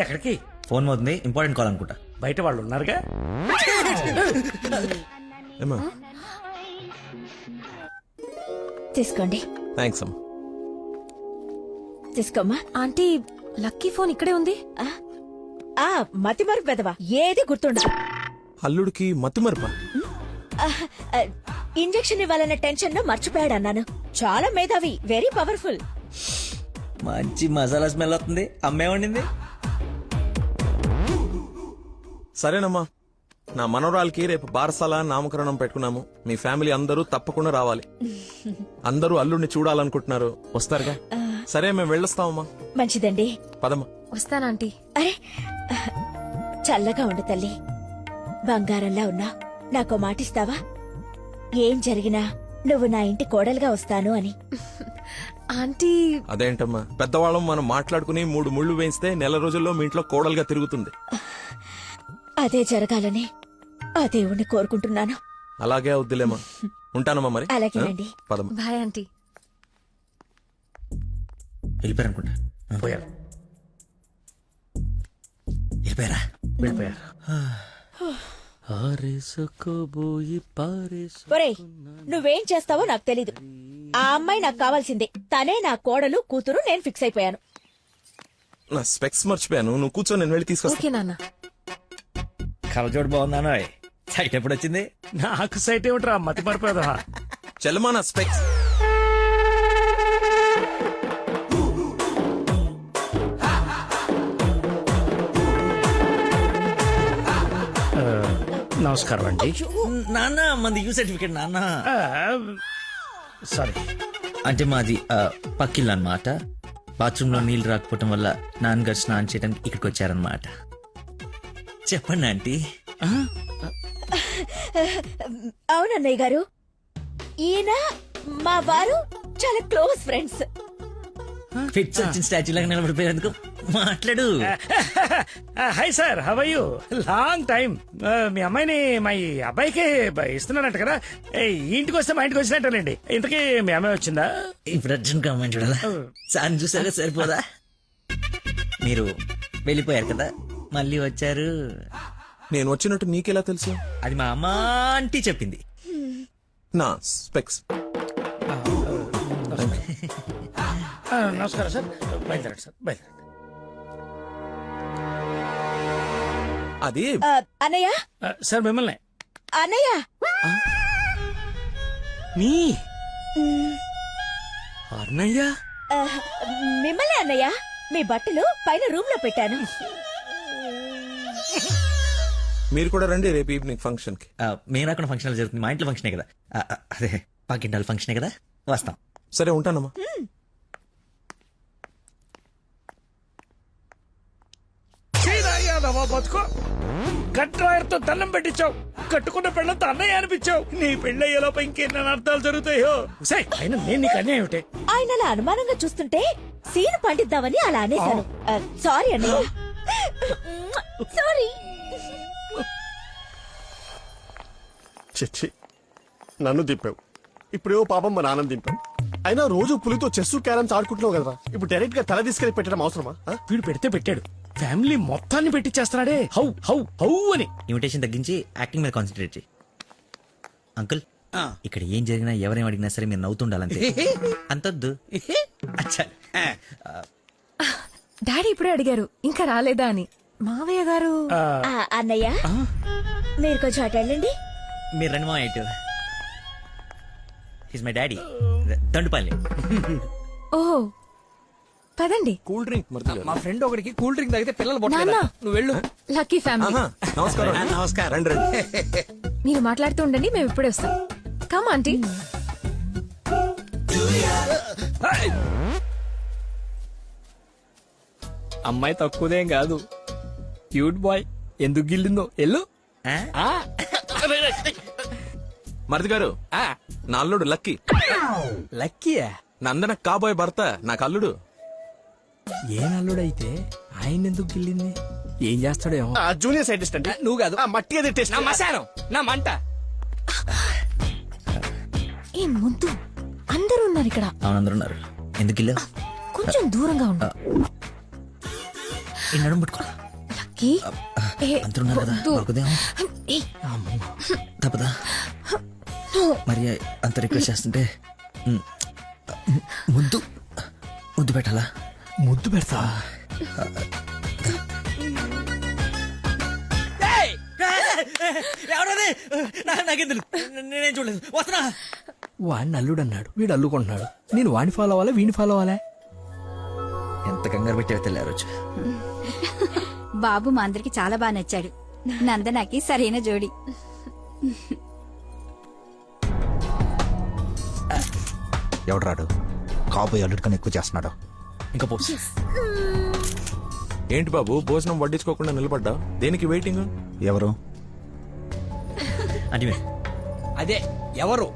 Speaker 4: ఎక్కడికి?
Speaker 5: ఫోన్ అవుతుంది, ఇంపార్టెంట్ కాల్ అనుకుంటా.
Speaker 4: బయట వాళ్ళు ఉన్నారుగా.
Speaker 7: తీసుకోండి.
Speaker 1: థ్యాంక్స్ అమ్మా.
Speaker 7: తీసుకోమ్మా.
Speaker 9: ఆంటీ, లక్కీ ఫోన్ ఇక్కడే ఉంది.
Speaker 7: మతి మరుపు పెదవా, ఏది గుర్తుండదు.
Speaker 1: అల్లుడికి మతి మరుపా?
Speaker 7: ఇంజెక్షన్ ఇవ్వాలన్న టెన్షన్ లో మర్చిపోయాడు అన్నాను. చాలా మేధావి, వెరీ పవర్ఫుల్.
Speaker 5: మంచి మసాలా స్మెల్ వస్తుంది. అమ్మే వండింది.
Speaker 1: సరేనమ్మా, నా మనవరాలకి రేపు బారసాల నామకరణం పెట్టుకున్నాము. మీ ఫ్యామిలీ అందరూ తప్పకుండా రావాలి. అందరూ అల్లుడిని చూడాలనుకుంటున్నారు, వస్తారుగా? సరే, మేము వెళ్ళొస్తామమ్మా.
Speaker 7: మంచిదండి,
Speaker 1: పదమ్మా.
Speaker 9: వస్తానంటీ.
Speaker 7: అరే, చల్లగా ఉండు తల్లి, బంగారంలా ఉన్నా. నాకో మాటిస్తావా? ఏం జరిగినా నువ్వు నా ఇంటి కోడలుగా వస్తాను అని.
Speaker 9: ఆంటీ,
Speaker 1: అదేంటమ్మా, పెద్దవాళ్ళం మనం మాట్లాడుకుని 3 ముళ్ళు వేయిస్తే నెల రోజుల్లో మీ ఇంట్లో కోడలుగా తిరుగుతుంది.
Speaker 7: అదే జరగాలని ఆ దేవుణ్ణి కోరుకుంటున్నాను.
Speaker 1: అలాగే అవుద్దిలేమా. ఉంటానమ్మా మరి.
Speaker 7: అలాగేనండి.
Speaker 1: పదమ్మా.
Speaker 9: Bye aunty.
Speaker 5: వెళ్ళిపోయారు అనుకుంటా.
Speaker 4: పోయారు.
Speaker 5: వెళ్ళిపోయారా?
Speaker 4: వెళ్ళిపోయారు.
Speaker 7: ఒరేయ్, నువ్వేం చేస్తావో నాకు తెలీదు. ఆ అమ్మాయి నాకు కావాల్సిందే. తనే నా కోడలు, కూతురు. నేను ఫిక్స్ అయిపోయాను.
Speaker 1: నా స్పెక్స్ మర్చిపోయాను. నువ్వు కూర్చో, నేను వెళ్ళి తీసుకొస్తా.
Speaker 9: ఓకే నాన్న.
Speaker 5: కలజోడు బాగున్నాను. సైట్ ఎప్పుడు వచ్చింది?
Speaker 4: నాకు సైట్ ఏమిట్రా, మతి పడిపోదా.
Speaker 1: చెల్లమా నా స్పెక్స్.
Speaker 4: నమస్కారం అండి.
Speaker 5: నాన్న, మంది యూ సర్టిఫికేట్ నాన్న.
Speaker 4: సారీ.
Speaker 5: అంటే మాది పక్కిల్లు అన్నమాట. బాత్రూమ్ లో నీళ్లు రాకపోవటం వల్ల నాన్నగారు స్నానం చేయడానికి ఇక్కడికి వచ్చారనమాట. చెప్పండి ఆంటీ.
Speaker 7: అవునన్నయ్య గారు, ఈయన మా వారు చాలా క్లోజ్ ఫ్రెండ్స్.
Speaker 5: ఫిట్స్ వచ్చిన స్టాచ్యూ లాగా నిలబడిపోయేందుకు మాట్లాడు.
Speaker 4: Hi sir, how are you? Long time. మీ అమ్మాయిని మా ఈ అబ్బాయికి ఇస్తున్నానంట కదా. ఈ ఇంటికి వస్తే మా ఇంటికి వచ్చినట్టేనండి. ఇంతకీ మీ అమ్మాయి వచ్చిందా?
Speaker 5: ఇప్పుడు అర్జున్ అమ్మాయిని చూడాలా? సార్ చూసారా సరిపోదా? మీరు వెళ్ళిపోయారు కదా, మళ్ళీ వచ్చారు.
Speaker 1: నేను వచ్చినట్టు నీకెలా తెలుసు?
Speaker 5: అది మా అమ్మ ఆంటీ చెప్పింది.
Speaker 1: నా స్పెక్స్.
Speaker 4: నమస్కారం సార్, బయలుదేరండి సార్, బయలుదేరండి.
Speaker 1: అది
Speaker 7: అన్నయ్య,
Speaker 4: సార్ మిమ్మల్ని.
Speaker 7: అన్నయ్య,
Speaker 4: మీ అన్నయ్య?
Speaker 7: మిమ్మల్ని అన్నయ్య. మీ బట్టలు పైన రూమ్ లో పెట్టాను.
Speaker 1: మీరు కూడా రండి రేపు ఈవినింగ్ ఫంక్షన్ కి.
Speaker 5: మేము రాకుండా ఫంక్షన్ జరుగుతుంది. మా ఇంట్లో ఫంక్షనే కదా. అదే పక్కింటాల ఫంక్షనే కదా, వస్తాం.
Speaker 1: సరే ఉంటానమ్మా.
Speaker 4: బతుకో కట్రాయర్తో దండం పెట్టించావు, కట్టుకున్న పెళ్ళంతా అన్నయ్య అనిపించావు. నీ పెళ్ళయ్యేలోపు ఇంకెన్ని అర్థాలు జరుగుతాయో. అయినా నేను నీకు అన్యాయం ఏమిటి?
Speaker 7: ఆయన అలా అనుమానంగా చూస్తుంటే సీన్ పండిద్దామని అలా అనేశాను. సారీ అన్నయ్య, సారీ.
Speaker 18: చిచ్చి, నన్ను దింపావు. ఇప్పుడేవో పాపం మా నాన్న దింపావు. అయినా రోజు పులితో చెస్ క్యారమ్స్ ఆడుకుంటున్నావు కదా, ఇప్పుడు డైరెక్ట్ గా తల తీసుకెళ్లి పెట్టడం అవసరమా?
Speaker 4: వీడు పెడితే పెట్టాడు, ఫ్యామిలీ మొత్తాన్ని పెట్టిచ్చేస్తున్నాడే. హౌ హౌ హౌ అని.
Speaker 5: ఇన్విటేషన్ తగ్గించి యాక్టింగ్ మీద కాన్సన్ట్రేట్ చేయి. అంకుల్, ఇక్కడ ఏం జరిగినా ఎవరేం అడిగినా సరే మీరు నవ్వుతుండాలంతే. అంతొద్దు. అచ్చా.
Speaker 9: డాడీ ఇప్పుడే అడిగారు ఇంకా రాలేదా అని. మావయ్య గారు.
Speaker 7: అన్నయ్య, మీరు కొంచెం అటు వెళ్ళండి.
Speaker 5: మీరు రండి మా ఇటు. He's my daddy, Tandupalli.
Speaker 9: ఓహో, పదండి.
Speaker 1: Cool drink.
Speaker 13: మా ఫ్రెండ్ ఒకడికి కూల్ డ్రింక్ తాగితే పిల్లలు
Speaker 9: నాన్న.
Speaker 13: పొట్టలేదు. నువ్వు వెళ్ళు.
Speaker 9: Lucky family.
Speaker 1: నమస్కారం.
Speaker 11: నమస్కారం.
Speaker 1: రండి రండి.
Speaker 9: మీరు మాట్లాడుతూ ఉండండి, మేము ఇప్పుడే వస్తాం. Come aunty.
Speaker 13: అమ్మాయి తక్కువదేం కాదు, క్యూట్ బాయ్. ఎందుకు గిల్లిందో ఎల్లు.
Speaker 1: మరిది గారు, నా అల్లుడు లక్కీ.
Speaker 13: లక్కీయా?
Speaker 1: నందన కాబోయే భర్త, నాకు అల్లుడు.
Speaker 13: ఏం అల్లుడైతే ఆయన ఎందుకు గిల్లింది? ఏం చేస్తాడేమో.
Speaker 18: జూనియర్ సైంటిస్ట్ అంటే
Speaker 13: నువ్వు కాదు,
Speaker 18: మట్టి అది టెస్ట్.
Speaker 13: నా మశానం, నా మంట.
Speaker 9: ఏ ముద్దు, అందరూ ఉన్నారు ఇక్కడ.
Speaker 5: అవునందరూ ఉన్నారు. ఎందుకు ఇల్లు?
Speaker 9: కొంచెం దూరంగా ఉండు.
Speaker 5: ఈ నడుము పట్టుకో.
Speaker 9: లక్కీ,
Speaker 5: అందరూ ఉన్నారు కదా, దొరకదేమో. తప్పదా? మరి అంత రిక్వెస్ట్ చేస్తుంటే ముద్దు ముద్దు పెట్టాలా?
Speaker 13: ముద్దు పెడతా.
Speaker 5: నాకెందుకు, నేనేం చూడలేదు. వస్తున్నా.
Speaker 13: వాడిని అల్లుడు అన్నాడు, వీడు అల్లుకుంటున్నాడు. నేను వాడిని ఫాలో అవ్వాలా, వీడిని ఫాలో అవ్వాలా?
Speaker 5: ఎంత కంగారు పెట్టావో తెల్లారు.
Speaker 3: బాబు మా అందరికి చాలా బాగా నచ్చాడు. నందనకి సరైన జోడి.
Speaker 12: ఎవడు రాడు? కాబోయే అల్లుడు కన్నా ఎక్కువ చేస్తున్నాడు.
Speaker 5: ఇంకా పోస్.
Speaker 1: ఏంటి బాబు, భోజనం వడ్డించుకోకుండా నిలబడ్డా? దేనికి వెయిటింగ్?
Speaker 12: ఎవరు?
Speaker 5: అంటే
Speaker 13: అదే ఎవరు?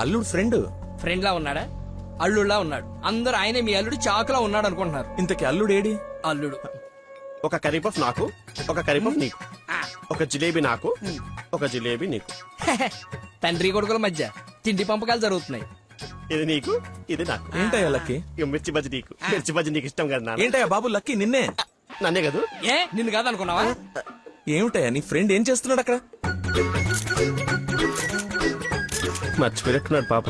Speaker 1: అల్లుడు ఫ్రెండ్.
Speaker 13: ఫ్రెండ్ లా ఉన్నాడా? అల్లుడులా ఉన్నాడు. అందరూ ఆయనే మీ అల్లుడు చాకులా ఉన్నాడు అనుకుంటున్నారు.
Speaker 1: ఇంతకి అల్లుడు ఏడి?
Speaker 13: అల్లుడు
Speaker 18: ఒక కర్రీ పఫ్ నాకు, ఒక కర్రీ పఫ్ నీకు, ఒక జిలేబీ నాకు, ఒక జిలేబీ నీకు.
Speaker 13: తండ్రి కొడుకుల మధ్య తిండి పంపకాలు జరుగుతున్నాయి.
Speaker 18: ఇది నీకు, ఇది నాకు.
Speaker 1: ఏంటయ్యా లక్కీ?
Speaker 18: ఇక మిర్చి బజ్జి నీకు, మిర్చి బజ్జి నీకు ఇష్టం కదా నాన్న.
Speaker 1: ఏంటయ్యా బాబు లక్కీ నిన్నే?
Speaker 18: నన్నే కదా.
Speaker 13: ఏ నిన్ను కాదనుకున్నావా?
Speaker 1: ఏమిటయ్యా నీ ఫ్రెండ్ ఏం చేస్తున్నాడు అక్కడ?
Speaker 18: మర్చిపోయినట్టున్నాడు పాప.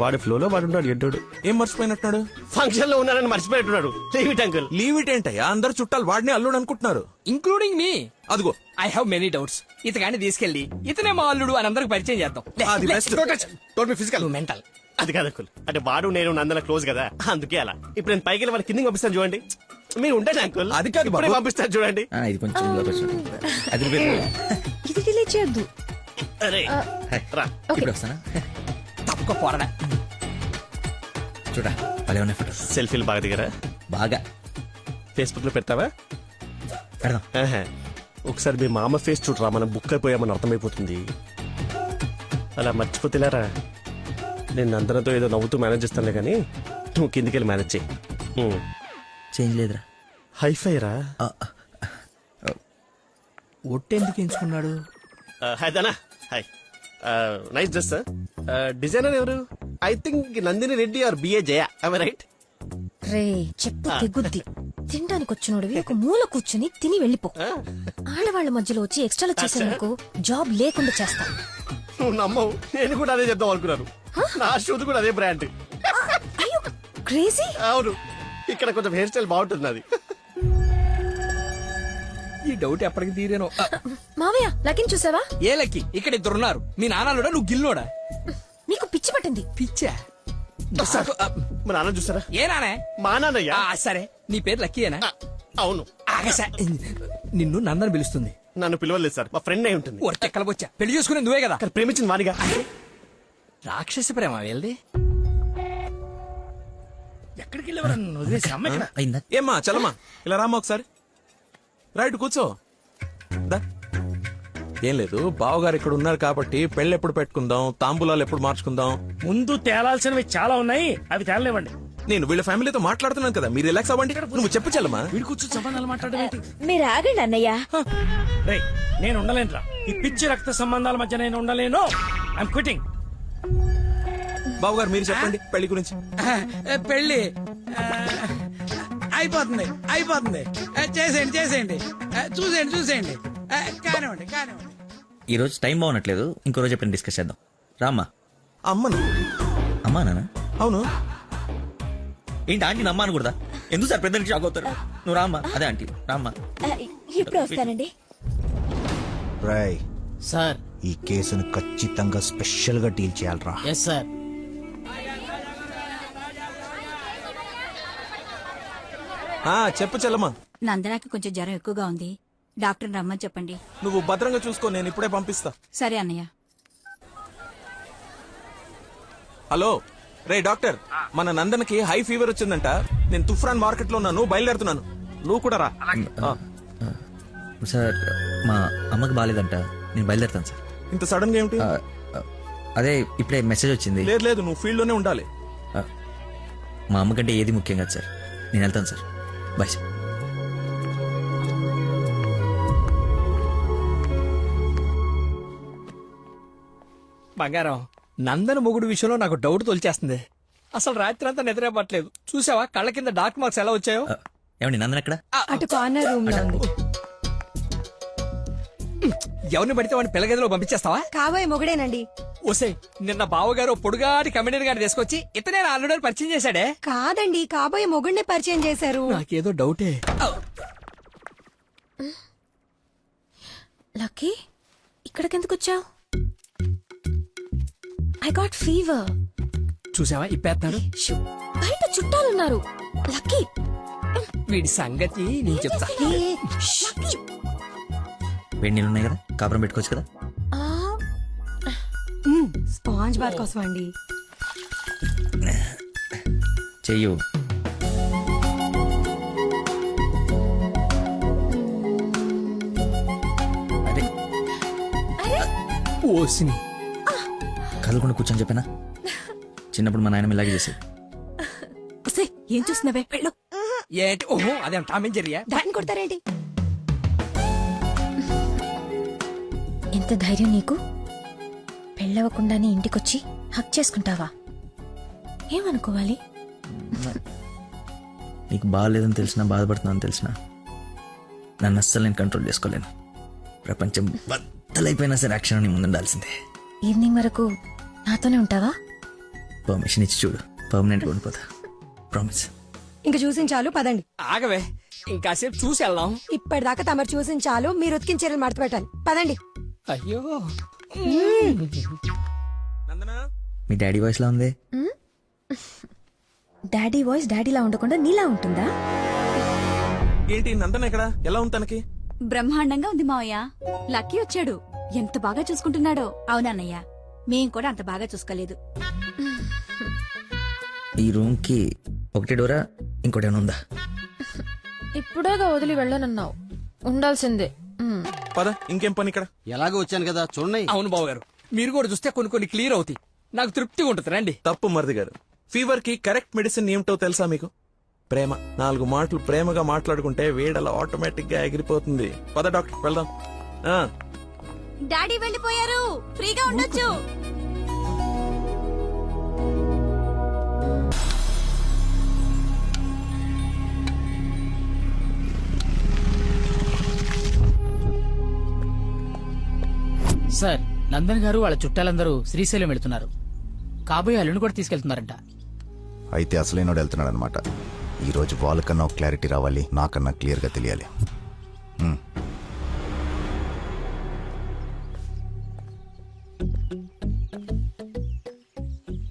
Speaker 18: వాడి ఫ్లోలో వాడున్నాడు ఎడ్డోడు.
Speaker 1: ఏం మర్చిపోయినట్టున్నాడు?
Speaker 18: ఫంక్షన్ లో ఉన్నానని మర్చిపోయినట్టున్నాడు. Leave it uncle.
Speaker 1: Leave it ఏంటయ్యా? అందరు చుట్టాలు వాడిని అల్లుడు అనుకుంటున్నారు,
Speaker 13: ఇంక్లూడింగ్ మీ.
Speaker 1: అదిగో
Speaker 13: ఐ హావ్ మెనీ డౌట్స్. ఇతగాన్ని తీసుకెళ్లి ఇతనే మా అల్లుడు అని అందరికి పరిచయం చేద్దాం.
Speaker 1: అది బెస్ట్.
Speaker 18: Physical
Speaker 13: mental.
Speaker 18: అది కాదు అంకుల్. అంటే వాడు నేను నందన క్లోజ్ కదా, అందుకే అలా. ఇప్పుడు నేను పైకి వెళ్ళి వాడి కిందకి పంపిస్తాను చూడండి. మీరు ఉండండి అంకుల్.
Speaker 1: అది కాదు
Speaker 18: ఇప్పుడే
Speaker 1: బాబు.
Speaker 18: పంపిస్తాను చూడండి.
Speaker 5: ఇది కొంచెం అది
Speaker 9: ఇది డిలీట్ చేయొద్దు.
Speaker 18: అరే
Speaker 5: రా. ఇప్పుడు వస్తానా?
Speaker 13: తక్కువ పోరడా.
Speaker 5: చూడా భలే ఉన్నాయి ఫోటోస్.
Speaker 18: సెల్ఫీలు బాగా దిగరా?
Speaker 5: బాగా.
Speaker 18: ఫేస్బుక్ లో పెడతావా?
Speaker 5: పెడదాం.
Speaker 18: ఒకసారి మీ మామ ఫేస్ చూడరా, మనం బుక్ అయిపోయామని అర్థమైపోతుంది. అలా మర్చిపోతేలారా, నేను నందనతో ఏదో నవ్వుతూ మేనేజ్ చేస్తానులే కానీ నువ్వు కిందికి వెళ్ళి మేనేజ్ చేయి.
Speaker 5: చేంజ్ లేదురా.
Speaker 18: హైఫై రా.
Speaker 13: ఒట్టెందుకు ఎంచుకున్నాడు?
Speaker 18: హాయ్ దానా. హాయ్. Nice dress. డిజైనర్ ఎవరు? I think Nandini Reddy or B A Jaya. Right?
Speaker 9: రే చెప్పు తెగుద్ది. తినడానికి వచ్చినోడివి ఒక మూల కూర్చుని తిని వెళ్ళిపో. ఆడవాళ్ళ మధ్యలో వచ్చి ఎక్స్ట్రాలు చేసేందుకు జాబ్ లేకుండా చేస్తా.
Speaker 18: నువ్వు నమ్మవు, నేను కూడా అదే చెప్దాం అనుకున్నాను. నా షూది కూడా అదే బ్రాండ్.
Speaker 9: అయ్యో క్రేజీ.
Speaker 18: అవును, ఇక్కడ కొంచెం హెయిర్ స్టైల్ బాగుంటుంది అది.
Speaker 13: ఈ డౌట్ ఎప్పటికి తీరేనో.
Speaker 9: మావయ్య లకిన్ చూసావా?
Speaker 13: ఏ లక్కి? ఇక్కడ ఇద్దరున్నారు. మీ నాన్నలోడా నువ్వు గిల్లోడా?
Speaker 9: నీకు పిచ్చి పట్టింది.
Speaker 13: పిచ్చా?
Speaker 18: మా నాన్న చూసారా?
Speaker 13: ఏ నానే?
Speaker 18: మా నాన్నయ్య.
Speaker 13: సరే, నీ పేరు లక్కీయేనా?
Speaker 18: అవును.
Speaker 13: ఆగసా, నిన్ను నందని పిలుస్తుంది.
Speaker 18: నన్ను పిలవలేదు సార్, మా ఫ్రెండ్ అయి ఉంటుంది.
Speaker 13: ఒరచెక్కలు వచ్చా. పెళ్లి చేసుకునే నువ్వే కదా?
Speaker 18: ప్రేమించింది వాడిగా.
Speaker 13: రాక్షస ప్రేమ వెళ్ళి
Speaker 4: ఎక్కడికి వెళ్ళేవారు?
Speaker 1: ఏమ్మా చలమా ఇలా రామా ఒకసారి. రైట్ కూర్చో. దా. ఏం లేదు, బావగారు ఇక్కడ ఉన్నారు కాబట్టి పెళ్ళి ఎప్పుడు పెట్టుకుందాం, తాంబూలాలు ఎప్పుడు మార్చుకుందాం.
Speaker 4: ముందు తేలాల్సినవి చాలా ఉన్నాయి, అవి తేలనివ్వండి.
Speaker 1: నేను వీళ్ళ ఫ్యామిలీతో మాట్లాడుతున్నాను కదా, మీరు రిలాక్స్ అవ్వండి. నువ్వు చెప్పు చలమా.
Speaker 4: వీడి కూర్చొని సంబంధాలు మాట్లాడమేంటి?
Speaker 7: మీరు ఆగండి అన్నయ్య.
Speaker 4: రేయ్, నేను ఉండలేనురా. ఈ పిచ్చి రక్త సంబంధాల మధ్య నేను ఉండలేను. I'm quitting.
Speaker 1: బావగారు మీరు చెప్పండి పెళ్లి గురించి.
Speaker 14: పెళ్లి అయిపోతుంది అయిపోతుంది. చేసేయండి చేసేయండి. చూసేయండి కానివ్వండి కానివ్వండి.
Speaker 5: ఈ రోజు టైం బాగున్నట్లేదు, ఇంకో రోజు ఎప్పుడైనా డిస్కస్ చేద్దాం. రామ్మా.
Speaker 1: అమ్మను.
Speaker 5: అమ్మా నాన్న?
Speaker 1: అవును.
Speaker 5: ఏంటి ఆంటీ నమ్మా అనకూడదా? ఎందుకు సార్ పెద్దలకి షాక్ అవుతారు? నువ్వు రామ్మా. అదే ఆంటీ రామ్మా.
Speaker 7: ఇప్పుడు వస్తానండి.
Speaker 12: రాయ్
Speaker 14: సార్,
Speaker 12: ఈ కేసును ఖచ్చితంగా స్పెషల్ గా డీల్ చేయాలరా.
Speaker 14: Yes sir.
Speaker 1: చెప్పు చెల్లమ్మా.
Speaker 3: నందనాకి కొంచెం జ్వరం ఎక్కువగా ఉంది, డాక్టర్ రమ్మని చెప్పండి.
Speaker 1: నువ్వు భద్రంగా చూసుకో, నేను ఇప్పుడే పంపిస్తా.
Speaker 3: సరే అన్నయ్య.
Speaker 1: హలో రే డాక్టర్, మన నందనకి హై ఫీవర్ వచ్చిందంట. నేను తుఫ్రాన్ మార్కెట్ లో ఉన్నాను, బయలుదేరుతున్నాను. నువ్వు కూడా రా.
Speaker 5: సార్ మా అమ్మకి బాగాలేదంట, నేను బయలుదేరుతాను సార్.
Speaker 1: ఇంత సడన్ గా ఏమిటి?
Speaker 5: అదే ఇప్పుడే మెసేజ్ వచ్చింది.
Speaker 1: లేదు లేదు, నువ్వు ఫీల్డ్ లోనే ఉండాలి.
Speaker 5: మా అమ్మకంటే ఏది ముఖ్యం కాదు సార్, నేను వెళ్తాను సార్. Bye sir.
Speaker 13: బంగారం, నందన మొగుడు విషయంలో నాకు డౌట్ తొలిచేస్తుంది. అసలు రాత్రి అంతా నిద్ర పట్టలేదు. చూసావా కళ్ళ కింద డార్క్ మార్క్స్ ఎలా వచ్చాయో?
Speaker 5: ఏమండి నందన ఎక్కడ?
Speaker 9: అటు కార్నర్ రూమ్ లో ఉంది.
Speaker 13: ఎవరిని పడితే వాడిని పిల్లగదిలో పంపించేస్తావా?
Speaker 9: కాబోయే మొగుడేనండి.
Speaker 13: ఓసే, నిన్న బావగారు పొడుగాటి కమెడియన్ గారు తీసుకొచ్చి ఇతనే ఆల్రెడీ పరిచయం చేశాడే.
Speaker 9: కాదండి, కాబోయే మొగుడిని పరిచయం చేశారు.
Speaker 13: నాకేదో డౌటే.
Speaker 9: లక్కీ, ఇక్కడికెందుకు వచ్చావు? I got fever.
Speaker 13: చూసావా ఇప్పేస్తున్నాడు.
Speaker 9: బయట చుట్టాలున్నారు. లక్కీ,
Speaker 13: వీడి సంగతి నేను చెప్తా.
Speaker 5: వేడి నీళ్ళు ఉన్నాయి కదా, కాపురం పెట్టుకోవచ్చు కదా.
Speaker 9: స్పాంజ్ బాత్ కోసం అండి.
Speaker 5: చెయ్యు. అదే
Speaker 13: ఓసిని
Speaker 5: కదలకుండా కూర్చొని చెప్పానా? చిన్నప్పుడు మా నాయనమ్మ ఇలాగే చేసేది.
Speaker 9: ఏం చూస్తున్నావే? వెళ్ళు.
Speaker 13: ఏంటి? ఓహో, అదేం టామ్ అండ్ జెర్రీయా?
Speaker 9: దాన్ని కొడతారేంటి? ఎంత ధైర్యం నీకు? పెళ్ళవకుండానే ఇంటికొచ్చి హక్ చేసుకుంటావా? ఏమనుకోవాలి?
Speaker 5: నీకు బాగాలేదని తెలిసినా, బాధపడుతున్నాను తెలిసినా, నన్ను అస్సలు నేను కంట్రోల్ చేసుకోలేను. ప్రపంచం బద్దలైపోయినా సరే అక్షరం నీ ముందుండాల్సిందే.
Speaker 9: ఈవినింగ్ వరకు నాతోనే ఉంటావా?
Speaker 5: పర్మిషన్ ఇచ్చి చూడు, పర్మనెంట్గా ఉండిపోతా. ప్రామిస్.
Speaker 9: ఇంక చూసించాలు, పదండి.
Speaker 13: ఆగవే, ఇంకాసేపు చూసి వెళ్దాం.
Speaker 9: ఇప్పటిదాకా తమరు చూసించాలు, మీరు ఉతికిన చీరలు మడత పెట్టాలి. పదండి.
Speaker 13: అయ్యో,
Speaker 5: మీ డాడీ వాయిస్ లా ఉంది.
Speaker 9: డాడీ వాయిస్ డాడీలా ఉండకుండా నీలా ఉంటుందా?
Speaker 1: ఏంటి నందన ఎక్కడ? ఎలా ఉంది తనకి?
Speaker 15: బ్రహ్మాండంగా ఉంది మావయ్య. లక్కీ వచ్చాడు, ఎంత బాగా చూసుకుంటున్నాడో.
Speaker 3: అవునన్నయ్య, మేం కూడా అంత బాగా చూసుకోలేదు.
Speaker 5: ఈ రూమ్ కి ఒకటి డోరా ఇంకోటి ఏమైనా ఉందా?
Speaker 9: ఇప్పుడేగా వదిలి వెళ్ళనన్నావు, ఉండాల్సిందే.
Speaker 1: పద, ఇంకేం పని ఇక్కడ?
Speaker 11: ఎలాగో వచ్చాను కదా చూడండి.
Speaker 13: అవును బాబు గారు, మీరు కూడా చూస్తే కొన్ని క్లియర్ అవుతాయి. నాకు తృప్తిగా ఉంటుంది. రండి.
Speaker 1: తప్పు మరిది గారు. ఫీవర్ కి కరెక్ట్ మెడిసిన్ ఏమిటో తెలుసా మీకు? ప్రేమ. 4 మాటలు ప్రేమగా మాట్లాడుకుంటే వేడలా ఆటోమేటిక్ గా ఎగిరిపోతుంది. పద డాక్టర్, వెళ్దాం.
Speaker 15: డాడీ వెళ్ళిపోయారు, ఫ్రీగా ఉండొచ్చు.
Speaker 14: సార్, నందన్ గారు వాళ్ళ చుట్టాలందరూ శ్రీశైలం వెళ్తున్నారు. కాబోయే అల్లుని కూడా తీసుకెళ్తున్నారంట.
Speaker 12: అయితే అసలైనోడు వెళ్తున్నాడు అనమాట. ఈ రోజు వాళ్ళకన్నా ఒక క్లారిటీ రావాలి, నాకన్నా క్లియర్ గా తెలియాలి.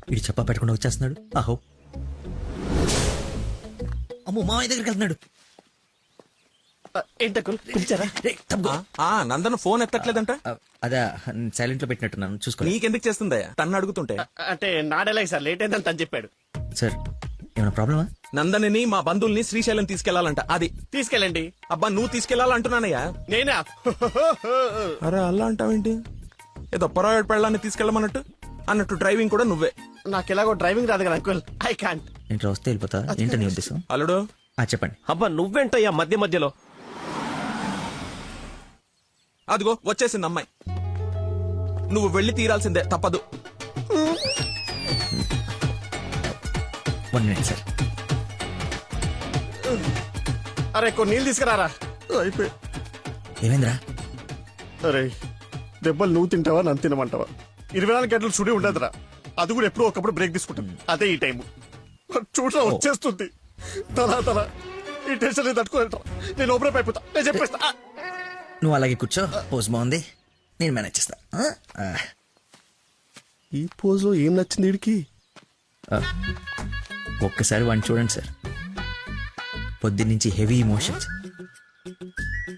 Speaker 5: వీడు చెప్పా పెట్టకుండా వచ్చేస్తున్నాడు. ఆహో, అమ్మో, మామయ్య దగ్గరికి వెళ్తున్నాడు.
Speaker 1: నందన ఫోన్ ఎత్తట్లేదంట.
Speaker 5: అదే సైలెంట్ లో పెట్టినట్టున్నాను, చూసుకో.
Speaker 1: నీకెందుకు చేస్తుందయ్యా? తన్ను అడుగుతుంటే.
Speaker 18: అంటే నాడేలాగ సార్, లేట్ అయిందని తను చెప్పాడు.
Speaker 5: సార్, ఏమైనా ప్రాబ్లమా?
Speaker 1: నందనిని మా బంధువుల్ని శ్రీశైలం తీసుకెళ్లాలంట. అది
Speaker 18: తీసుకెళ్ళండి.
Speaker 1: అబ్బా, నువ్వు తీసుకెళ్లాలంటున్నానయ్యా.
Speaker 18: నేనా?
Speaker 1: అరే అలా అంటావేంటి? ఏదో పొరపాటు పెళ్ళాన్ని తీసుకెళ్ళమన్నట్టు అన్నట్టు డ్రైవింగ్ కూడా నువ్వే.
Speaker 18: నాకు ఎలాగో డ్రైవింగ్ రాదు కదా అంకుల్, ఐ కాంట్.
Speaker 5: ఇంట్లో వస్తే వెళ్ళిపోతా. ఏంటని ఉద్దేశం?
Speaker 1: అల్లుడు,
Speaker 5: చెప్పండి.
Speaker 19: అబ్బా నువ్వేంటయ్యా మధ్యలో?
Speaker 1: అదిగో వచ్చేసింది అమ్మాయి. నువ్వు వెళ్ళి తీరాల్సిందే, తప్పదు.
Speaker 5: 1 minute సార్.
Speaker 18: అరే కొన్ని నీళ్ళు తీసుకురారా. అయిపోయి.
Speaker 5: ఏమైందిరా?
Speaker 18: అరే దెబ్బలు నువ్వు తింటావా నన్ను తినమంటావా? 24 గంటలు చుడి ఉండదురా. అది కూడా ఎప్పుడో ఒకప్పుడు బ్రేక్ తీసుకుంటుంది. అదే ఈ టైం. చూడరా వచ్చేస్తుంది. తల ఈ టెన్షన్ తట్టుకోలేట. నేను ఓపెన్ అయిపోతా. నేను చెప్పేస్తా.
Speaker 5: నువ్వు అలాగే కూర్చో. పోజ్ బాగుంది, నేను మేనేజ్ చేస్తా.
Speaker 18: ఈ పోజ్ లో ఏం నచ్చింది వీడికి?
Speaker 5: ఒక్కసారి వాడిని చూడండి సార్. పొద్దున్నుంచి హెవీ ఇమోషన్స్.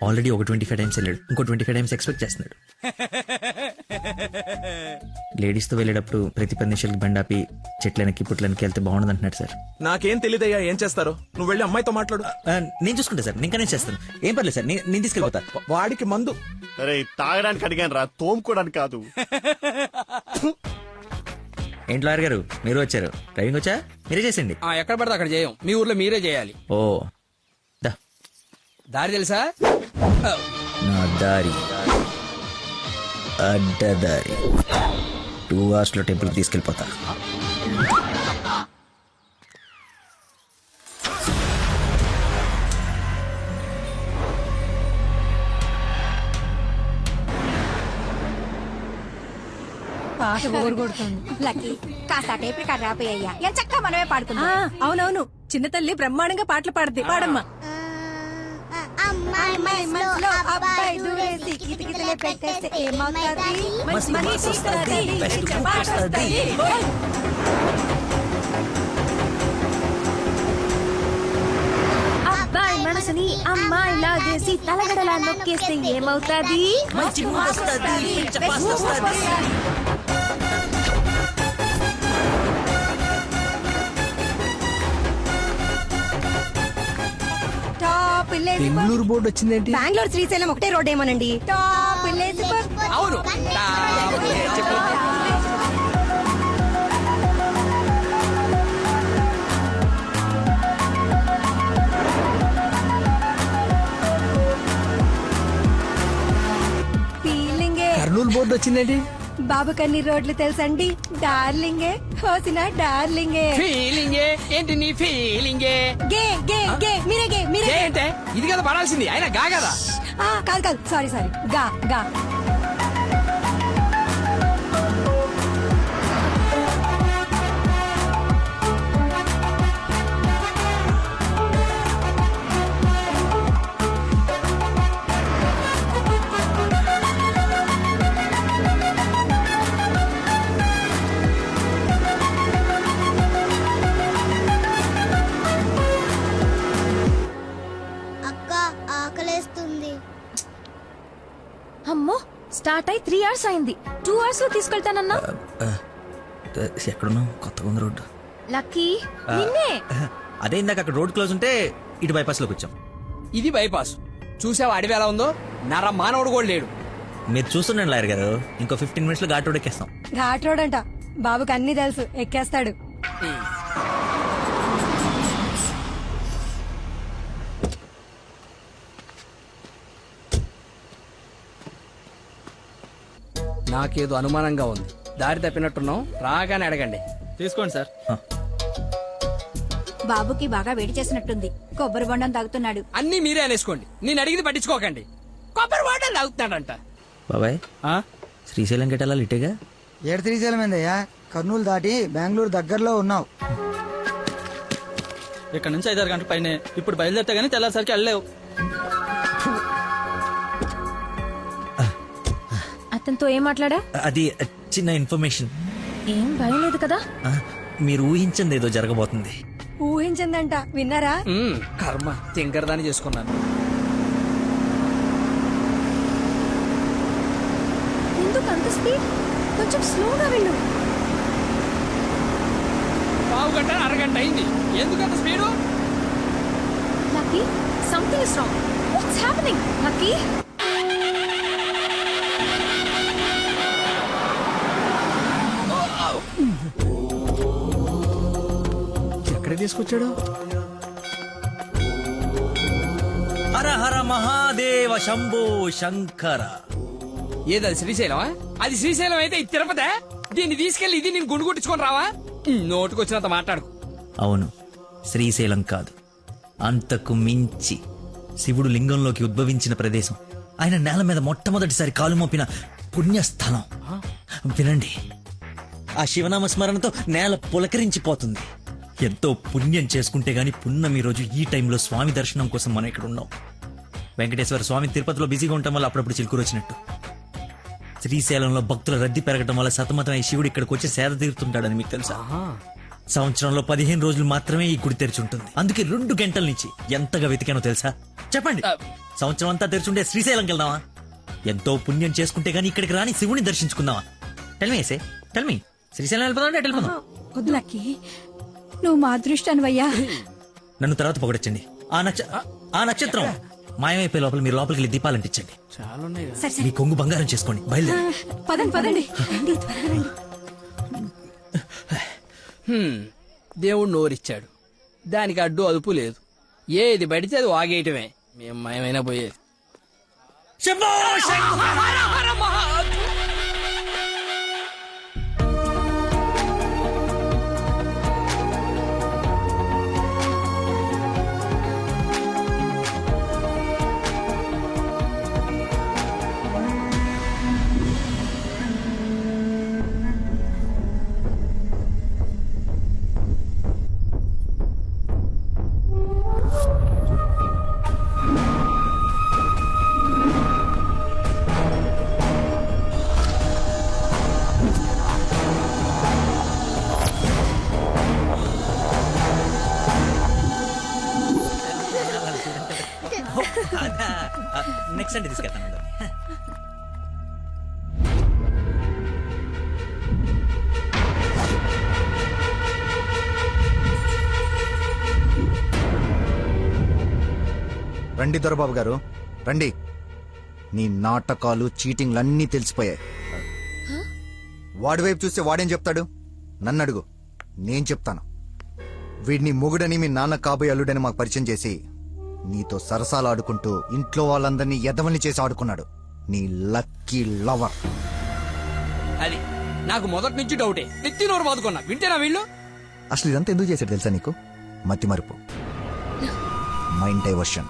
Speaker 5: ఆల్రెడీ ఒక 25 టైమ్స్ వెళ్ళాడు, ఇంకో 25 టైమ్స్ ఎక్స్పెక్ట్ చేస్తున్నాడు. లేడీస్ తో వెళ్ళేటప్పుడు ప్రతి 10 నిమిషాలకి బండాపి చెట్లనికి పుట్లనికి వెళ్తే బాగుండదు అంటున్నాడు సార్.
Speaker 1: నాకేం తెలియదయ్యా ఏం చేస్తారో. నువ్వు వెళ్ళి అమ్మాయితో మాట్లాడు.
Speaker 5: నేను చూసుకుంటా సార్, నేను కనెక్ట్ చేస్తాను. ఏం పర్లేదు సార్, నేను తీసుకెళ్ళిపోతా.
Speaker 1: వాడికి మందు.
Speaker 18: అరే తాగడానికి అడిగాను రా, తోముకోవడానికి కాదు.
Speaker 5: ఏంటి లాయర్ గారు, మీరు వచ్చారు? డ్రైవింగ్ వచ్చా? మీరే చేసండి.
Speaker 13: ఎక్కడ పడితే అక్కడ చేయం. మీ ఊర్లో మీరే చేయాలి.
Speaker 5: ఓ,
Speaker 13: దారి తెలుసా?
Speaker 5: నా దారి అడ్డదారి. 2 hours లో టెంపుల్ తీసుకెళ్ళిపోతా.
Speaker 3: పాట బోర్ కొడుతుంది. లక్కీ కాస్త టేప్ రికార్డ్ రాపోయ్యా. ఎంత చక్కగా మనమే పాడుకుందాం. అవునవును, చిన్న తల్లి బ్రహ్మాండంగా పాటలు పాడుద్ది. పాడమ్మా. అమ్మాయి మనసులో అబ్బాయి దూరేసి కితకితలే పెట్టేస్తే ఏమవుతుంది? మంచి వస్తది, వస్తది.
Speaker 9: అబ్బాయి మనసుని అమ్మాయి లాగేసి తలగడలా నొక్కేస్తే ఏమవుతాది?
Speaker 5: మంచి వస్తది, వస్తది.
Speaker 13: బెంగళూరు బోర్డు వచ్చిందేంటి?
Speaker 3: బెంగళూరు శ్రీశైలం ఒకటే రోడ్ ఏమోనండి.
Speaker 13: అవును. కర్నూలు బోర్డు వచ్చిందేంటి?
Speaker 3: బాబు కన్ని రోడ్లు తెలుసండి. డార్లింగే హోసిన డార్లింగే.
Speaker 13: ఫీలింగే ఏంటి నీ ఫీలింగే?
Speaker 3: గే గే గే మీరే గే మీరే
Speaker 13: అంటే ఇది కదా పడాల్సింది. ఆయన గా కదా.
Speaker 3: కాదు సారీ గా గా.
Speaker 9: అమ్మో, స్టార్ట్ అయి 3 hours అయింది. 2 hours లో తీసుకెళ్తానన్నా.
Speaker 5: ఎక్కడున్నావు? కొత్తగా ఉంది రోడ్డు.
Speaker 9: లక్కీ నిన్నే.
Speaker 5: అదే ఇందాక అక్కడ రోడ్ క్లోజ్ ఉంటే ఇటు బైపాస్ లోకి వచ్చాం.
Speaker 13: ఇది బైపాస్. చూసావా అడవి ఎలా ఉందో? నర మానవుడు కూడా లేడు.
Speaker 5: మీరు చూస్తుండండి లాయర్ గారు, ఇంకో 15 మినిట్స్ లో ఘాట్ రోడ్ ఎక్కేస్తాం.
Speaker 10: ఘాట్ రోడ్ అంట, బాబుకి అన్ని తెలుసు, ఎక్కేస్తాడు.
Speaker 13: నాకేదో అనుమానంగా ఉంది. దారి తప్పినట్టున్నాం, రాగానే అడగండి.
Speaker 14: తీసుకోండి సార్.
Speaker 3: బాబుకి బాగా వేడి చేసినట్టుంది, కొబ్బరి బొండం తాగుతున్నాడు.
Speaker 13: అన్ని మీరే అనేసుకోండి, నేను అడిగింది పట్టించుకోకండి. కొబ్బరి వాటర్ తాగుతున్నాడంట.
Speaker 5: బాబాయ్ శ్రీశైలం గెటాలా ఇటేగా?
Speaker 16: ఏడు శ్రీశైలం ఏందయ్యా, కర్నూలు దాటి బెంగళూరు దగ్గరలో ఉన్నావు.
Speaker 14: ఇక్కడ నుంచి 5-6 గంటల పైన. ఇప్పుడు బయలుదేరితే గానీ తెల్లారిసరికి వెళ్ళలేవు.
Speaker 9: అతనితో ఏం మాట్లాడా?
Speaker 5: అది చిన్న ఇన్ఫర్మేషన్.
Speaker 9: ఏం భయం లేదు కదా?
Speaker 5: మీరు ఊహించింది ఏదో జరగబోతుంది.
Speaker 10: ఊహించిందంట, విన్నారా?
Speaker 13: కర్మ, తింకరదాన్ని చేసుకున్నాను.
Speaker 9: ఎందుకు అంత స్పీడ్? కొంచెం స్లోగా వెళ్ళు.
Speaker 13: పావు గంట అరగంట అయింది, ఎందుకంత speed?
Speaker 9: Lucky, something is wrong. What's happening? Lucky,
Speaker 13: ఎక్కడ తీసుకొచ్చాడు?
Speaker 5: హర హర మహాదేవ శంభో శంకర.
Speaker 13: ఏదది శ్రీశైలమా? అది శ్రీశైలం అయితే ఇది తిరుపతే. దీన్ని తీసుకెళ్లి ఇది నేను గుండు కొట్టించుకొని రావా? నోటుకొచ్చినంత మాట్లాడుకు.
Speaker 5: అవును, శ్రీశైలం కాదు, అంతకు మించి శివుడు లింగంలోకి ఉద్భవించిన ప్రదేశం, ఆయన నేల మీద మొట్టమొదటిసారి కాలు మోపిన పుణ్యస్థలం. వినండి, ఆ శివనామ స్మరణతో నేల పులకరించిపోతుంది. ఎంతో పుణ్యం చేసుకుంటే గాని పున్నమి రోజు ఈ టైంలో స్వామి దర్శనం కోసం మనం ఇక్కడ ఉన్నాం. వెంకటేశ్వర స్వామి తిరుపతిలో బిజీగా ఉండటం వల్ల అప్పుడప్పుడు చిలుకూరు వచ్చినట్టు. శ్రీశైలంలో భక్తుల రద్దీ పెరగడం వల్ల సతమతమై శివుడు ఇక్కడికి వచ్చి సేద తీరుతుంటాడని మీకు తెలుసా? సంవత్సరంలో 15 రోజులు మాత్రమే ఈ గుడి తెరిచి ఉంటుంది. అందుకే 2 గంటల నుంచి ఎంతగా వెతికానో తెలుసా? చెప్పండి, సంవత్సరం అంతా తెరిచుంటే శ్రీశైలంకి వెళ్దామా? ఎంతో పుణ్యం చేసుకుంటే గానీ ఇక్కడికి రాని శివుని దర్శించుకుందామా? టెల్మీ టెల్మీ, శ్రీశైలం వెళ్ళిపోదాం అంటే వెళ్ళిపోదాం.
Speaker 3: వద్దు లక్కీ, నువ్వు మా అదృష్టానివయ్యా.
Speaker 5: నన్ను తర్వాత పొగడొచ్చండి. ఆ నక్షత్రం మాయమైపోయే లోపల మీరు లోపలికి వెళ్ళి దీపాలు అంటించండి. మీ కొంగు బంగారం చేసుకోండి. బయలుదేరి
Speaker 3: పదండి పదండి.
Speaker 13: దేవుడు నోరిచ్చాడు, దానికి అడ్డు అదుపు లేదు. ఏది పడితే అది వాగేయటమే. మేము మయమైనా పోయేది.
Speaker 5: నెక్స్ట్ అంటే తీసుకెళ్తాను.
Speaker 12: రండి దొరబాబు గారు, రండి. నీ నాటకాలు చీటింగ్లన్నీ తెలిసిపోయాయి. వాడి వైపు చూస్తే వాడేం చెప్తాడు? నన్ను అడుగు, నేను చెప్తాను. వీడిని మొగుడని మీ నాన్న కాబోయే అల్లుడని మాకు పరిచయం చేసి నీతో సరసాలు ఆడుకుంటూ ఇంట్లో వాళ్ళందరినీ ఎదవల్ని చేసి ఆడుకున్నాడు నీ లక్కీ లవర్.
Speaker 13: అది నాకు మొదటి నుంచి డౌటే. నెత్తి నోరు బాదుకున్నా, వింటేనా వీళ్ళు?
Speaker 12: అసలు ఇదంతా ఎందుకు చేశాడు తెలుసా నీకు? మతి మరుపు, మైండ్ డైవర్షన్.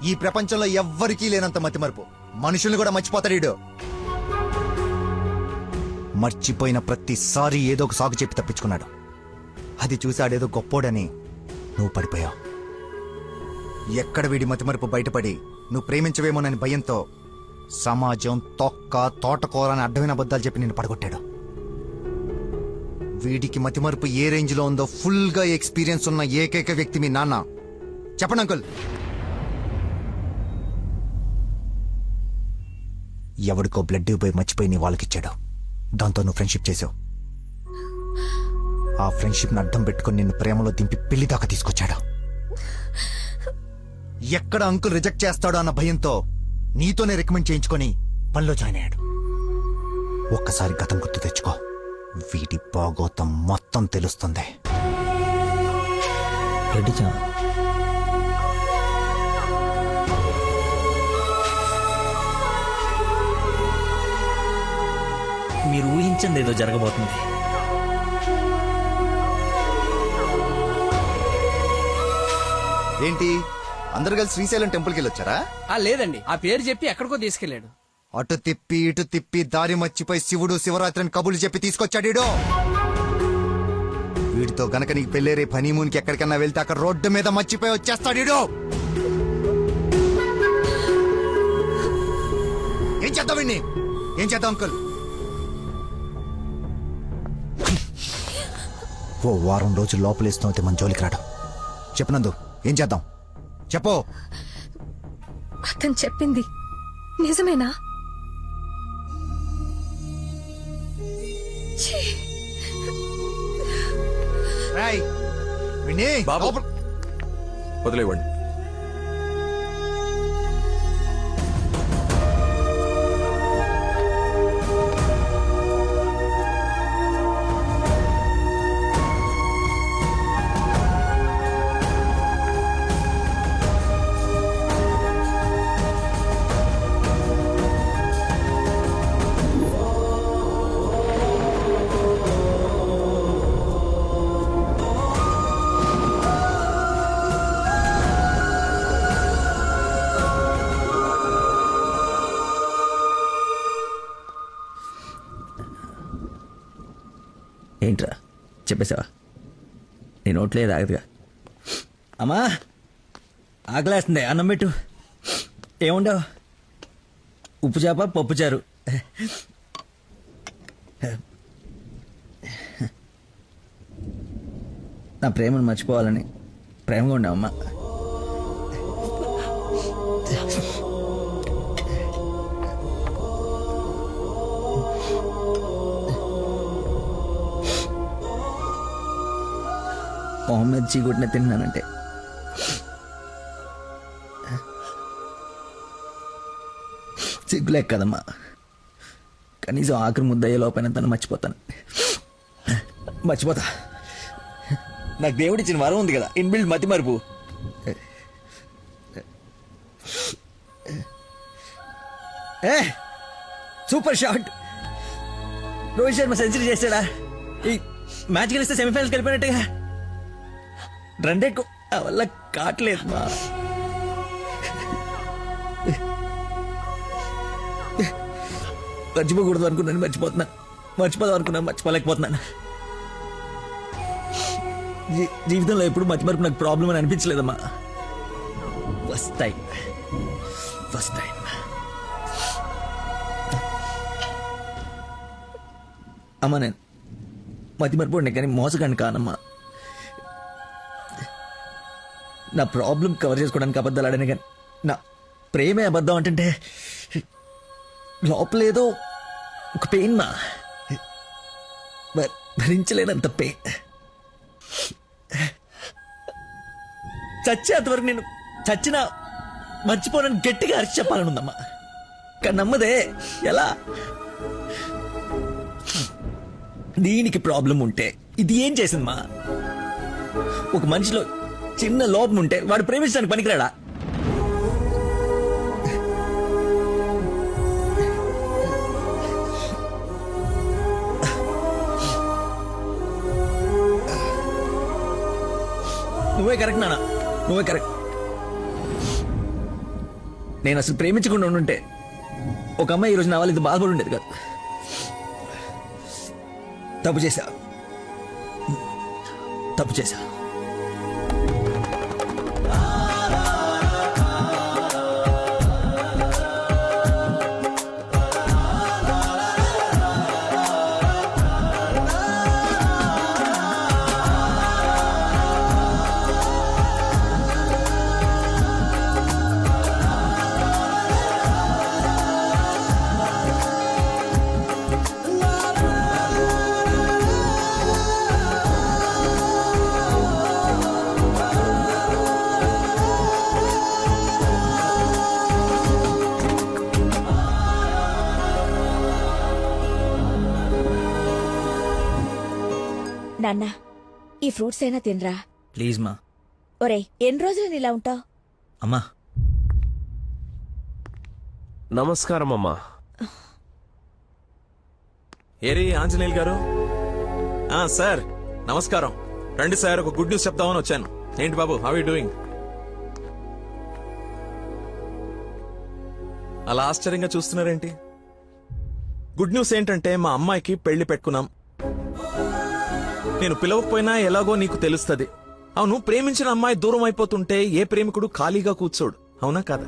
Speaker 12: ఈ ప్రపంచంలో ఎవ్వరికీ లేనంత మతి మరుపు. మనుషుల్ని కూడా మర్చిపోతాడు వీడు. మర్చిపోయిన ప్రతిసారి ఏదో ఒక సాగు చెప్పి తప్పించుకున్నాడు. అది చూశాడేదో గొప్పోడని నువ్వు పడిపోయావు. ఎక్కడ వీడి మతిమరుపు బయటపడి నువ్వు ప్రేమించవేమోనని భయంతో సమాజం తొక్క తోటకూర అని అడ్డమైన అబద్ధాలు చెప్పి నిన్ను పడగొట్టాడు. వీడికి మతిమరుపు ఏ రేంజ్ లో ఉందో ఫుల్ గా ఎక్స్పీరియన్స్ ఉన్న ఏకైక వ్యక్తి మీ నాన్న. చెప్పండి అంకుల్. ఎవడికో బ్లడ్ పోయి మర్చిపోయి నీ వాళ్ళకిచ్చాడు. దాంతో నువ్వు ఫ్రెండ్షిప్ చేసావు. ఆ ఫ్రెండ్షిప్ ని అడ్డం పెట్టుకుని నిన్ను ప్రేమలో దింపి పెళ్లి దాకా తీసుకొచ్చాడు. ఎక్కడ అంకుల్ రిజెక్ట్ చేస్తాడో అన్న భయంతో నీతోనే రికమెండ్ చేయించుకొని పనిలో జాయిన్ అయ్యాడు. ఒక్కసారి గతం గుర్తు తెచ్చుకో, వీటి బాగోతం మొత్తం తెలుస్తుంది.
Speaker 5: మీరు ఊహించింది ఏదో జరగబోతుంది.
Speaker 12: ఏంటి అందరు కలిసి శ్రీశైలం టెంపుల్కి వెళ్ళొచ్చారా?
Speaker 13: లేదండి, ఆ పేరు చెప్పి ఎక్కడికో తీసుకెళ్లాడు.
Speaker 12: అటు తిప్పి ఇటు తిప్పి దారి మర్చిపోయి శివుడు శివరాత్రిని కబుర్లు చెప్పి తీసుకొచ్చాడు. వీడితో గనక నీకు పెళ్ళేరే హనీమూన్కి ఎక్కడికన్నా వెళ్తే అక్కడ రోడ్డు మీద మర్చిపోయి వచ్చేస్తాడు. ఏం చేద్దాం వీడిని? ఏం చేద్దాం అంకుల్? ఓ వారం రోజులు లోపలేస్తూ అయితే మన జోలికి రాడు. చెప్పనందు ఏం చేద్దాం చెప్పు.
Speaker 9: అతను చెప్పింది నిజమేనా?
Speaker 1: బాబు వదిలేవండి.
Speaker 5: ఏంట్రా చెప్పేసావా? నీ నోట్లేదు ఆగదుగా. అమ్మా ఆకలేస్తుంది, అన్నం పెట్టు. ఏముండవు? ఉప్పు చేప పప్పు చారు. నా ప్రేమను మర్చిపోవాలని ప్రేమగా ఉండవమ్మా. మొహమ్మద్ చీకొట్టిన తిన్నానంటే సిగ్గులేక కదమ్మా. కనీసం ఆఖరి ముద్దయ్యే లోపైన తను మర్చిపోతాను. మర్చిపోతా. నాకు దేవుడిచ్చిన వరం ఉంది కదా, ఇన్బిల్డ్ మతి మరుపు. Super shot. Rohit Sharma century చేశాడా? ఈ మ్యాచ్ గెలిస్తే సెమీఫైనల్స్ వెళ్ళిపోయినట్టుగా. రన్రేట్ వల్ల కావట్లేదు మా. మర్చిపోకూడదు అనుకున్నాను, మర్చిపోతున్నాను. మర్చిపోదాం అనుకున్నాను, మర్చిపోలేకపోతున్నాను. జీవితంలో ఎప్పుడు మర్చిమరుపు నాకు ప్రాబ్లం అని అనిపించలేదమ్మా. ఫస్ట్ టైం అమ్మా. నేను మతిమరుపు కానీ మోసగాన్ని కానమ్మా. నా ప్రాబ్లం కవర్ చేసుకోవడానికి అబద్ధాలు ఆడాను కానీ నా ప్రేమే అబద్ధం అంటే లోపలేదో ఒక పెయిన్ మా, భరించలేనంత పెయిన్. చచ్చేంతవరకు నేను చచ్చినా మర్చిపోనని గట్టిగా అరిచి చెప్పాలని ఉందమ్మా. కానీ నమ్మదే. ఎలా? దీనికి ప్రాబ్లం ఉంటే ఇది ఏం చేసిందమ్మా? ఒక మనిషిలో చిన్న లోపం ఉంటే వాడు ప్రేమించడానికి పనికిరాడా? నువ్వే కరెక్ట్ నాన్న, నువ్వే కరెక్ట్. నేను అసలు ప్రేమించకుండా ఉండుంటే ఒక అమ్మాయి ఈరోజు నా వాళ్ళు ఇది బాధపడి ఉండేది కాదు. తప్పు చేశా.
Speaker 7: నాన్న ఈ ఫ్రూట్స్ అయినా తినరా.
Speaker 5: ప్లీజ్ మా.
Speaker 7: ఒరే ఎన్ని రోజులు ఇలా ఉంటావు?
Speaker 5: అమ్మా
Speaker 19: నమస్కారం అమ్మా.
Speaker 1: ఏరి ఆంజనేయులు గారు. సార్ నమస్కారం. రండి సార్, ఒక గుడ్ న్యూస్ చెప్తామని వచ్చాను. ఏంటి బాబు, హౌ యూ డూయింగ్? అలా ఆశ్చర్యంగా చూస్తున్నారేంటి? గుడ్ న్యూస్ ఏంటంటే మా అమ్మాయికి పెళ్లి పెట్టుకున్నాం. నేను పిలవకపోయినా ఎలాగో నీకు తెలుస్తుంది. అవును, ప్రేమించిన అమ్మాయి దూరం అయిపోతుంటే ఏ ప్రేమికుడు ఖాళీగా కూర్చోడు, అవునా కాదా?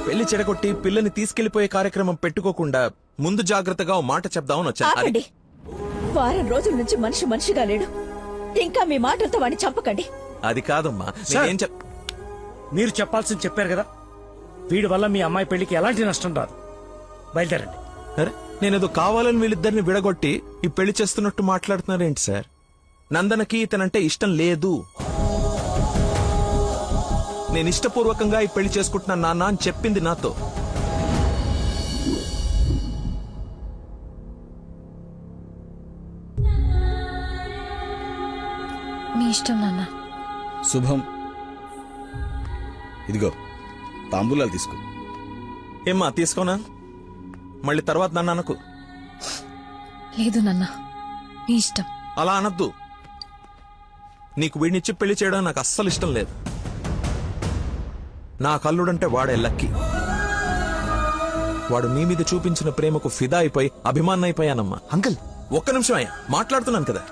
Speaker 1: పెళ్లి చెడగొట్టి పిల్లని తీసుకెళ్లిపోయే కార్యక్రమం పెట్టుకోకుండా ముందు జాగ్రత్తగా ఓ మాట చెప్దామని వచ్చాను.
Speaker 7: ఆపండి. వారం రోజుల నుంచి మనిషి మనిషిగా లేడు. ఇంకా మీ మాటలతో వాడిని చంపకండి.
Speaker 1: అది కాదమ్మా,
Speaker 4: సార్,
Speaker 1: నేనేం
Speaker 4: మీరు చెప్పాల్సింది చెప్పారు కదా. వీడి వల్ల మీ అమ్మాయి పెళ్లికి ఎలాంటి నష్టం రాదు. బయలుదేరండి.
Speaker 1: అరే, నేనేదో కావాలని వీళ్ళిద్దరిని విడగొట్టి ఈ పెళ్లి చేస్తున్నట్టు మాట్లాడుతున్నారేంటి సార్? నందనకి ఇతనంటే ఇష్టం లేదు. నేను ఇష్టపూర్వకంగా ఈ పెళ్లి చేసుకుంటున్నాను నాన్న అని చెప్పింది నాతో.
Speaker 9: మీ ఇష్టం నాన్న.
Speaker 2: శుభం. ఇదిగో తాంబూలాలు తీసుకో.
Speaker 1: ఏమ్మా తీసుకోనా? మళ్ళీ తర్వాత నన్ను అనకు.
Speaker 9: లేదు నాన్న, మీ ఇష్టం.
Speaker 1: అలా అనద్దు. నీకు వీడినిచ్చి పెళ్లి చేయడం నాకు అస్సలు ఇష్టం లేదు. నా కల్లుడంటే వాడే లక్కీ. వాడు నీ మీద చూపించిన ప్రేమకు ఫిదా అయిపోయి అభిమానం అయిపోయానమ్మా.
Speaker 12: అంకుల్
Speaker 1: ఒక్క నిమిషం అయ్యా, మాట్లాడుతున్నాను కదా.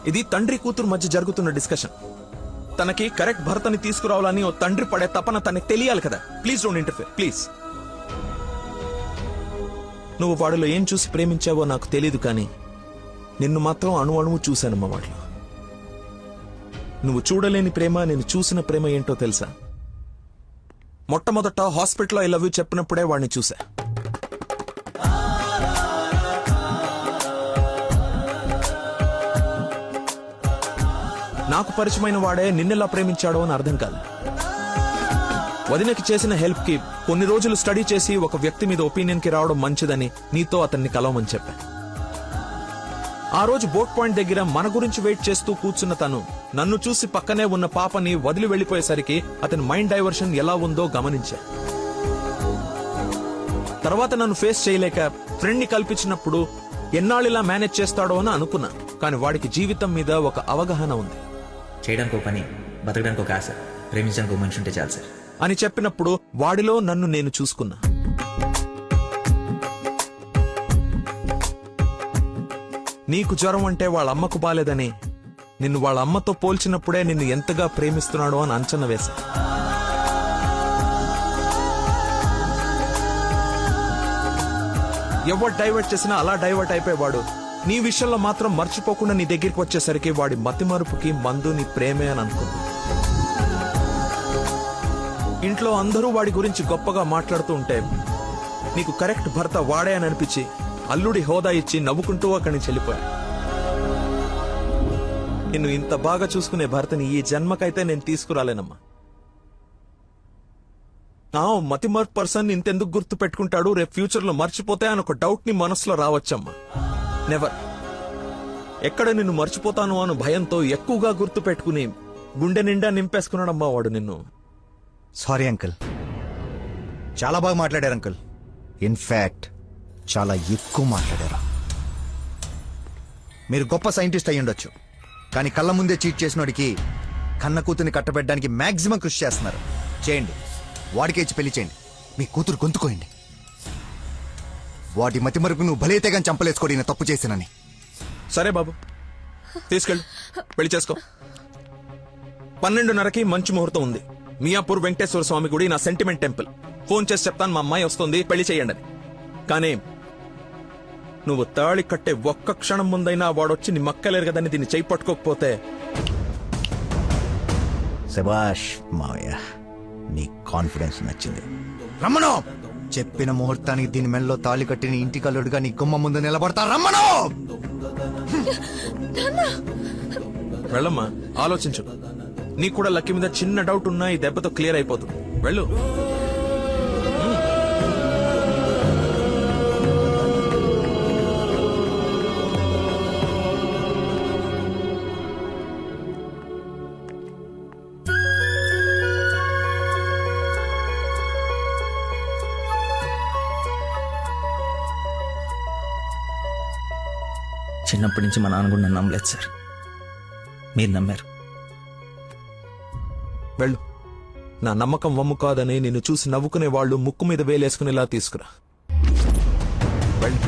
Speaker 1: ఇది తండ్రి కూతురు మధ్య జరుగుతున్న డిస్కషన్. తనకి కరెక్ట్ భర్తని తీసుకురావాలని ఓ తండ్రి పడే తపన తనకి తెలియాలి కదా. Please don't interfere please. నువ్వు వాడిలో ఏం చూసి ప్రేమించావో నాకు తెలీదు, కానీ నిన్ను మాత్రం అణువు చూశానమ్మా వాడిలో. నువ్వు చూడలేని ప్రేమ, నేను చూసిన ప్రేమ ఏంటో తెలుసా? మొట్టమొదట హాస్పిటల్లో ఐ లవ్ యూ చెప్పినప్పుడే వాడిని చూసా. నాకు పరిచయమైన వాడే నిన్నెలా ప్రేమించాడో అని అర్థం కాదు. వదినకి చేసిన హెల్ప్ కి కొన్ని రోజులు స్టడీ చేసి ఒక వ్యక్తి మీద ఒపీనియన్ కి రావడం మంచిదని నీతో అతన్ని కలవమని చెప్పా. ఆ రోజు బోట్ పాయింట్ దగ్గర మన గురించి వెయిట్ చేస్తూ కూర్చున్న తను నన్ను చూసి పక్కనే ఉన్న పాపని వదిలి వెళ్లిపోయేసరికి అతని మైండ్ డైవర్షన్ ఎలా ఉందో గమనించా. తర్వాత నన్ను ఫేస్ చేయలేక ఫ్రెండ్ ని కల్పించినప్పుడు ఎన్నాళ్ళిలా మేనేజ్ చేస్తాడో అని అనుకున్నా. కానీ వాడికి జీవితం మీద ఒక అవగాహన ఉంది.
Speaker 5: చేయడానికి ఒక పని, బతకడానికి ఒక ఆశ, ప్రేమించడానికి ఒక మనిషి ఉంటే చాలు సార్
Speaker 1: అని చెప్పినప్పుడు వాడిలో నన్ను నేను చూసుకున్నా. నీకు జ్వరం అంటే వాళ్ళ అమ్మకు బాలేదని నిన్ను వాళ్ళ అమ్మతో పోల్చినప్పుడే నిన్ను ఎంతగా ప్రేమిస్తున్నాడో అని అంచనా వేశా. ఎవరు డైవర్ట్ చేసినా అలా డైవర్ట్ అయిపోయేవాడు నీ విషయంలో మాత్రం మర్చిపోకుండా నీ దగ్గరికి వచ్చేసరికి వాడి మతిమరుపుకి మందు నీ ప్రేమే అని అనుకుంది. ఇంట్లో అందరూ వాడి గురించి గొప్పగా మాట్లాడుతూ ఉంటే నీకు కరెక్ట్ భర్త వాడే అని అనిపించి అల్లుడి హోదా ఇచ్చి నవ్వుకుంటూ అక్కడి నుంచి వెళ్ళిపోయా. నిన్ను ఇంత బాగా చూసుకునే భర్తని ఈ జన్మకైతే నేను తీసుకురాలేనమ్మా. నా మతిమర్పు పర్సన్ ఇంతెందుకు గుర్తు పెట్టుకుంటాడు, రేపు ఫ్యూచర్ లో మర్చిపోతే అని ఒక డౌట్ ని మనసులో రావచ్చమ్మా. నెవర్. ఎక్కడ నిన్ను మర్చిపోతాను అను భయంతో ఎక్కువగా గుర్తు పెట్టుకుని గుండె నిండా నింపేసుకున్నాడమ్మా వాడు నిన్ను.
Speaker 12: సారీ అంకుల్, చాలా బాగా మాట్లాడారు అంకుల్. ఇన్ఫాక్ట్ చాలా ఎక్కువ మాట్లాడారు. మీరు గొప్ప సైంటిస్ట్ అయి ఉండొచ్చు, కానీ కళ్ళ ముందే చీట్ చేసినోడికి కన్న కూతుర్ని కట్టబెట్టడానికి మాక్సిమం కృషి చేస్తున్నారు. చేయండి, వాడికే ఇచ్చి పెళ్లి చేయండి. మీ కూతురు గొంతుకోయండి. వాటి మతి మరుపు నువ్వు భలే తెగని చంపలేసుకోడి నేను తప్పు చేశానని.
Speaker 1: సరే బాబు, తీసుకెళ్ళు, పెళ్లి చేసుకో. 12:30కి మంచి ముహూర్తం ఉంది. మియాపూర్ వెంకటేశ్వర స్వామి గుడి, నా సెంటిమెంట్ టెంపుల్. ఫోన్ చేసి చెప్తాను, మా అమ్మాయి వస్తుంది, పెళ్లి చేయండి అని. కానీ నువ్వు తాళి కట్టే ఒక్క క్షణం ముందైనా వాడొచ్చి నీ మక్కలేరు కదని దీన్ని చేయి పట్టుకోకపోతే.
Speaker 12: శభాష్ మావయ్య, నీ కాన్ఫిడెన్స్ నచ్చింది. రమ్మను. చెప్పిన ముహూర్తానికి దీని మెల్లో తాళి కట్టి నీ ఇంటి కల్లుడుగా నీ గుమ్మ ముందు నిలబడతా. రమ్మను.
Speaker 1: వెళ్ళమ్మా, ఆలోచించు. నీకు కూడా లక్కీ మీద చిన్న డౌట్ ఉన్నా ఈ దెబ్బతో క్లియర్ అయిపోతుంది. వెళ్ళు.
Speaker 5: చిన్నప్పటి నుంచి మా నాన్న కూడా నన్ను నమ్మలేదు సార్. మీరు నమ్మారు.
Speaker 1: వెళ్ళు. నా నమ్మకం వమ్ము కాదని నిన్ను చూసి నవ్వుకునే వాళ్ళు ముక్కు మీద వేలేసుకునేలా తీసుకురా. వెళ్ళు.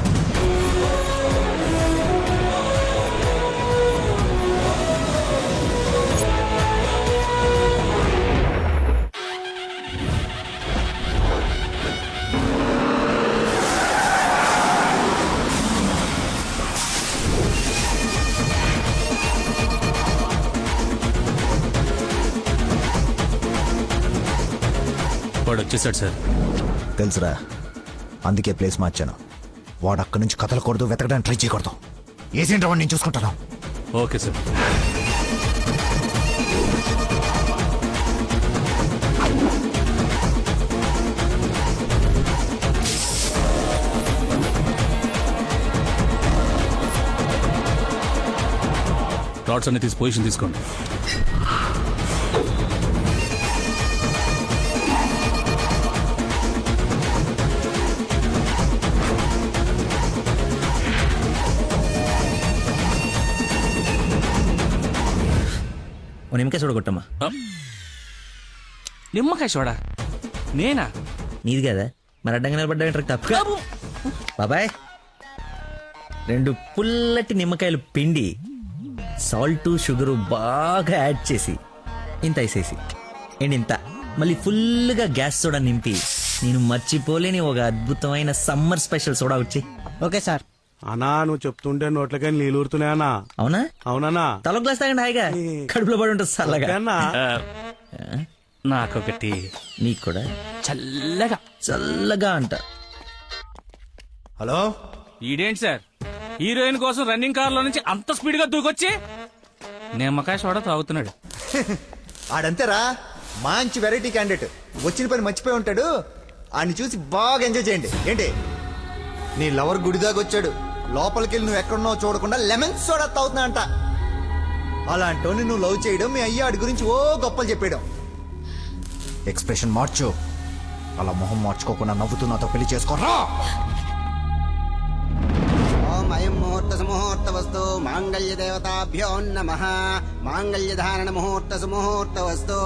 Speaker 17: వాడు వచ్చేసాడు సార్.
Speaker 12: తెలుసురా, అందుకే ప్లేస్ మార్చాను. వాడు అక్కడి నుంచి కదలకూడదు, వెతకడానికి ట్రై చేయకూడదు. ఏజెంట్ వాడిని నేను చూసుకుంటాను.
Speaker 17: Okay sir. రాడ్స్ అన్ని తీసి పొజిషన్ తీసుకోండి.
Speaker 5: నిమ్మకాయ చూడగొట్టమ్మా.
Speaker 6: నిమ్మకాయ చూడా? నేనా?
Speaker 5: నీది కదా, మరి అడ్డంగా నిలబడ్డా తప్ప. బాబాయ్, 2 పుల్లటి నిమ్మకాయలు పిండి సాల్ట్ షుగరు బాగా యాడ్ చేసి ఇంత వేసేసి ఇంత మళ్ళీ ఫుల్గా గ్యాస్ సోడా నింపి నేను మర్చిపోలేని ఒక అద్భుతమైన సమ్మర్ స్పెషల్ సోడా వచ్చి.
Speaker 22: Okay sir.
Speaker 21: అన్నా నువ్వు చెప్తుంటే నోట్లకై నీళ్ళు ఊరుతున్నాయన్నా.
Speaker 5: అవునా?
Speaker 21: అవునన్నా.
Speaker 5: తల గ్లాస్ తాగండి హాయిగా, కడుపులో పడి ఉంటుంది చల్లగా.
Speaker 6: నాకొకటి.
Speaker 5: నీకు కూడా
Speaker 6: చల్లగా
Speaker 5: చల్లగా అంట.
Speaker 12: హలో,
Speaker 6: ఈడేంటి సార్ హీరోయిన్ కోసం రన్నింగ్ కార్ లో నుంచి అంత స్పీడ్ గా దూకొచ్చి నిమ్మకాయ సోడా తాగుతున్నాడు.
Speaker 12: ఆడంతేరా, మంచి వెరైటీ క్యాండిడేట్. వచ్చిన పని మర్చిపోయి ఉంటాడు. ఆడిని చూసి బాగా ఎంజాయ్ చేయండి. ఏంటి, నీ లవర్ గుడిదాకా వచ్చాడు, లోపలికి నువ్వు ఎక్కడున్నావు చూడకుండా లెమన్ సోడా తాగుతున్నా అంట. అలాంటోని నువ్వు లవ్ చేయడం, మీ అయ్య ఆడి గురించి ఓ గొప్పలు చెప్పేయడం. ఎక్స్ప్రెషన్ మార్చు. అలా మొహం మార్చుకోకుండా నవ్వుతూ నాతో పెళ్లి చేసుకోరా.
Speaker 11: ఓం అయం ముహూర్త సుముహూర్త వస్తు మాంగళ్య దేవతాభ్యో నమః. మాంగళ్య ధారణ ముహూర్త సుముహూర్త వస్తు.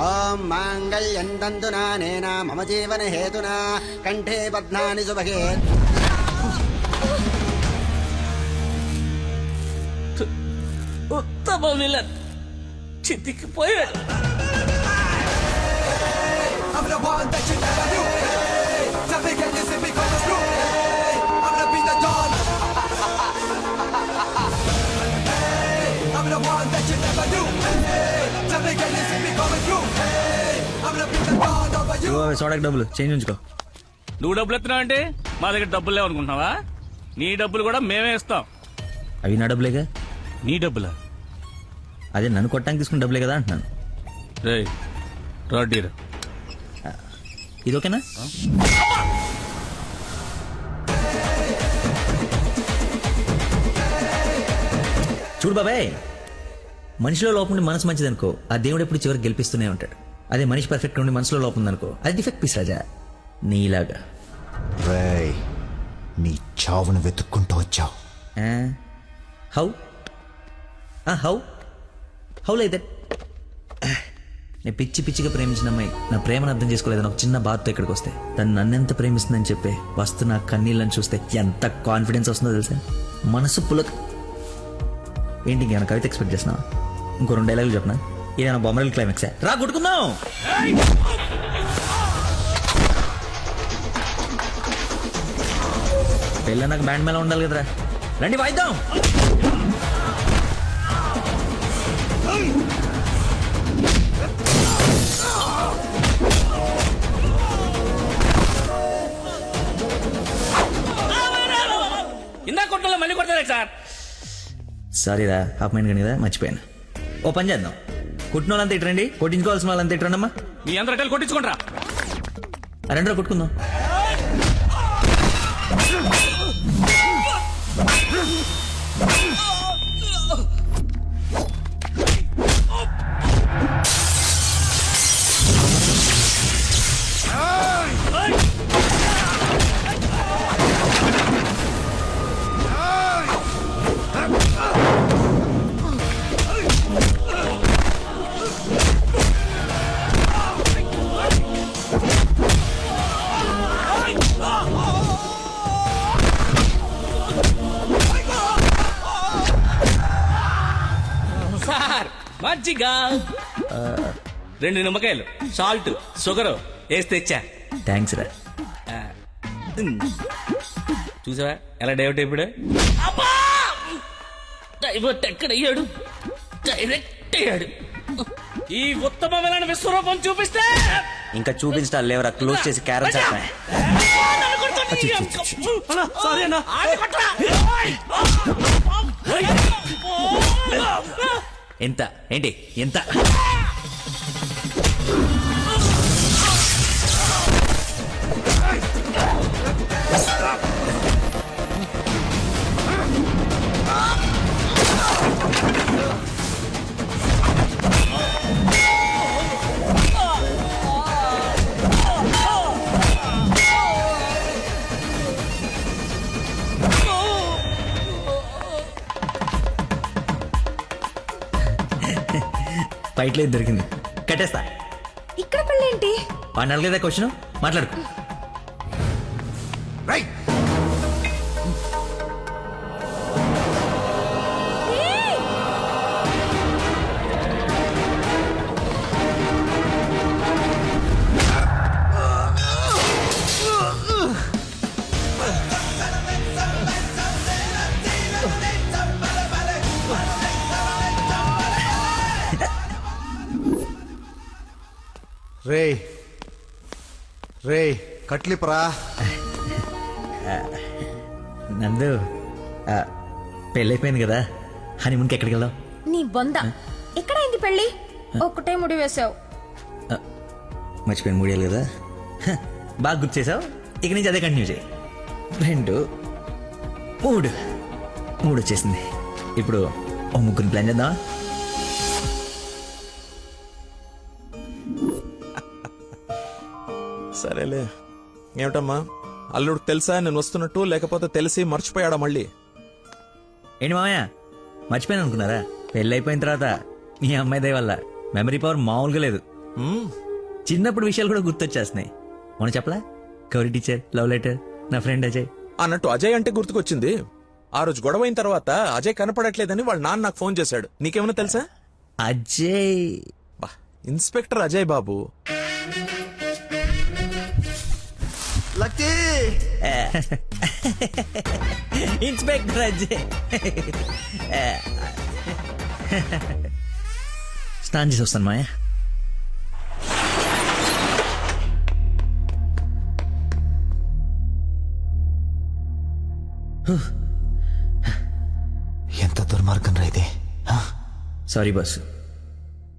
Speaker 11: ఓం మాంగళ్యం తంతునా నేన మమ జీవన హేతునా కంఠే బధ్నాని శుభగే.
Speaker 6: ఉత్తమ విలన్ చితికిపోయాడు.
Speaker 5: సోడాకి డబ్బులు చేంజ్ ఉంచుకో.
Speaker 6: నువ్వు డబ్బులు ఎత్తున్నావు అంటే మా దగ్గర డబ్బులు లేవనుకుంటున్నావా? నీ డబ్బులు కూడా మేమే ఇస్తాం.
Speaker 5: అవి నా డబ్బులేగా.
Speaker 6: నీ డబ్బులా?
Speaker 5: అదే నన్ను కొట్టడానికి తీసుకున్న డబ్బులే కదా అంటున్నాను. ఇది ఓకేనా? చూడు బాబాయ్, మనిషిలో లోపం ఉండి మనసు మంచిదనుకో, ఆ దేవుడు ఎప్పుడు చివరికి గెలిపిస్తూనే ఉంటాడు. అదే మనిషి పర్ఫెక్ట్ ఉండి మనసులో లోపం ఉందనుకో, అది డిఫెక్ట్ పీస్ రాజా, నీలాగా.
Speaker 12: రేయ్, నీ చావును వెతుక్కుంటూ వచ్చావు.
Speaker 5: How how how like that? నేను పిచ్చి పిచ్చిగా ప్రేమించిన అమ్మాయి నా ప్రేమను అర్థం చేసుకోలేదని ఒక చిన్న బాధతో ఇక్కడికి వస్తే, తను నన్నెంత ప్రేమిస్తుందని చెప్పే వస్తు నా కన్నీళ్ళని చూస్తే ఎంత కాన్ఫిడెన్స్ వస్తుందో తెలుసా? మనసు పులక. ఏంటి ఇంకేమైనా కవిత ఎక్స్పెక్ట్ చేస్తున్నావా? ఇంకో 2 డైలాగులు చెప్పనా? ఏదైనా బొమ్మరల్ క్లైమాక్సా? రా కొట్టుకుందాం. పెళ్ళ నాకు బ్యాండ్ మేళ ఉండాలి కదరా, రండి వాయిద్దాం.
Speaker 6: ఇందా కొట్టలో మళ్ళీ కొడతారా సార్?
Speaker 5: సారీరా, హాఫ్ మైండ్ కానీ కదా, మర్చిపోయాను. ఓ పని చేద్దాం, కుట్టిన వాళ్ళంతా ఇట్రండి, కొట్టించుకోవాల్సిన వాళ్ళంతా ఇట్రండి అమ్మా.
Speaker 6: మీ అందరూ కొట్టించుకుంటారా?
Speaker 5: 2 రోజులు కొట్టుకుందాం.
Speaker 8: సార్ మజ్జిగ 2 నిమ్మకాయలు సాల్ట్ షుగర్ వేసి తెచ్చా.
Speaker 5: థ్యాంక్స్ రా.
Speaker 8: చూసావా ఎలా డైవర్ట్ అయిపోయాడు? డైవర్ట్ ఎక్కడయ్యాడు? డైరెక్ట్ అయ్యాడు. ఈ ఉత్తమమైన విశ్వరూపం చూపిస్తే
Speaker 5: ఇంకా చూపించడాలు లేవరా, క్లోజ్ చేసి క్యారమ్ చేస్తాయి. ఎంత ఏంటి ఎంత? ఫైట్ లేదు దొరికింది, కట్టేస్తా.
Speaker 9: ఇక్కడ పెళ్ళేంటి?
Speaker 5: వాడిని అడగలేదా క్వశ్చన్? మాట్లాడు.
Speaker 12: రే కట్లిపరా.
Speaker 5: నందు, పెళ్ళైపోయింది కదా, హనీమూన్కి ఎక్కడికి వెళ్దాం?
Speaker 9: నీ బొంద. ఎక్కడైంది పెళ్ళి? ఒక్కటే ముడి వేసావు.
Speaker 5: మర్చిపోయిన మూడేళ్ళు కదా, బాగా గుర్తు చేసావు. ఇక నుంచి అదే కంటిన్యూ చేయి. 2 3 వచ్చేసింది. ఇప్పుడు ఓ ముగ్గురిని ప్లాన్ చేద్దామా?
Speaker 1: సరేలే. ఏమిటమ్మా, అల్లుడు తెలుసా నేను వస్తున్నట్టు, లేకపోతే తెలిసి మర్చిపోయాడా మళ్ళీ?
Speaker 5: ఏంటి మామయ్య, మర్చిపోయాను అనుకున్నారా? పెళ్ళి అయిపోయిన తర్వాత మీ అమ్మాయి దయ వల్ల మెమరీ పవర్ మామూలుగా లేదు. చిన్నప్పుడు విషయాలు కూడా గుర్తొచ్చేస్తున్నాయి. మొన్న చెప్పలా, గౌరీ టీచర్, లవ్ లెటర్, నా ఫ్రెండ్ అజయ్
Speaker 1: అన్నట్టు అజయ్ అంటే గుర్తుకొచ్చింది. ఆ రోజు గొడవ అయిన తర్వాత అజయ్ కనపడట్లేదని వాళ్ళ నాన్న నాకు ఫోన్ చేశాడు. నీకేమైనా తెలుసా?
Speaker 5: Ajay
Speaker 1: inspector Ajay Babu.
Speaker 12: Lucky
Speaker 5: inspector Ajay. స్నానం చేసి వస్తాను మాయా.
Speaker 12: ఎంత దుర్మార్గం రా ఇది.
Speaker 5: Sorry boss,